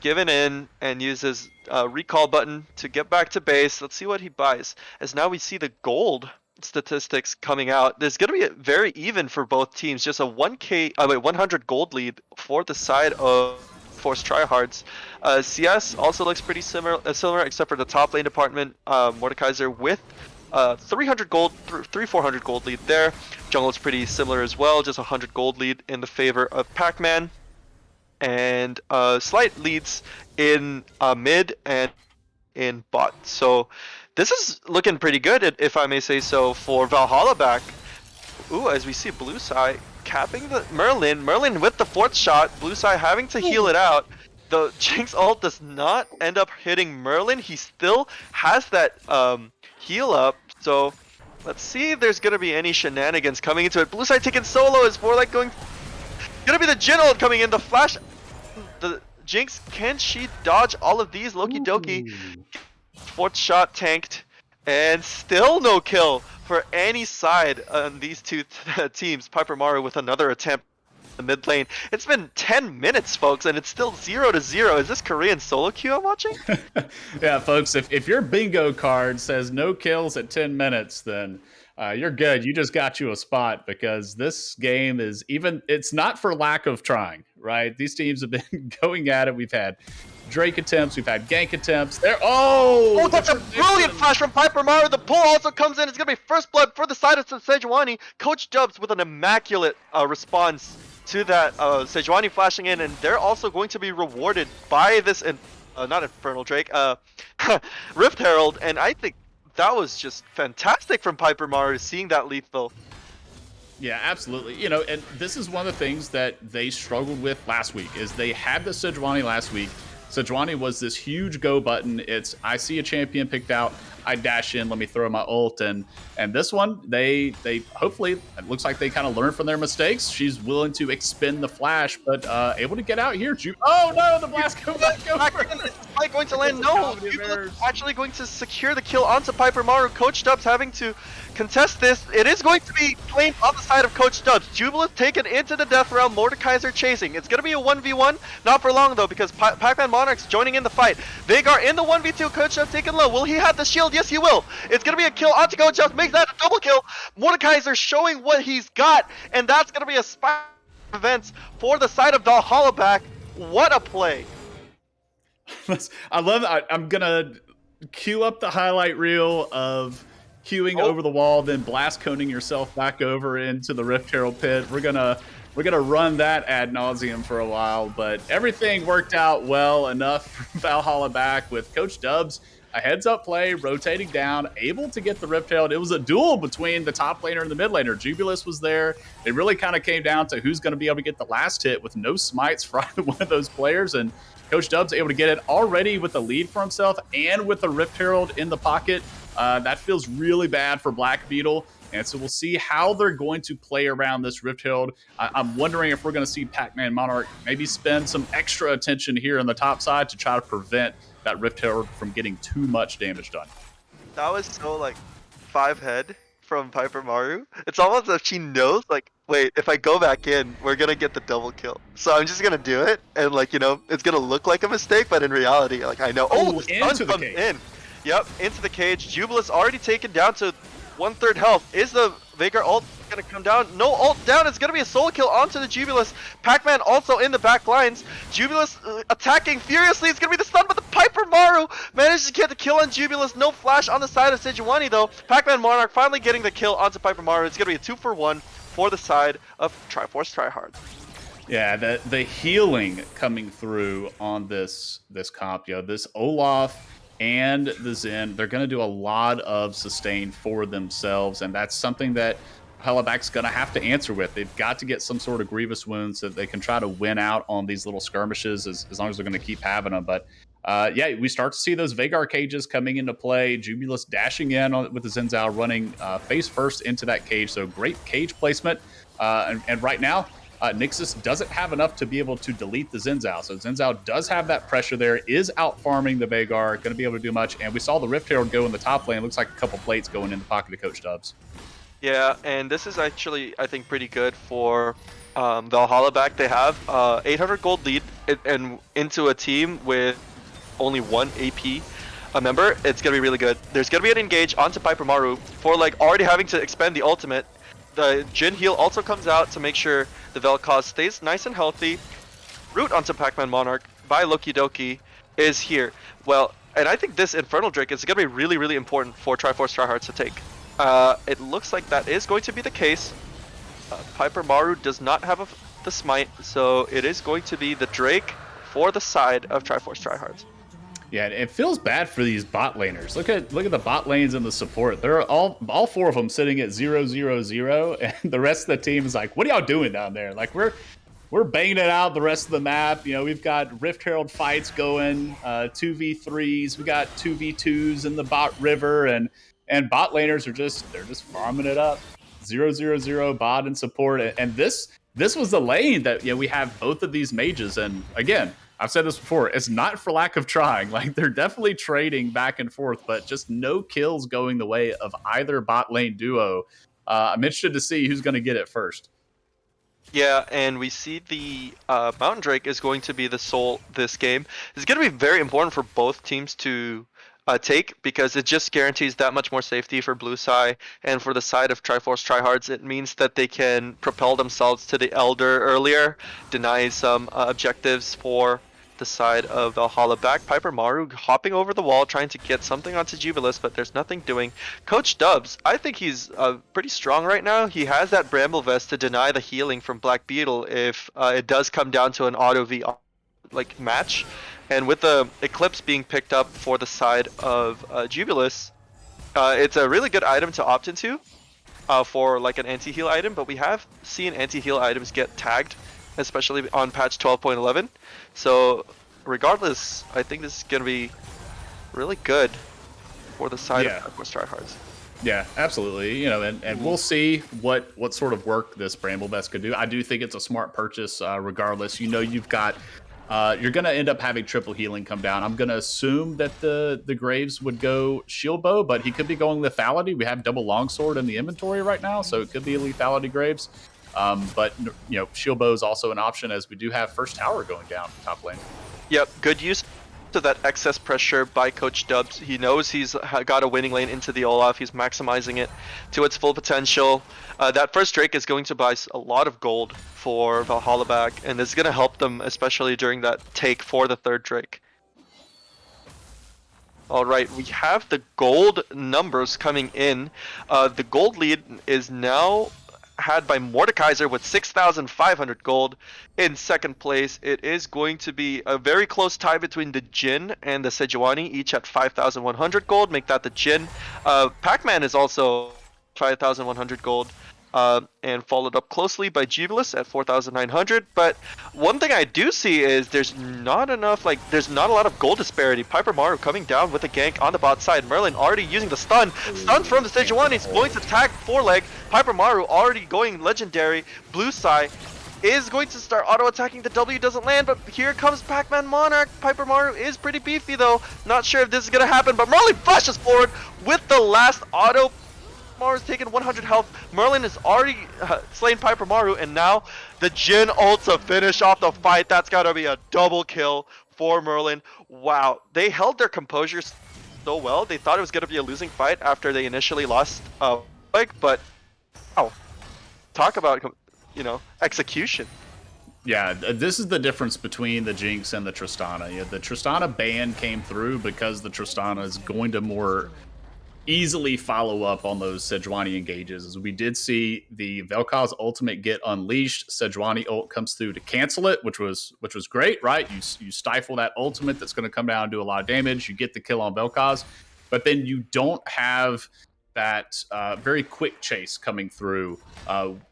given in and uses recall button to get back to base. Let's see what he buys, as now we see the gold statistics coming out. There's going to be very even for both teams, just a 100 gold lead for the side of Force tryhards. CS also looks pretty similar, except for the top lane department. Mordekaiser with 300 gold, 400 gold lead there. Jungle's pretty similar as well, just 100 gold lead in the favor of Pac-Man. And slight leads in mid and in bot. So this is looking pretty good, if I may say so, for Valhalla back. Ooh, as we see Blueside capping the Merlin. Merlin with the 4th shot. Blueside having to heal it out. The Jinx ult does not end up hitting Merlin. He still has that heal up. So let's see if there's gonna be any shenanigans coming into it. Blueside taking solo is more like gonna be the Jhin ult coming in. The flash, the Jinx, can she dodge all of these? Loki Doki. 4th shot tanked, and still no kill for any side on these two teams. Piper Maru with another attempt in the mid lane. It's been 10 minutes, folks, and it's still 0-0. Is this Korean solo queue I'm watching? Yeah, folks, if your bingo card says no kills at 10 minutes, then you're good. You just got you a spot, because this game is it's not for lack of trying, right? These teams have been going at it. We've had Drake attempts, we've had gank attempts. Oh, that's a brilliant flash from Piper Maru. The pull also comes in. It's going to be first blood for the side of Sejuani. Coach Dubs with an immaculate response to that Sejuani flashing in, and they're also going to be rewarded by this, not Infernal Drake, Rift Herald, and I think that was just fantastic from Piper Maru, seeing that lethal. Yeah, absolutely. And this is one of the things that they struggled with last week, is they had the Sejuani last week. Sejuani was this huge go button. It's, I see a champion picked out, I dash in, let me throw my ult. And this one, they hopefully, it looks like they kind of learned from their mistakes. She's willing to expend the flash, but able to get out here. Oh no, the blast goes back over. Is Mike going to land? No, Jubilee's actually going to secure the kill onto Piper Maru. Coach Dubs having to contest this. It is going to be claimed on the side of Coach Dubs. Jubilee taken into the death round. Mordekaiser chasing. It's going to be a 1v1. Not for long though, because Pac-Man Monarchs joining in the fight. Veigar in the 1v2. Coach Dubs taken low. Will he have the shield? Yes, he will. It's going to be a kill onto Coach Dubs. Makes that a double kill. Mordekaiser showing what he's got, and that's going to be a spike events for the side of Valhalla back. What a play. I love it. I'm going to queue up the highlight reel of queuing over the wall, then blast coning yourself back over into the Rift Herald pit. We're gonna run that ad nauseum for a while, but everything worked out well enough for Valhalla back with Coach Dubs. A heads-up play, rotating down, able to get the Rift Herald. It was a duel between the top laner and the mid laner. Jubilus was there. It really kind of came down to who's going to be able to get the last hit with no smites for either one of those players, and Coach Dubs able to get it already with the lead for himself and with the Rift Herald in the pocket. That feels really bad for Black Beetle. And so we'll see how they're going to play around this Rift Herald. I'm wondering if we're going to see Pac-Man Monarch maybe spend some extra attention here on the top side to try to prevent that Rift Herald from getting too much damage done. That was so, like, 5-head from Piper Maru. It's almost as if she knows, like, wait, if I go back in, we're going to get the double kill. So I'm just going to do it. And, like, it's going to look like a mistake, but in reality, like, I know. Oh, the into stun the comes cage. in. Yep, into the cage. Jubilus already taken down to 1/3 health. Is the Veigar ult going to come down? No ult down. It's going to be a solo kill onto the Jubilus. Pac-Man also in the back lines. Jubilus attacking furiously. It's going to be the stun, but the Piper Maru manages to get the kill on Jubilus. No flash on the side of Sejuani though. Pac-Man Monarch finally getting the kill onto Piper Maru. It's going to be a 2-for-1 for the side of Triforce Tryhard. Yeah, the healing coming through on this comp, this Olaf and the Zen, they're going to do a lot of sustain for themselves, and that's something that Hellabac's going to have to answer with. They've got to get some sort of grievous wounds so that they can try to win out on these little skirmishes as long as they're going to keep having them. But yeah, we start to see those Veigar cages coming into play. Jubilus dashing in with the Xin Zhao running face first into that cage. So great cage placement. And right now, Nixus doesn't have enough to be able to delete the Xin Zhao. So Xin Zhao does have that pressure there, is out farming the Veigar, going to be able to do much. And we saw the Rift Herald go in the top lane. Looks like a couple plates going in the pocket of Coach Dubs. Yeah, and this is actually, I think, pretty good for Valhalla back. They have 800 gold lead and into a team with only 1 AP a member. It's going to be really good. There's going to be an engage onto Piper Maru for already having to expend the ultimate. The Jhin heal also comes out to make sure the Vel'Koz stays nice and healthy. root onto Pac-Man Monarch by Loki Doki is here. Well, and I think this Infernal Drake is going to be really, really important for Triforce Tryhards to take. It looks like that is going to be the case. Piper Maru does not have the smite, so it is going to be the Drake for the side of Triforce Tryhards. Yeah, it feels bad for these bot laners. Look at the bot lanes and the support. They're all four of them sitting at 0-0-0, and the rest of the team is like, "What are y'all doing down there?" Like we're banging it out the rest of the map. You know, we've got Rift Herald fights going, 2v3s. We got 2v2s in the bot river, and bot laners are just farming it up. 0-0-0 bot and support, and this was the lane that we have both of these mages, and again. I've said this before, it's not for lack of trying. Like, they're definitely trading back and forth, but just no kills going the way of either bot lane duo. I'm interested to see who's going to get it first. Yeah, and we see the Mountain Drake is going to be the soul this game. It's going to be very important for both teams to take, because it just guarantees that much more safety for Blue Sai, and for the side of Triforce Tryhards, it means that they can propel themselves to the Elder earlier, deny some objectives for the side of Valhalla back. Piper Maru hopping over the wall, trying to get something onto Jubilus, but there's nothing doing. Coach Dubs, I think he's pretty strong right now. He has that Bramble Vest to deny the healing from Black Beetle if it does come down to an auto V like match. And with the Eclipse being picked up for the side of Jubilus, it's a really good item to opt into for like an anti-heal item, but we have seen anti-heal items get tagged, especially on patch 12.11. So regardless, I think this is going to be really good for the side of Triforce Tryhards. Yeah, absolutely. You know, and we'll see what sort of work this Bramble Vest could do. I do think it's a smart purchase regardless. You know, you've got you're going to end up having triple healing come down. I'm going to assume that the Graves would go Shield Bow, but he could be going Lethality. We have double Longsword in the inventory right now, so it could be a Lethality Graves. But you know, Shield Bow is also an option, as we do have first tower going down top lane. Yep, good use to that excess pressure by Coach Dubs. He knows he's got a winning lane into the Olaf. He's maximizing it to its full potential. That first Drake is going to buy a lot of gold for Valhalla back, and it's going to help them, especially during that take for the third Drake. All right, we have the gold numbers coming in. The gold lead is now had by Mordekaiser with 6,500 gold. In second place, it is going to be a very close tie between the Jin and the Sejuani, each at 5,100 gold. Make that the Jin. Pac-Man is also 5,100 gold. And followed up closely by Jubilus at 4,900. But one thing I do see is there's not a lot of gold disparity. Piper Maru coming down with a gank on the bot side. Merlin already using the stun. Stun from the Sejuani is going to tag foreleg. Piper Maru already going legendary. Blue Sai is going to start auto-attacking. The W doesn't land, but here comes Pac-Man Monarch. Piper Maru is pretty beefy though. Not sure if this is going to happen, but Merlin flashes forward with the last auto. Maru's taken 100 health. Merlin has already slain Piper Maru, and now the Jin ult to finish off the fight. That's got to be a double kill for Merlin. Wow, they held their composure so well. They thought it was going to be a losing fight after they initially lost but wow, talk about, you know, execution. Yeah, this is the difference between the Jinx and the Tristana. Yeah, the Tristana ban came through because the Tristana is going to more easily follow up on those Sejuani engages. As we did see the Vel'Koz ultimate get unleashed, Sejuani ult comes through to cancel it, which was great, right? You stifle that ultimate that's going to come down and do a lot of damage. You get the kill on Vel'Koz, but then you don't have that very quick chase coming through.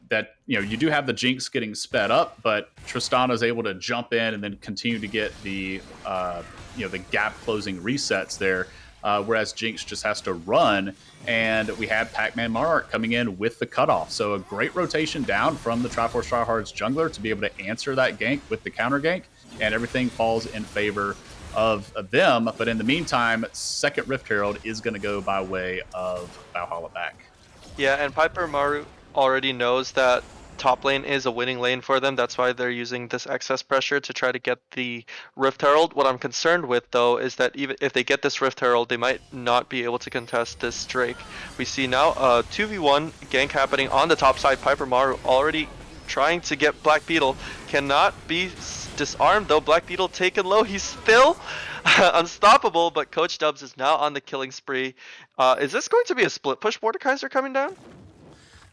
That, you know, you do have the Jinx getting sped up, but Tristana is able to jump in and then continue to get the the gap closing resets there. Whereas Jinx just has to run, and we had Pac-Man Monarch coming in with the cutoff. So a great rotation down from the Triforce Tryhards jungler to be able to answer that gank with the counter gank, and everything falls in favor of them. But in the meantime, second Rift Herald is going to go by way of Valhalla back. Yeah, and Piper Maru already knows that top lane is a winning lane for them. That's why they're using this excess pressure to try to get the Rift Herald. What I'm concerned with, though, is that even if they get this Rift Herald, they might not be able to contest this Drake. We see now a 2v1 gank happening on the top side. Piper Maru already trying to get Black Beetle. Cannot be disarmed though. Black Beetle taken low. He's still unstoppable, but Coach Dubs is now on the killing spree. Is this going to be a split push Mordekaiser coming down?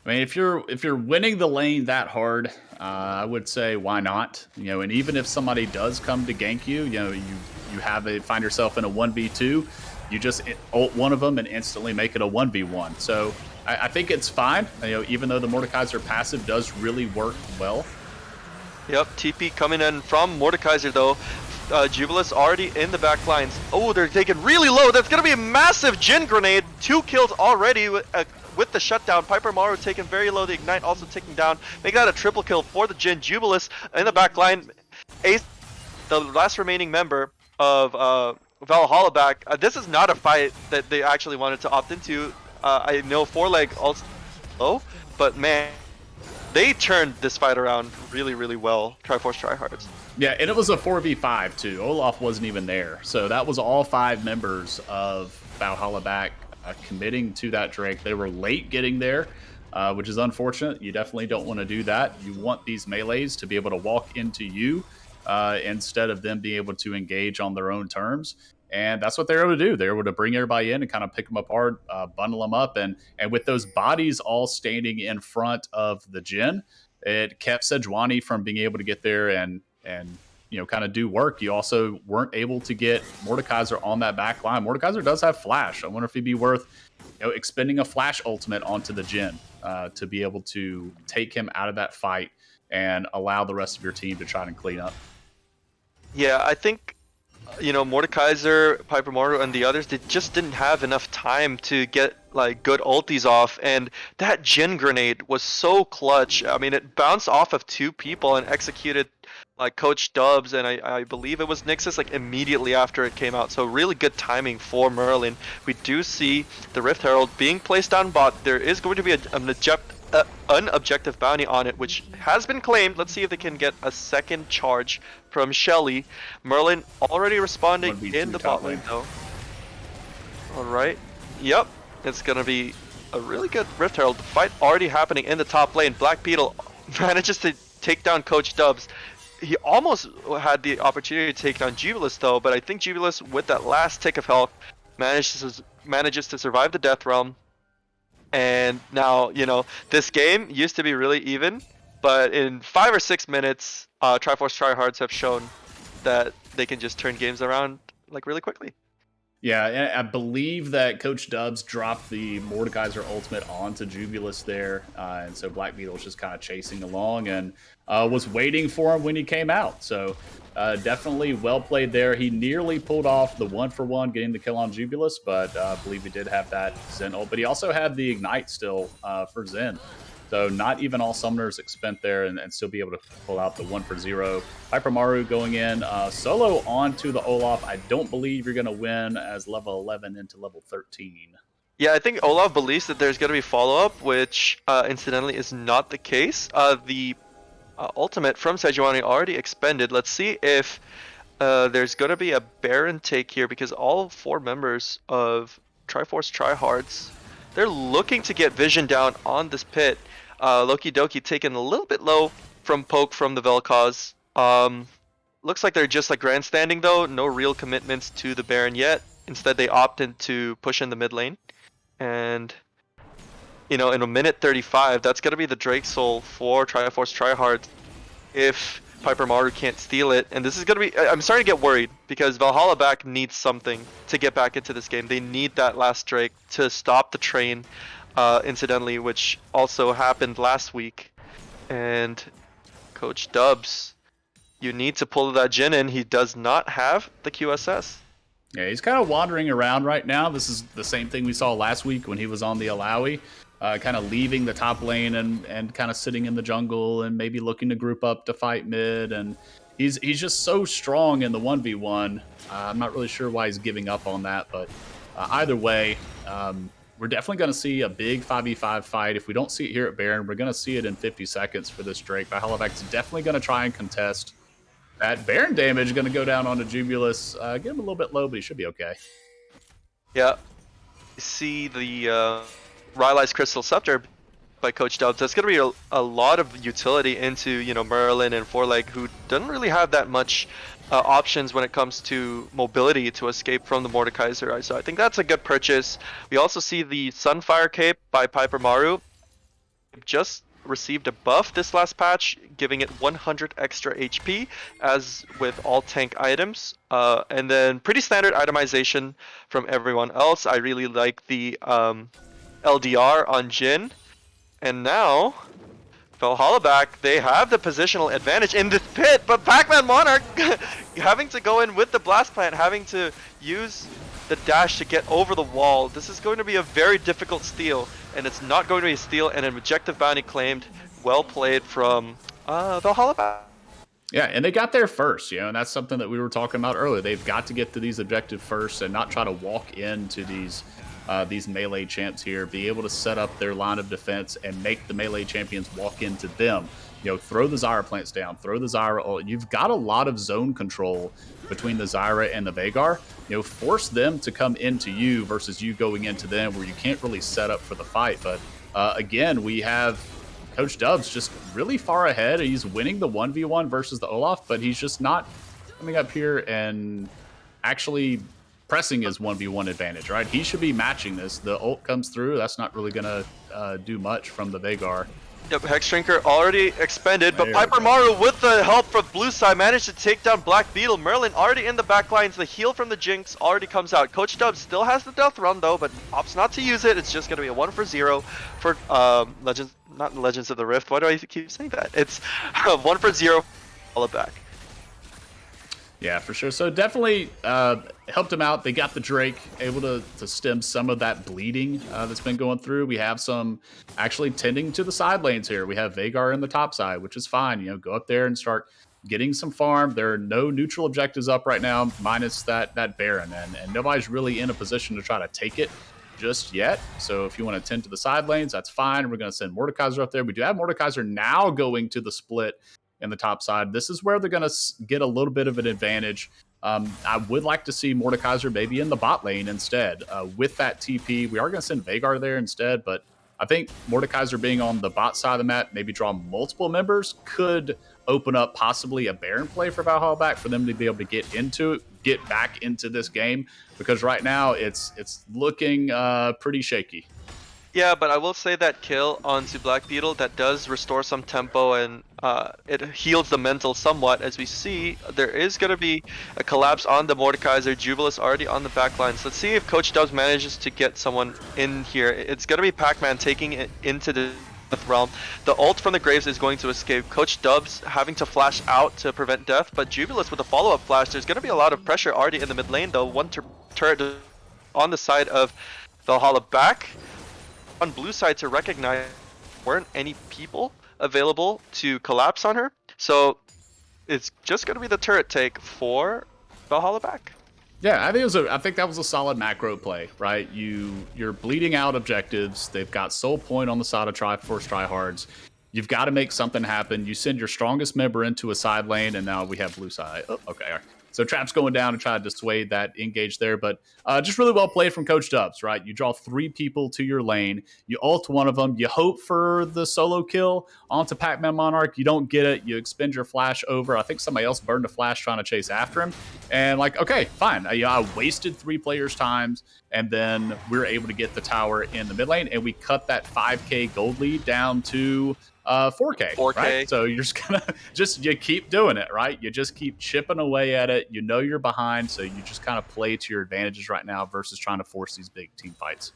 I mean, if you're winning the lane that hard, I would say why not? You know, and even if somebody does come to gank you, you know, you find yourself in a 1v2, you just ult one of them and instantly make it a 1v1. So I think it's fine. You know, even though the Mordekaiser passive does really work well. Yep, TP coming in from Mordekaiser though. Jubilus already in the back lines. Oh, they're taken really low. That's gonna be a massive Jin grenade. 2 kills already with the shutdown. Piper Maru taken very low. The Ignite also taken down. Make that a triple kill for the Jin. Jubilus in the back line. Ace, the last remaining member of Valhalla back. This is not a fight that they actually wanted to opt into. I know Foreleg also low, but man, they turned this fight around really, really well. Triforce Tryhards. Yeah, and it was a 4v5 too. Olaf wasn't even there. So that was all 5 members of Valhalla back committing to that Drake. They were late getting there, which is unfortunate. You definitely don't want to do that. You want these melees to be able to walk into you instead of them being able to engage on their own terms. And that's what they're able to do. They're able to bring everybody in and kind of pick them apart, bundle them up. And with those bodies all standing in front of the Jin, it kept Sejuani from being able to get there and you know, kind of do work. You also weren't able to get Mordekaiser on that back line. Mordekaiser does have Flash. I wonder if he'd be worth, you know, expending a Flash ultimate onto the Jin to be able to take him out of that fight and allow the rest of your team to try and clean up. Yeah, I think, you know, Mordekaiser, Piper Maru, and the others, they just didn't have enough time to get like good ultis off, and that Jin grenade was so clutch. I mean, it bounced off of 2 people and executed like Coach Dubs, and I believe it was Nixus, like immediately after it came out. So really good timing for Merlin. We do see the Rift Herald being placed on bot. There is going to be an objective bounty on it, which has been claimed. Let's see if they can get a second charge from Shelly. Merlin already responding in the bot lane though. Alright. Yep. It's going to be a really good Rift Herald. The fight already happening in the top lane. Black Beetle manages to take down Coach Dubs. He almost had the opportunity to take down Jubilus though, but I think Jubilus, with that last tick of health, manages to survive the Death Realm. And now, you know, this game used to be really even, but in 5 or 6 minutes, Triforce Tryhards have shown that they can just turn games around like really quickly. Yeah, I believe that Coach Dubs dropped the Mordekaiser ultimate onto Jubilus there, and so Black Beetle was just kind of chasing along and was waiting for him when he came out. So definitely well played there. He nearly pulled off the 1-for-1, getting the kill on Jubilus, but I believe he did have that Zen ult. But he also had the Ignite still for Zen. So not even all summoners expend there and still be able to pull out the 1-for-0. Piper Maru going in solo onto the Olaf. I don't believe you're going to win as level 11 into level 13. Yeah, I think Olaf believes that there's going to be follow-up, which incidentally is not the case. The ultimate from Sejuani already expended. Let's see if there's going to be a Baron take here, because all 4 members of Triforce Tryhards, they're looking to get vision down on this pit. Loki Doki taken a little bit low from poke from the Vel'Koz. Looks like they're just like grandstanding though. No real commitments to the Baron yet. Instead, they opted to push in the mid lane. And, you know, in a minute 35, that's going to be the Drake Soul for Triforce Tryhards if Piper Maru can't steal it. And this is going to be... I'm starting to get worried because Valhalla back needs something to get back into this game. They need that last Drake to stop the train, incidentally, which also happened last week. And Coach Dubs, you need to pull that Jin in. He does not have the QSS. Yeah, he's kind of wandering around right now. This is the same thing we saw last week when he was on the Alawi. Kind of leaving the top lane and kind of sitting in the jungle and maybe looking to group up to fight mid. And he's just so strong in the 1v1. I'm not really sure why he's giving up on that, but either way, we're definitely going to see a big 5v5 fight. If we don't see it here at Baron, we're going to see it in 50 seconds for this Drake. Valhallavax is definitely going to try and contest. That Baron damage is going to go down onto Jubilus. Get him a little bit low, but he should be okay. Yeah. See the... Rylai's Crystal Scepter by Coach Dubs. That's going to be a lot of utility into, you know, Merlin and Foreleg, who doesn't really have that much options when it comes to mobility to escape from the Mordekaiser. So I think that's a good purchase. We also see the Sunfire Cape by Piper Maru. Just received a buff this last patch, giving it 100 extra HP, as with all tank items. And then pretty standard itemization from everyone else. I really like the LDR on Jhin. And now, Valhalla back, they have the positional advantage in this pit, but Pac-Man Monarch having to go in with the Blast Plant, having to use the dash to get over the wall. This is going to be a very difficult steal, and it's not going to be a steal, and an objective bounty claimed. Well played from Valhalla back. Yeah, and they got there first, you know, and that's something that we were talking about earlier. They've got to get to these objectives first and not try to walk into these melee champs here, be able to set up their line of defense and make the melee champions walk into them. You know, throw the Zyra plants down, throw the Zyra. You've got a lot of zone control between the Zyra and the Veigar. You know, force them to come into you versus you going into them, where you can't really set up for the fight. But again, we have Coach Dubs just really far ahead. He's winning the 1v1 versus the Olaf, but he's just not coming up here and actually pressing his 1v1 advantage, right? He should be matching this. The ult comes through. That's not really going to do much from the Veigar. Yep, Hexdrinker already expended, but Piper Maru, with the help from blue side, managed to take down Black Beetle. Merlin already in the back lines. The heal from the Jinx already comes out. Coach Dubs still has the Death Run though, but opts not to use it. It's just going to be a 1-for-0 for Legends of the Rift. Why do I keep saying that? It's 1-for-0 all back. Yeah, for sure. So definitely helped him out. They got the Drake, able to stem some of that bleeding that's been going through. We have some actually tending to the side lanes here. We have Veigar in the top side, which is fine. You know, go up there and start getting some farm. There are no neutral objectives up right now, minus that Baron. And nobody's really in a position to try to take it just yet. So if you want to tend to the side lanes, that's fine. We're going to send Mordekaiser up there. We do have Mordekaiser now going to the split in the top side. This is where they're going to get a little bit of an advantage. I would like to see Mordekaiser maybe in the bot lane instead. With that TP, we are going to send Veigar there instead, but I think Mordekaiser being on the bot side of the map, maybe draw multiple members, could open up possibly a Baron play for Valhalla back, for them to be able to get back into this game, because right now it's looking pretty shaky. Yeah, but I will say that kill onto Black Beetle, that does restore some tempo, and it heals the mental somewhat. As we see, there is going to be a collapse on the Mordekaiser. Jubileus already on the back lines. Let's see if Coach Dubs manages to get someone in here. It's going to be Pac-Man taking it into the Death Realm. The ult from the Graves is going to escape. Coach Dubs having to flash out to prevent death, but Jubileus with a follow-up flash. There's going to be a lot of pressure already in the mid lane, though. One turret on the side of Valhalla back. On blue side to recognize weren't any people available to collapse on her, so it's just going to be the turret take for Valhalla back. Yeah, I think that was a solid macro play, right? You're bleeding out objectives. They've got soul point on the side of Triforce Tryhards. You've got to make something happen. You send your strongest member into a side lane, and now we have blue side. Oh, okay. All right. So Trap's going down and try to dissuade that engage there, but just really well played from Coach Dubs, right? You draw 3 people to your lane, you ult one of them, you hope for the solo kill onto Pac-Man Monarch, you don't get it, you expend your flash over. I think somebody else burned a flash trying to chase after him, and like, okay, fine. I wasted 3 players' times, and then we're able to get the tower in the mid lane, and we cut that 5k gold lead down to 4K. Right? So you're just gonna you keep doing it, right? You just keep chipping away at it. You know you're behind, so you just kind of play to your advantages right now versus trying to force these big team fights.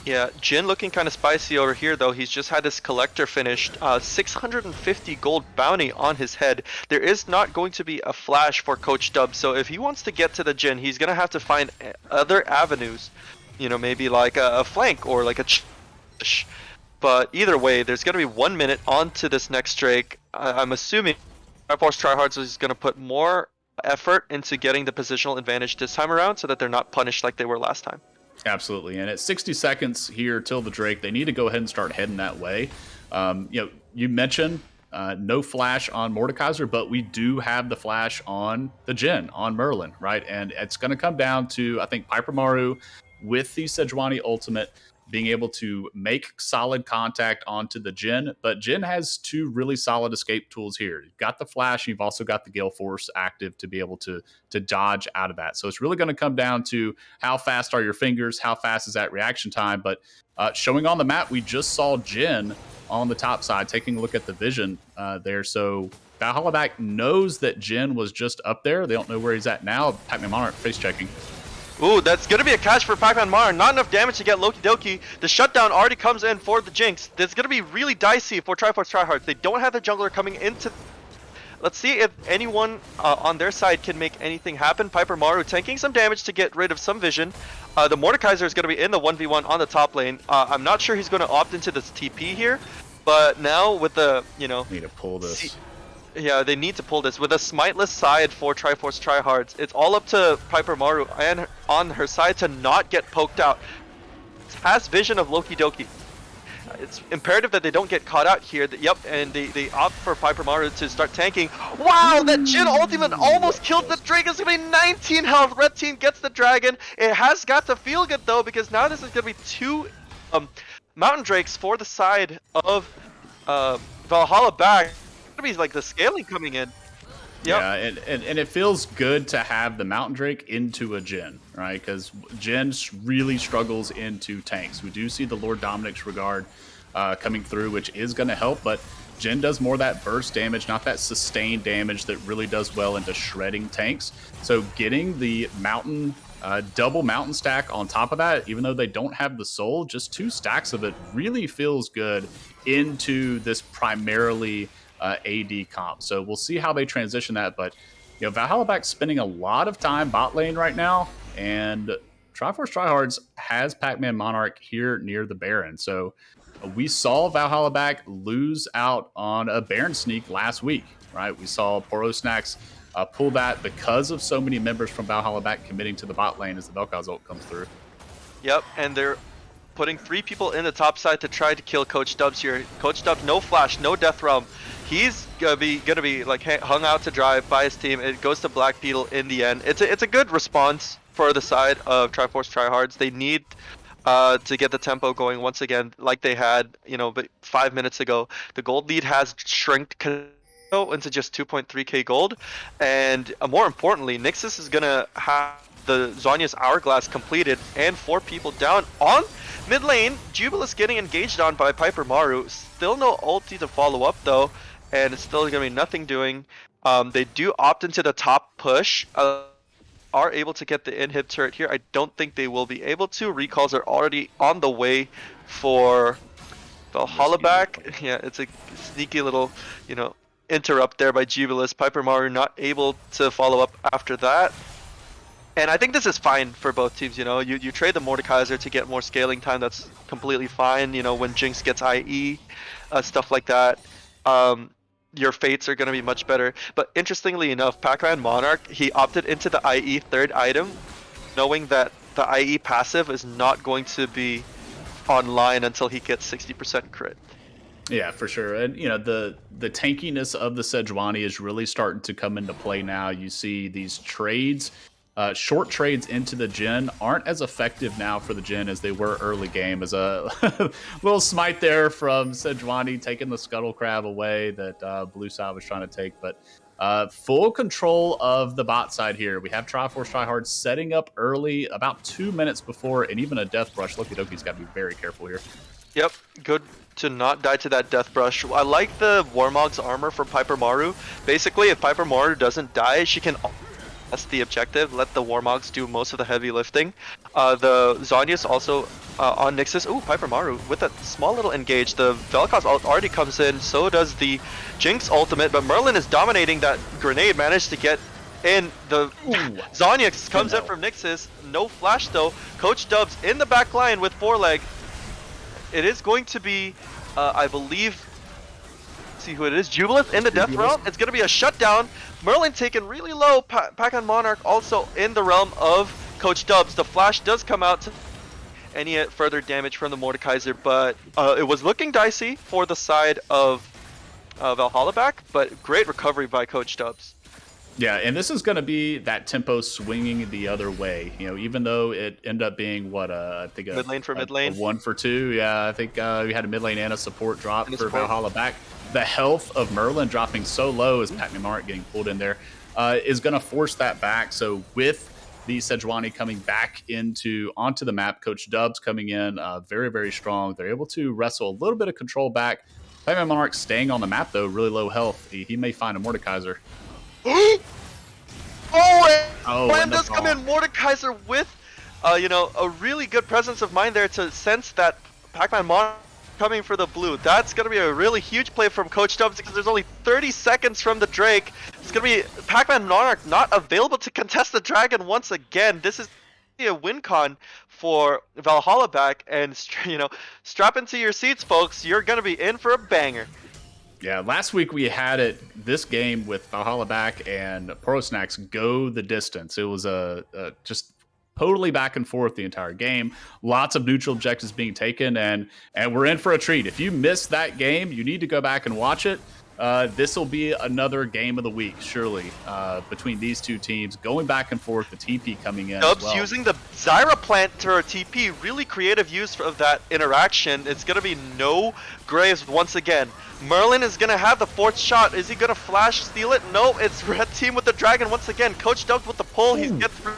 Yeah, Jhin looking kind of spicy over here, though. He's just had this collector finished. 650 gold bounty on his head. There is not going to be a flash for Coach Dubs, so if he wants to get to the Jhin, he's going to have to find other avenues. You know, maybe like a flank or like a but either way, there's going to be 1 minute onto this next Drake. I'm assuming Triforce Tryhards is going to put more effort into getting the positional advantage this time around, so that they're not punished like they were last time. Absolutely, and at 60 seconds here till the Drake, they need to go ahead and start heading that way. You mentioned no flash on Mordekaiser, but we do have the flash on the Jhin, on Merlin, right? And it's going to come down to, I think, Piper Maru with the Sejuani ultimate being able to make solid contact onto the Jhin. But Jhin has two really solid escape tools here. You've got the Flash, you've also got the Gale Force active to be able to dodge out of that. So it's really going to come down to how fast are your fingers, how fast is that reaction time. But showing on the map, we just saw Jhin on the top side, taking a look at the vision there. So Valhalla Back knows that Jhin was just up there. They don't know where he's at now. Pac-Man Monarch face checking. Ooh, that's going to be a catch for Pac-Man Monarch. Not enough damage to get Loki Doki. The shutdown already comes in for the Jinx. That's going to be really dicey for Triforce Tryhards. They don't have the jungler coming into... Let's see if anyone on their side can make anything happen. Piper Maru tanking some damage to get rid of some vision. The Mordekaiser is going to be in the 1v1 on the top lane. I'm not sure he's going to opt into this TP here. But now with the, you know... Need to pull this. Yeah, they need to pull this. With a smiteless side for Triforce Tryhards, it's all up to Piper Maru and on her side to not get poked out. Has vision of Loki Doki. It's imperative that they don't get caught out here. Yep, and they opt for Piper Maru to start tanking. Wow, that Jhin ultimate almost killed the Drake. It's going to be 19 health. Red team gets the dragon. It has got to feel good though, because now this is going to be two Mountain Drakes for the side of Valhalla Back. Be like the scaling coming in. Yep. Yeah, and it feels good to have the Mountain Drake into a Jhin, right? Because Jhin really struggles into tanks. We do see the Lord Dominic's Regard coming through, which is going to help, but Jhin does more of that burst damage, not that sustained damage that really does well into shredding tanks. So getting the Mountain double Mountain stack on top of that, even though they don't have the soul, just 2 stacks of it really feels good into this primarily AD comp. So we'll see how they transition that. But you know, Valhalla Back spending a lot of time bot lane right now, and Triforce Tryhards has Pac-Man Monarch here near the Baron. So we saw Valhalla Back lose out on a Baron sneak last week, right? We saw Porosnax pull that because of so many members from Valhalla Back committing to the bot lane as the Vel'Koz ult comes through. Yep, and they're putting 3 people in the top side to try to kill Coach Dubs here. Coach Dubs, no flash, no death realm. He's gonna be like hung out to dry by his team. It goes to Black Beetle in the end. It's a good response for the side of Triforce Tryhards. They need to get the tempo going once again, like they had, you know, but 5 minutes ago. The gold lead has shrinked into just 2.3k gold, and more importantly, Nixus is gonna have the Zhonya's Hourglass completed and 4 people down on mid lane. Jubileus getting engaged on by Piper Maru. Still no ulti to follow up though, and it's still gonna be nothing doing. They do opt into the top push. Are able to get the inhib turret here. I don't think they will be able to. Recalls are already on the way for Valhalla Back. Yeah, it's a sneaky little, you know, interrupt there by Jubileus. Piper Maru not able to follow up after that. And I think this is fine for both teams, you know. You trade the Mordekaiser to get more scaling time, that's completely fine, you know, when Jinx gets IE, stuff like that. Your fates are going to be much better. But interestingly enough, Pac-Man Monarch, he opted into the IE 3rd item, knowing that the IE passive is not going to be online until he gets 60% crit. Yeah, for sure. And, you know, the tankiness of the Sejuani is really starting to come into play now. You see these trades, short trades into the Jhin aren't as effective now for the Jhin as they were early game. As a little smite there from Sejuani taking the Scuttle Crab away that Blue side was trying to take. But full control of the bot side here. We have Triforce Tryhard setting up early, about 2 minutes before, and even a Death Brush. Loki Doki's got to be very careful here. Yep, good to not die to that Death Brush. I like the Warmog's armor from Piper Maru. Basically, if Piper Maru doesn't die, she can... That's the objective. Let the Warmogs do most of the heavy lifting. The Zhonya's also on Nixus. Ooh, Piper Maru with a small little engage. The Vel'Koz ult already comes in. So does the Jinx ultimate. But Merlin is dominating that grenade. Managed to get in. The Zhonya comes in from Nixus. No flash though. Coach Dubs in the back line with 4-leg. It is going to be, I believe... See who it is. Jubileus in the death realm. It's going to be a shutdown. Merlin taken really low. Pac-Man Monarch also in the realm of Coach Dubs. The flash does come out to any further damage from the Mordekaiser, but it was looking dicey for the side of Valhalla Back, but great recovery by Coach Dubs. Yeah, and this is going to be that tempo swinging the other way. Even though it ended up being what I think Mid lane for mid a lane. 1 for 2. Yeah, I think we had a mid lane and a support drop And a for support. Valhalla back. The health of Merlin dropping so low as Pac-Man Mark getting pulled in there is going to force that back. So with the Sejuani coming back onto the map, Coach Dubs coming in very, very strong. They're able to wrestle a little bit of control back. Pac-Man Monarch staying on the map, though, really low health. He may find a Mordekaiser. And does come in Mordekaiser with, a really good presence of mind there to sense that Pac-Man Monarch coming for the blue. That's going to be a really huge play from Coach Dubs because there's only 30 seconds from the Drake. It's going to be Pac-Man Monarch not available to contest the Dragon once again. This is a win con for Valhalla back, and strap into your seats, folks. You're going to be in for a banger. Yeah, last week we had this game with Valhalla back and Pro Snacks go the distance. It was just totally back and forth the entire game. Lots of neutral objectives being taken, and we're in for a treat. If you missed that game, you need to go back and watch it. This will be another game of the week, surely, between these two teams going back and forth. The TP coming in. Dubs as well. using the Zyra plant to her TP. Really creative use of that interaction. It's going to be no Graves once again. Merlin is going to have the fourth shot. Is he going to flash steal it? No, it's red team with the Dragon once again. Coach Dubs with the pull. He gets through.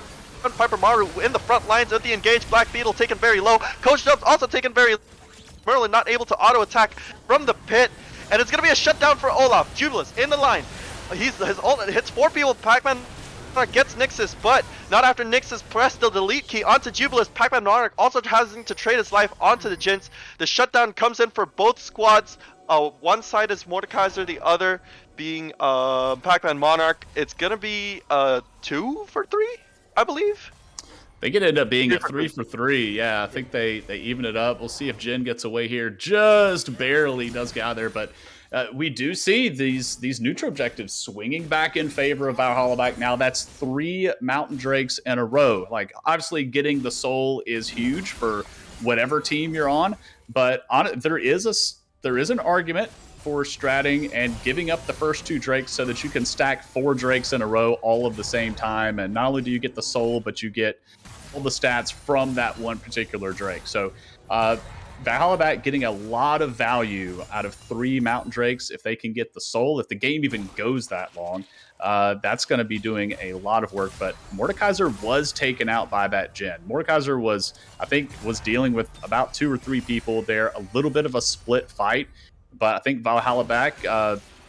Piper Maru in the front lines of the engaged. Black Beetle taken very low. Coach Dubs also taken very. Merlin not able to auto attack from the pit. And it's going to be a shutdown for Olaf. Jubilis in the line. His ult hits 4 people. Pac-Man gets Nixus, but not after Nixus pressed the delete key onto Jubilis. Pac-Man Monarch also having to trade his life onto the Jinx. The shutdown comes in for both squads. One side is Mordekaiser, the other being Pac-Man Monarch. It's going to be 2 for 3, I believe. I think it ended up being a 3 for 3. Yeah, I think they even it up. We'll see if Jin gets away here. Just barely does get out of there, but we do see these neutral objectives swinging back in favor of Valhalla back. Now that's 3 Mountain Drakes in a row. Like, obviously getting the soul is huge for whatever team you're on, but there is an argument for stratting and giving up the first 2 Drakes so that you can stack 4 Drakes in a row all of the same time. And not only do you get the soul, but you get all the stats from that one particular Drake. So Valhalla back getting a lot of value out of 3 Mountain Drakes. If they can get the soul, if the game even goes that long, that's going to be doing a lot of work. But Mordekaiser was taken out by that Jin. Mordekaiser was dealing with about 2 or 3 people there, a little bit of a split fight. But I think Valhalla back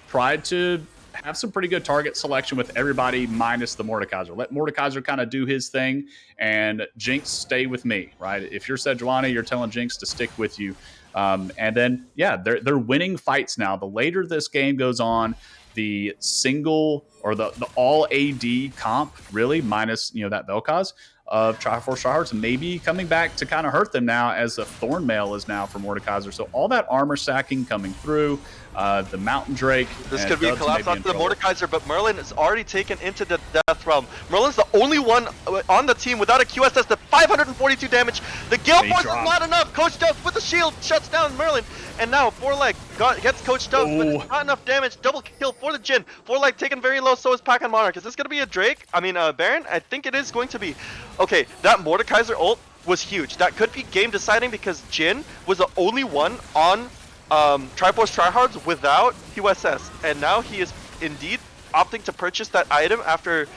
tried to have some pretty good target selection with everybody minus the Mordekaiser. Let Mordekaiser kind of do his thing, and Jinx stay with me, right? If you're Sejuani, you're telling Jinx to stick with you. And then, yeah, they're winning fights now. The later this game goes on, the single or the all AD comp, really, minus that Vel'Koz of Triforce Tryhards maybe coming back to kind of hurt them now, as the Thornmail is now for Mordekaiser. So all that armor stacking coming through, the Mountain Drake. This could be a collapse onto the Mordekaiser, but Merlin is already taken into the death realm. Merlin's the only one on the team without a QSS. The 542 damage. The Gale Force is not enough. Coach Dubs with the shield shuts down Merlin. And now 4Leg gets Coach Dubs, but it's not enough damage. Double kill for the Jin. 4Leg taken very low, so is Pac-Man Monarch. Is this going to be a Drake? I mean, Baron? I think it is going to be. Okay, that Mordekaiser ult was huge. That could be game deciding because Jin was the only one on Triforce Tryhards without QSS, and now he is indeed opting to purchase that item after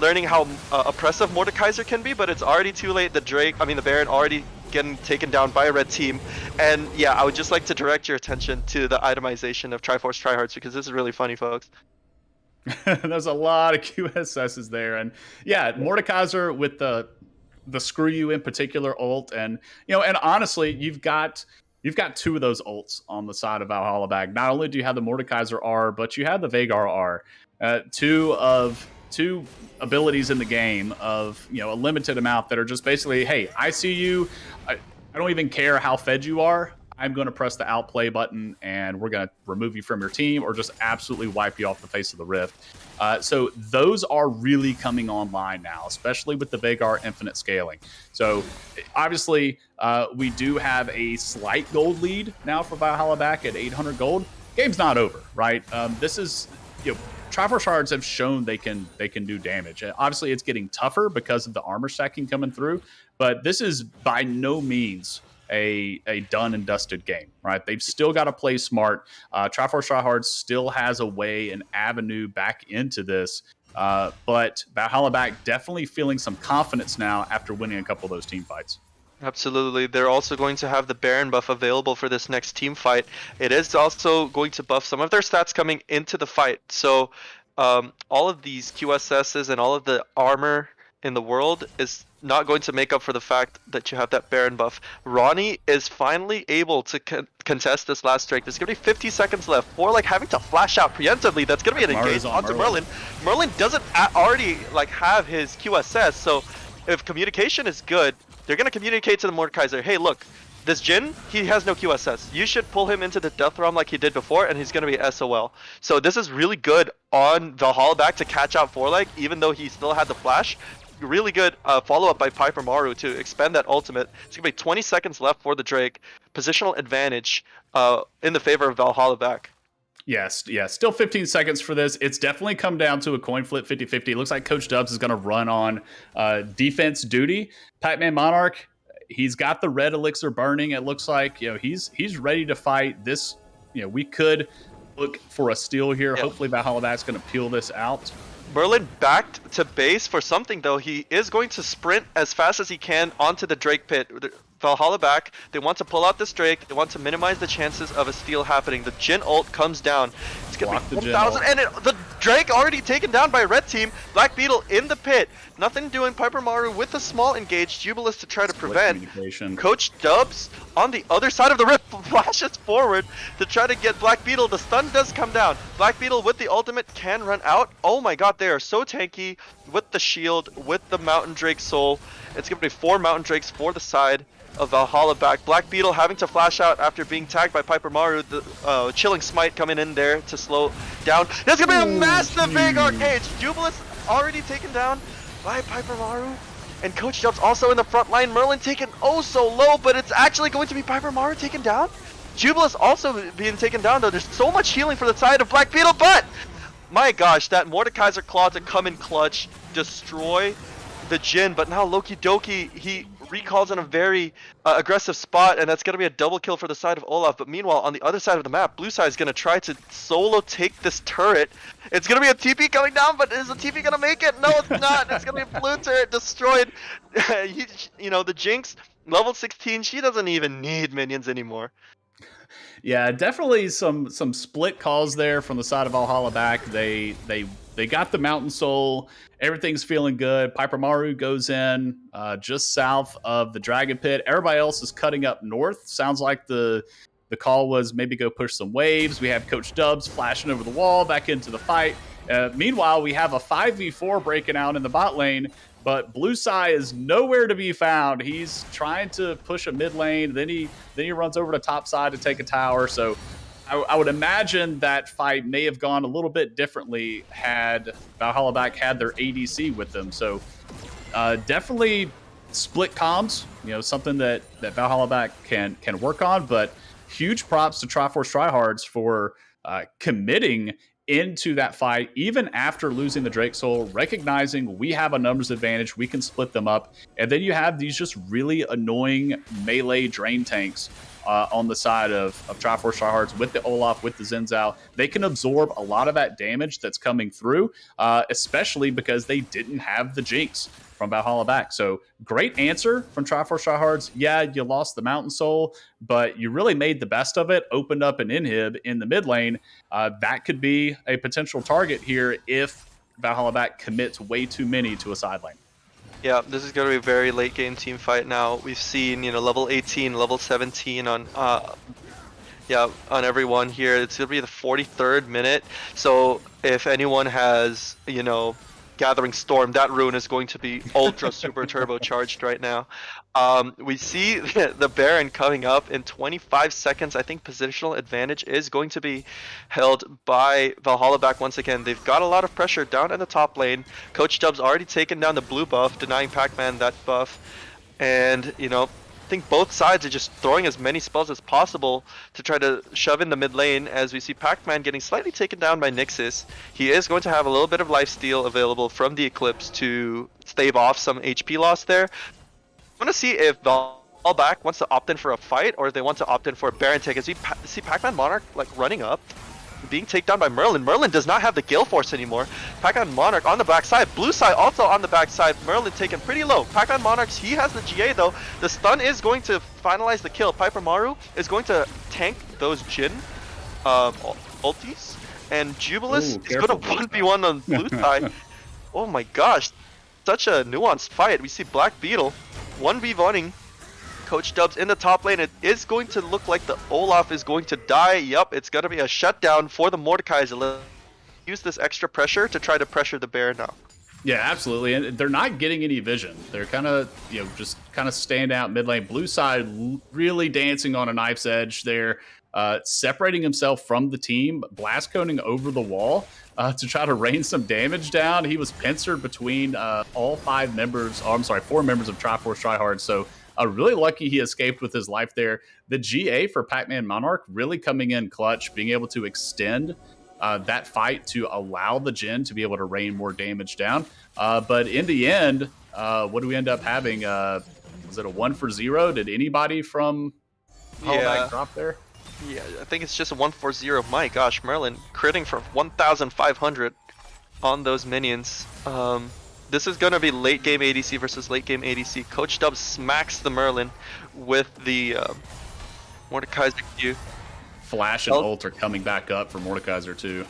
learning how oppressive Mordekaiser can be. But it's already too late. The Baron already getting taken down by a red team. And yeah, I would just like to direct your attention to the itemization of Triforce Tryhards because this is really funny, folks. There's a lot of QSSs there, and yeah, Mordekaiser with the screw you in particular ult, and and honestly, you've got 2 of those ults on the side of Valhalla back. Not only do you have the Mordekaiser R, but you have the Veigar R. 2 abilities in the game of a limited amount that are just basically, hey, I see you. I don't even care how fed you are. I'm going to press the outplay button, and we're going to remove you from your team or just absolutely wipe you off the face of the Rift. So those are really coming online now, especially with the Veigar infinite scaling. So obviously, we do have a slight gold lead now for Valhalla back at 800 gold. Game's not over, right? This is Triforce Shards have shown they can do damage. Obviously, it's getting tougher because of the armor stacking coming through, but this is by no means a done and dusted game, right? They've still got to play smart. Triforce Tryhards still has a way, an avenue back into this, but Valhalla back definitely feeling some confidence now after winning a couple of those team fights. Absolutely. They're also going to have the Baron buff available for this next team fight. It is also going to buff some of their stats coming into the fight. So all of these QSSs and all of the armor in the world is not going to make up for the fact that you have that Baron buff. Ronnie is finally able to contest this last Drake. There's going to be 50 seconds left. For like having to flash out preemptively, that's going to be an engage onto Merlin. Merlin doesn't already like have his QSS, so if communication is good, they're going to communicate to the Mordekaiser, hey, look, this Jhin, he has no QSS. You should pull him into the Death Realm like he did before, and he's going to be SOL. So this is really good on Valhalla back to catch out Forlag, even though he still had the flash. Really good follow-up by Piper Maru to expend that ultimate. It's going to be 20 seconds left for the Drake. Positional advantage in the favor of Valhalla back. Yes, still 15 seconds for this. It's definitely come down to a coin flip 50-50. It looks like Coach Dubs is going to run on defense duty. Pac-Man Monarch, he's got the red elixir burning. It looks like he's ready to fight this. We could look for a steal here. Yep. Hopefully Valhalla Back's going to peel this out. Merlin backed to base for something, though. He is going to sprint as fast as he can onto the Drake pit. Valhalla back, they want to pull out this Drake. They want to minimize the chances of a steal happening. The Jhin ult comes down. It's going to be 1,000, and the Drake already taken down by red team. Black Beetle in the pit. Nothing doing. Piper Maru with a small engage. Jubilus to try to prevent. Coach Dubs on the other side of the rift flashes forward to try to get Black Beetle. The stun does come down. Black Beetle with the ultimate can run out. Oh my god, they are so tanky with the shield, with the Mountain Drake soul. It's going to be 4 Mountain Drakes for the side of Valhalla back. Black Beetle having to flash out after being tagged by Piper Maru. The Chilling Smite coming in there to slow down. There's going to be a massive big arcade. Jubilus already taken down by Piper Maru. And Coach Dubs also in the front line. Merlin taken oh so low, but it's actually going to be Piper Maru taken down. Jubilus also being taken down, though. There's so much healing for the side of Black Beetle, but my gosh, that Mordekaiser Claw to come in clutch, destroy the Jhin, but now Loki Doki, he recalls in a very aggressive spot, and that's going to be a double kill for the side of Olaf. But meanwhile, on the other side of the map, blue side is going to try to solo take this turret. It's going to be a TP coming down, but is the TP going to make it? No, it's not. It's going to be a blue turret destroyed. The Jinx, level 16, she doesn't even need minions anymore. Yeah, definitely some split calls there from the side of Valhalla back. They got the Mountain Soul. Everything's feeling good. Piper Maru goes in just south of the Dragon Pit. Everybody else is cutting up north. Sounds like the call was maybe go push some waves. We have Coach Dubs flashing over the wall back into the fight. Meanwhile, we have a 5v4 breaking out in the bot lane, but Blue Sai is nowhere to be found. He's trying to push a mid lane. Then he runs over to top side to take a tower. So I would imagine that fight may have gone a little bit differently had Valhalla back had their ADC with them. So definitely split comms, something that Valhalla back can work on. But huge props to Triforce Tryhards for committing into that fight, even after losing the Drake Soul, recognizing we have a numbers advantage, we can split them up. And then you have these just really annoying melee drain tanks on the side of Triforce Tryhards with the Olaf, with the Xin Zhao. They can absorb a lot of that damage that's coming through, especially because they didn't have the Jinx from Valhalla back. So great answer from Triforce Tryhards. Yeah, you lost the Mountain Soul, but you really made the best of it, opened up an inhib in the mid lane. That could be a potential target here if Valhalla back commits way too many to a side lane. Yeah, this is going to be a very late game team fight now. We've seen, level 18, level 17 on everyone here. It's going to be the 43rd minute. So if anyone has, Gathering Storm, that rune is going to be ultra super turbocharged right now. We see the Baron coming up in 25 seconds. I think positional advantage is going to be held by Valhalla back once again. They've got a lot of pressure down in the top lane. Coach Dubs already taken down the blue buff, denying Pac-Man that buff. And, think both sides are just throwing as many spells as possible to try to shove in the mid lane, as we see Pac-Man getting slightly taken down by Nixus. He is going to have a little bit of lifesteal available from the Eclipse to stave off some HP loss there. I want to see if Valback wants to opt in for a fight, or if they want to opt in for a Baron take, as we see Pac-Man Monarch like running up, being taken down by Merlin. Merlin does not have the Gale Force anymore. Pac-Man Monarch on the backside. Blue side also on the backside. Merlin taken pretty low. Pac-Man Monarchs, he has the GA though. The stun is going to finalize the kill. Piper Maru is going to tank those Jhin ultis. And Jubilus is going to 1v1 on blue side. Oh my gosh. Such a nuanced fight. We see Black Beetle 1v1ing Coach Dubs in the top lane. It is going to look like the Olaf is going to die. Yup, it's going to be a shutdown for the Mordekaiser. Use this extra pressure to try to pressure the Baron now. Yeah, absolutely. And they're not getting any vision. They're kind of, just kind of stand out mid lane. Blue side really dancing on a knife's edge there, separating himself from the team, blast coning over the wall to try to rain some damage down. He was pincered between all 4 members of Triforce Tryhard. So really lucky he escaped with his life there. The GA for Pac-Man Monarch really coming in clutch, being able to extend that fight to allow the Jhin to be able to rain more damage down. But in the end, what do we end up having? Was it a 1-for-0? Did anybody from Hollaback drop there? Yeah, I think it's just a 1-for-0. My gosh, Merlin critting for 1,500 on those minions. This is going to be late game ADC versus late game ADC. Coach Dubs smacks the Merlin with the Mordekaiser Q. Flash and ult are coming back up for Mordekaiser too.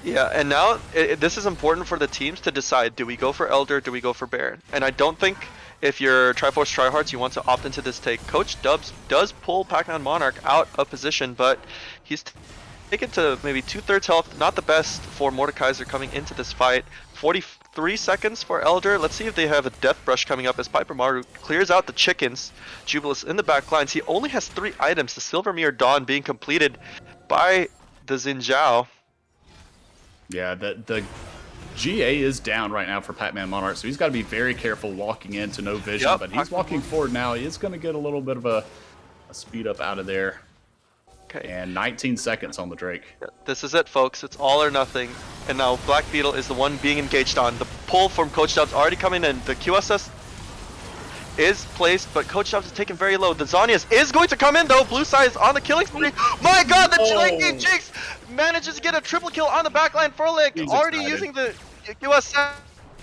Yeah, and now this is important for the teams to decide, do we go for Elder, do we go for Baron? And I don't think if you're Triforce Tryhards, you want to opt into this take. Coach Dubs does pull Pac-Man Monarch out of position, but he's taken to maybe 2/3 health. Not the best for Mordekaiser coming into this fight. 43 seconds for Elder. Let's see if they have a Death Brush coming up as Piper Maru clears out the chickens. Jubilus in the back lines. He only has 3 items. The Silvermere Dawn being completed by the Xin Zhao. Yeah, the GA is down right now for Pac-Man Monarch, so he's got to be very careful walking into no vision. But he's walking forward now. He is going to get a little bit of a speed up out of there. Okay. And 19 seconds on the Drake. Yeah, this is it, folks. It's all or nothing. And now Black Beetle is the one being engaged on. The pull from Coach Dubs already coming in. The QSS is placed, but Coach Dubs is taken very low. The Zhonya's is going to come in, though. Blue side is on the killing spree. My god, the Link Jinx manages to get a triple kill on the backline for Link. Already using the QSS.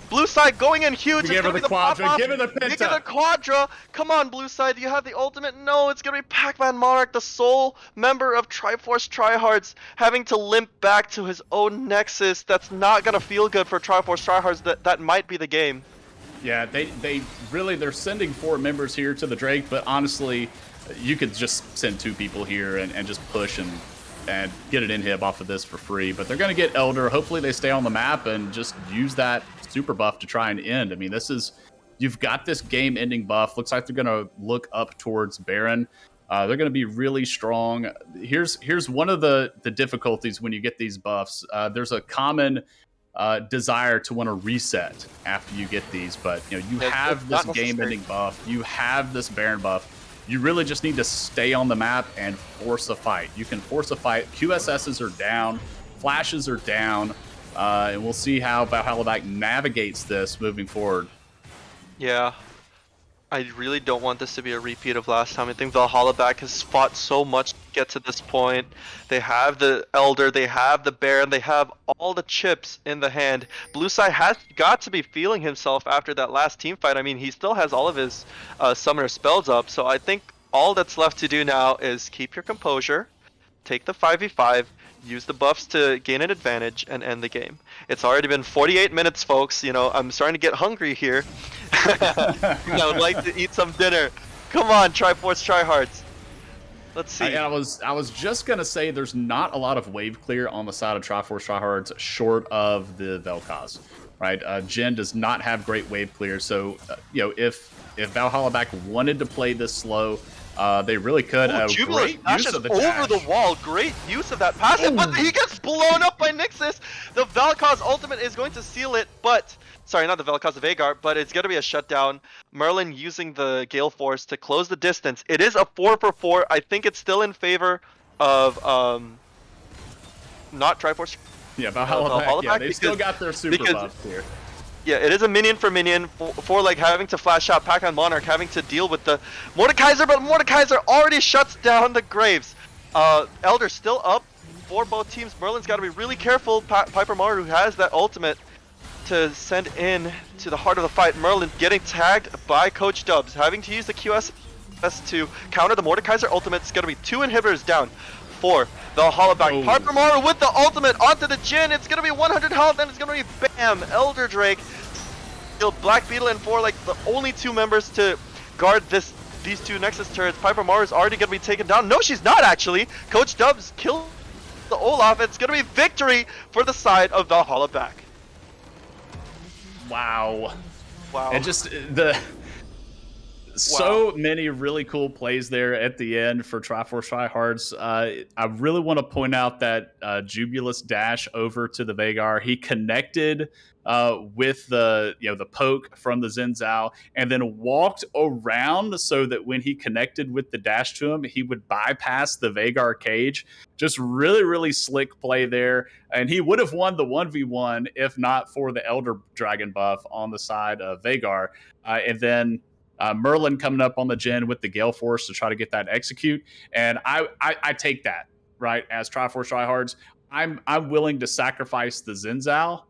Blue side going in huge. Give her the Quadra. Give her the Penta. Give her the Quadra. Come on, Blue side. Do you have the ultimate? No, it's going to be Pac-Man Monarch, the sole member of Triforce Tryhards, having to limp back to his own Nexus. That's not going to feel good for Triforce Tryhards. That might be the game. Yeah, they're sending 4 members here to the Drake, but honestly, you could just send 2 people here and just push and get an inhib off of this for free. But they're going to get Elder. Hopefully they stay on the map and just use that super buff to try and end. I mean, you've got this game-ending buff. Looks like they're going to look up towards Baron. They're going to be really strong. Here's one of the difficulties when you get these buffs. There's a common desire to want to reset after you get these, but you have this game-ending buff. You have this Baron buff. You really just need to stay on the map and force a fight. You can force a fight. QSSs are down. Flashes are down. And we'll see how Valhalla navigates this moving forward. Yeah. I really don't want this to be a repeat of last time. I think Valhalla has fought so much to get to this point. They have the Elder, they have the Baron, they have all the chips in the hand. Blue side has got to be feeling himself after that last team fight. I mean, he still has all of his summoner spells up, so I think all that's left to do now is keep your composure, take the 5v5, use the buffs to gain an advantage, and end the game. It's already been 48 minutes, folks. I'm starting to get hungry here. I would like to eat some dinner. Come on, Triforce Tryhards. Let's see. I was just going to say there's not a lot of wave clear on the side of Triforce Tryhards short of the Vel'Koz, right? Jhin does not have great wave clear, so if Valhalla wanted to play this slow, they really could. Jubilus dashes over the wall. Great use of that passive, but he gets blown up by Nixus. The Vel'Koz ultimate is going to seal it, but Sorry, not the Vel'Koz, the Veigar, but it's gonna be a shutdown. Merlin using the Gale Force to close the distance. It is a 4-for-4. I think it's still in favor of not Triforce. Yeah, Valhalla back. Valhalla Yeah, back they because- still got their super because- buffs here. Yeah, it is a minion for minion for like having to flash out Pac-Man Monarch, having to deal with the Mordekaiser, but Mordekaiser already shuts down the Graves. Elder still up for both teams. Merlin's got to be really careful. Piper Maru has that ultimate to send in to the heart of the fight. Merlin getting tagged by Coach Dubs, having to use the QS to counter the Mordekaiser ultimate. It's going to be 2 inhibitors down for Valhalla back. Oh. Piper Maru with the ultimate onto the Jhin. It's going to be 100 health, and it's going to be bam! Elder Drake killed Black Beetle and for like the only 2 members to guard these 2 Nexus turrets. Piper Maru is already going to be taken down. No, she's not actually. Coach Dubs killed the Olaf. It's going to be victory for the side of Valhalla back. Wow. Wow. And just so many really cool plays there at the end for Triforce Tryhards. I really want to point out that Jubilus dash over to the Veigar. He connected with the poke from the Xin Zhao and then walked around so that when he connected with the dash to him, he would bypass the Veigar cage. Just really, really slick play there. And he would have won the 1v1 if not for the Elder Dragon buff on the side of Veigar. And then Merlin coming up on the Jhin with the Gale Force to try to get that execute. And I take that, right, as Triforce Tryhards. I'm willing to sacrifice the Xin Zhao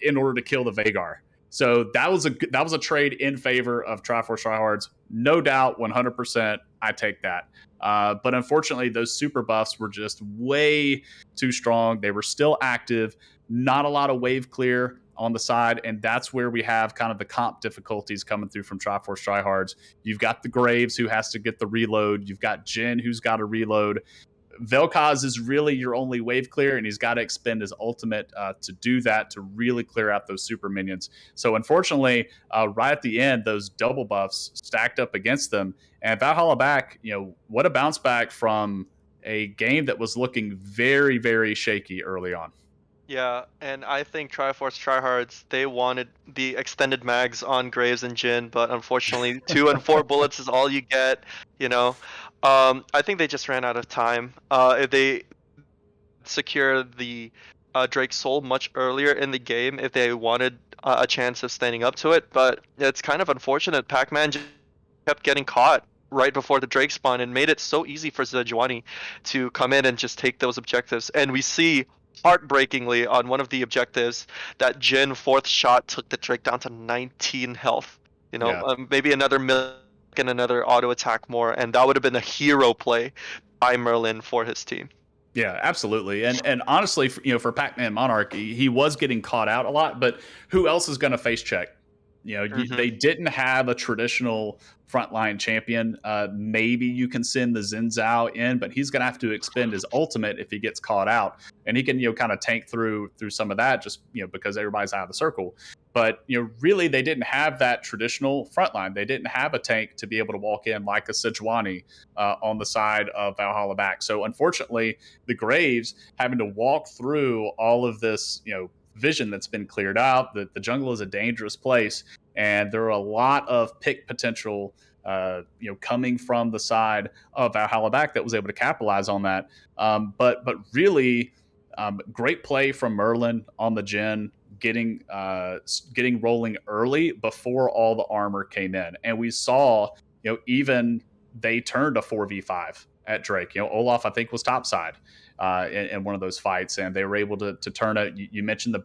in order to kill the Veigar. So that was a trade in favor of Triforce Tryhards. No doubt, 100%, I take that. But unfortunately, those super buffs were just way too strong. They were still active, not a lot of wave clear on the side, and that's where we have kind of the comp difficulties coming through from Triforce Tryhards. You've got the Graves who has to get the reload. You've got Jhin who's got to reload. Vel'Koz is really your only wave clear, and he's got to expend his ultimate to do that, to really clear out those super minions. So unfortunately, right at the end, those double buffs stacked up against them. And Valhalla back, what a bounce back from a game that was looking very, very shaky early on. Yeah, and I think Triforce Tryhards, they wanted the extended mags on Graves and Jhin, but unfortunately 2 and 4 bullets is all you get, I think they just ran out of time. If they secure the Drake Soul much earlier in the game, if they wanted a chance of standing up to it, but it's kind of unfortunate. Pac-Man just kept getting caught right before the Drake spawn and made it so easy for Sejuani to come in and just take those objectives. And we see heartbreakingly on one of the objectives that Jhin 4th shot took the Drake down to 19 health. Maybe another million and another auto attack more, and that would have been a hero play by Merlin for his team. Yeah, absolutely. And honestly, for Pac-Man Monarch, he was getting caught out a lot, but who else is going to face check? They didn't have a traditional frontline champion. Maybe you can send the Xin Zhao in, but he's going to have to expend his ultimate if he gets caught out, and he can kind of tank through some of that just because everybody's out of the circle. But really, they didn't have that traditional frontline. They didn't have a tank to be able to walk in like a Sejuani on the side of Valhalla back. So unfortunately, the Graves having to walk through all of this vision that's been cleared out. The jungle is a dangerous place, and there are a lot of pick potential coming from the side of Valhalla back that was able to capitalize on that. But really, great play from Merlin on the Jhin, getting rolling early before all the armor came in, and we saw even they turned a 4v5 at Drake. Olaf I think was topside in one of those fights, and they were able to turn it. You mentioned the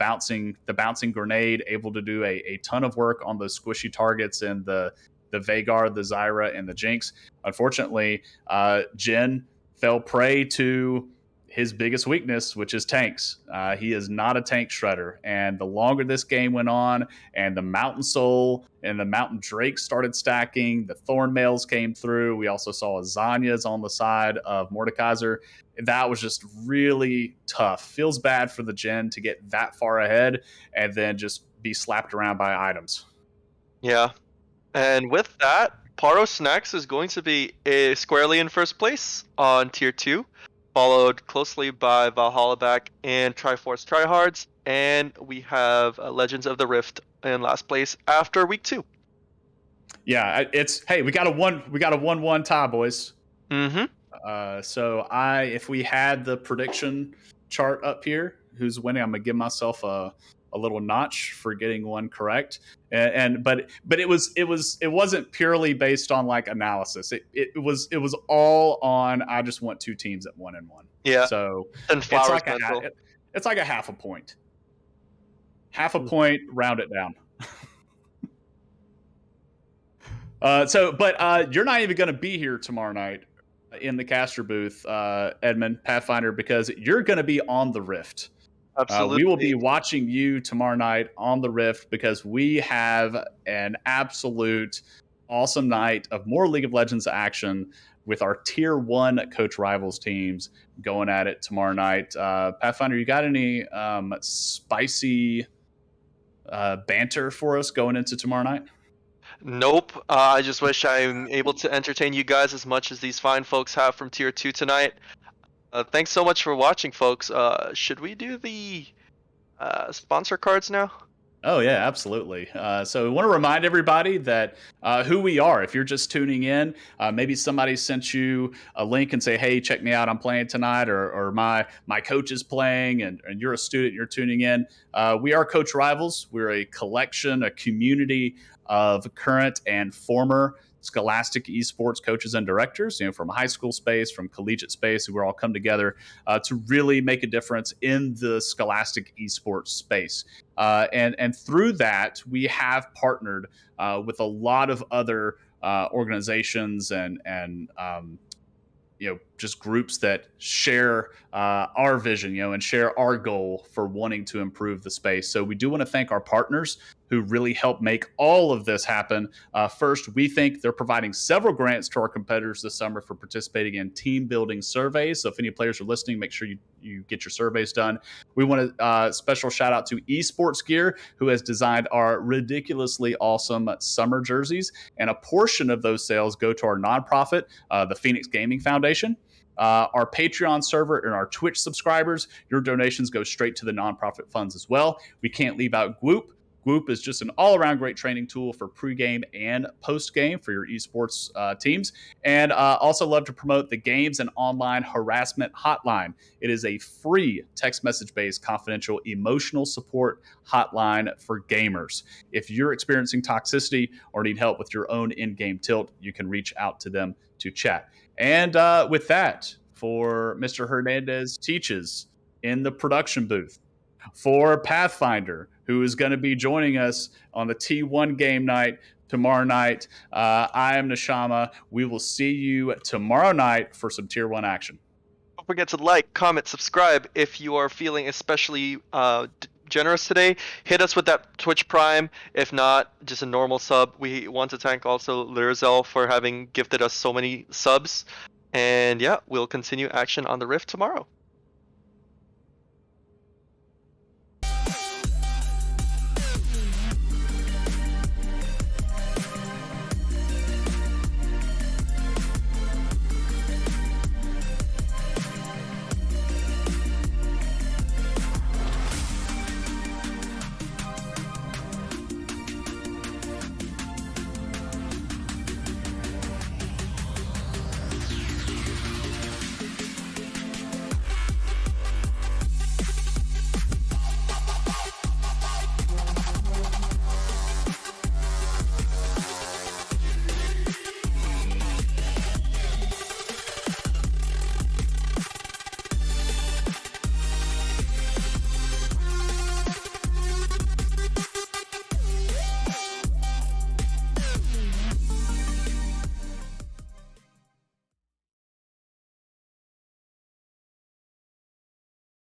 bouncing grenade, able to do a ton of work on those squishy targets and the Veigar, the Zyra, and the Jinx. Unfortunately, Jhin fell prey to his biggest weakness, which is tanks. He is not a tank shredder. And the longer this game went on and the Mountain Soul and the Mountain Drake started stacking, the Thornmails came through. We also saw Azanias on the side of Mordekaiser. That was just really tough. Feels bad for the Jhin to get that far ahead and then just be slapped around by items. Yeah. And with that, Paro Snacks is going to be squarely in first place on Tier 2. Followed closely by Valhalla back and Triforce Tryhards, and we have Legends of the Rift in last place after week 2. Yeah, hey, we got a 1-1 tie, boys. Mm-hmm. So if we had the prediction chart up here, who's winning, I'm gonna give myself a little notch for getting one correct. But it wasn't purely based on like analysis. It was all on I just want 2 teams at 1-1. Yeah. So And it's Flowers like mental. it's like a half a point. Half a point, round it down. But you're not even going to be here tomorrow night in the caster booth, Edmund Pathfinder, because you're going to be on the Rift. Absolutely. We will be watching you tomorrow night on the Rift because we have an absolute awesome night of more League of Legends action with our Tier 1 Coach Rivals teams going at it tomorrow night. Pathfinder, you got any spicy banter for us going into tomorrow night? Nope. I just wish I'm able to entertain you guys as much as these fine folks have from Tier 2 tonight. Thanks so much for watching, folks. Should we do the sponsor cards now? Oh, yeah, absolutely. So we want to remind everybody that who we are. If you're just tuning in, maybe somebody sent you a link and say, hey, check me out, I'm playing tonight, or my coach is playing, and you're a student, you're tuning in. We are Coach Rivals. We're a collection, a community of current and former Scholastic esports coaches and directors, from high school space, from collegiate space, who are all come together to really make a difference in the Scholastic esports space. And through that, we have partnered with a lot of other organizations and just groups that share our vision, and share our goal for wanting to improve the space. So we do want to thank our partners who really help make all of this happen. First, we think they're providing several grants to our competitors this summer for participating in team building surveys. So if any players are listening, make sure you get your surveys done. We want a special shout out to Esports Gear, who has designed our ridiculously awesome summer jerseys. And a portion of those sales go to our nonprofit, the Phoenix Gaming Foundation. Our Patreon server and our Twitch subscribers, your donations go straight to the nonprofit funds as well. We can't leave out Gwoop. Gwoop is just an all-around great training tool for pregame and postgame for your esports teams. And also love to promote the Games and Online Harassment Hotline. It is a free text message-based confidential emotional support hotline for gamers. If you're experiencing toxicity or need help with your own in-game tilt, you can reach out to them to chat. And with that, for Mr. Hernandez Teaches in the production booth, for Pathfinder, who is going to be joining us on the T1 game night tomorrow night, I am Neshama. We will see you tomorrow night for some Tier 1 action. Don't forget to like, comment, subscribe. If you are feeling especially generous today, hit us with that Twitch Prime. If not, just a normal sub. We want to thank also Lirazel for having gifted us so many subs. And yeah, we'll continue action on the Rift tomorrow.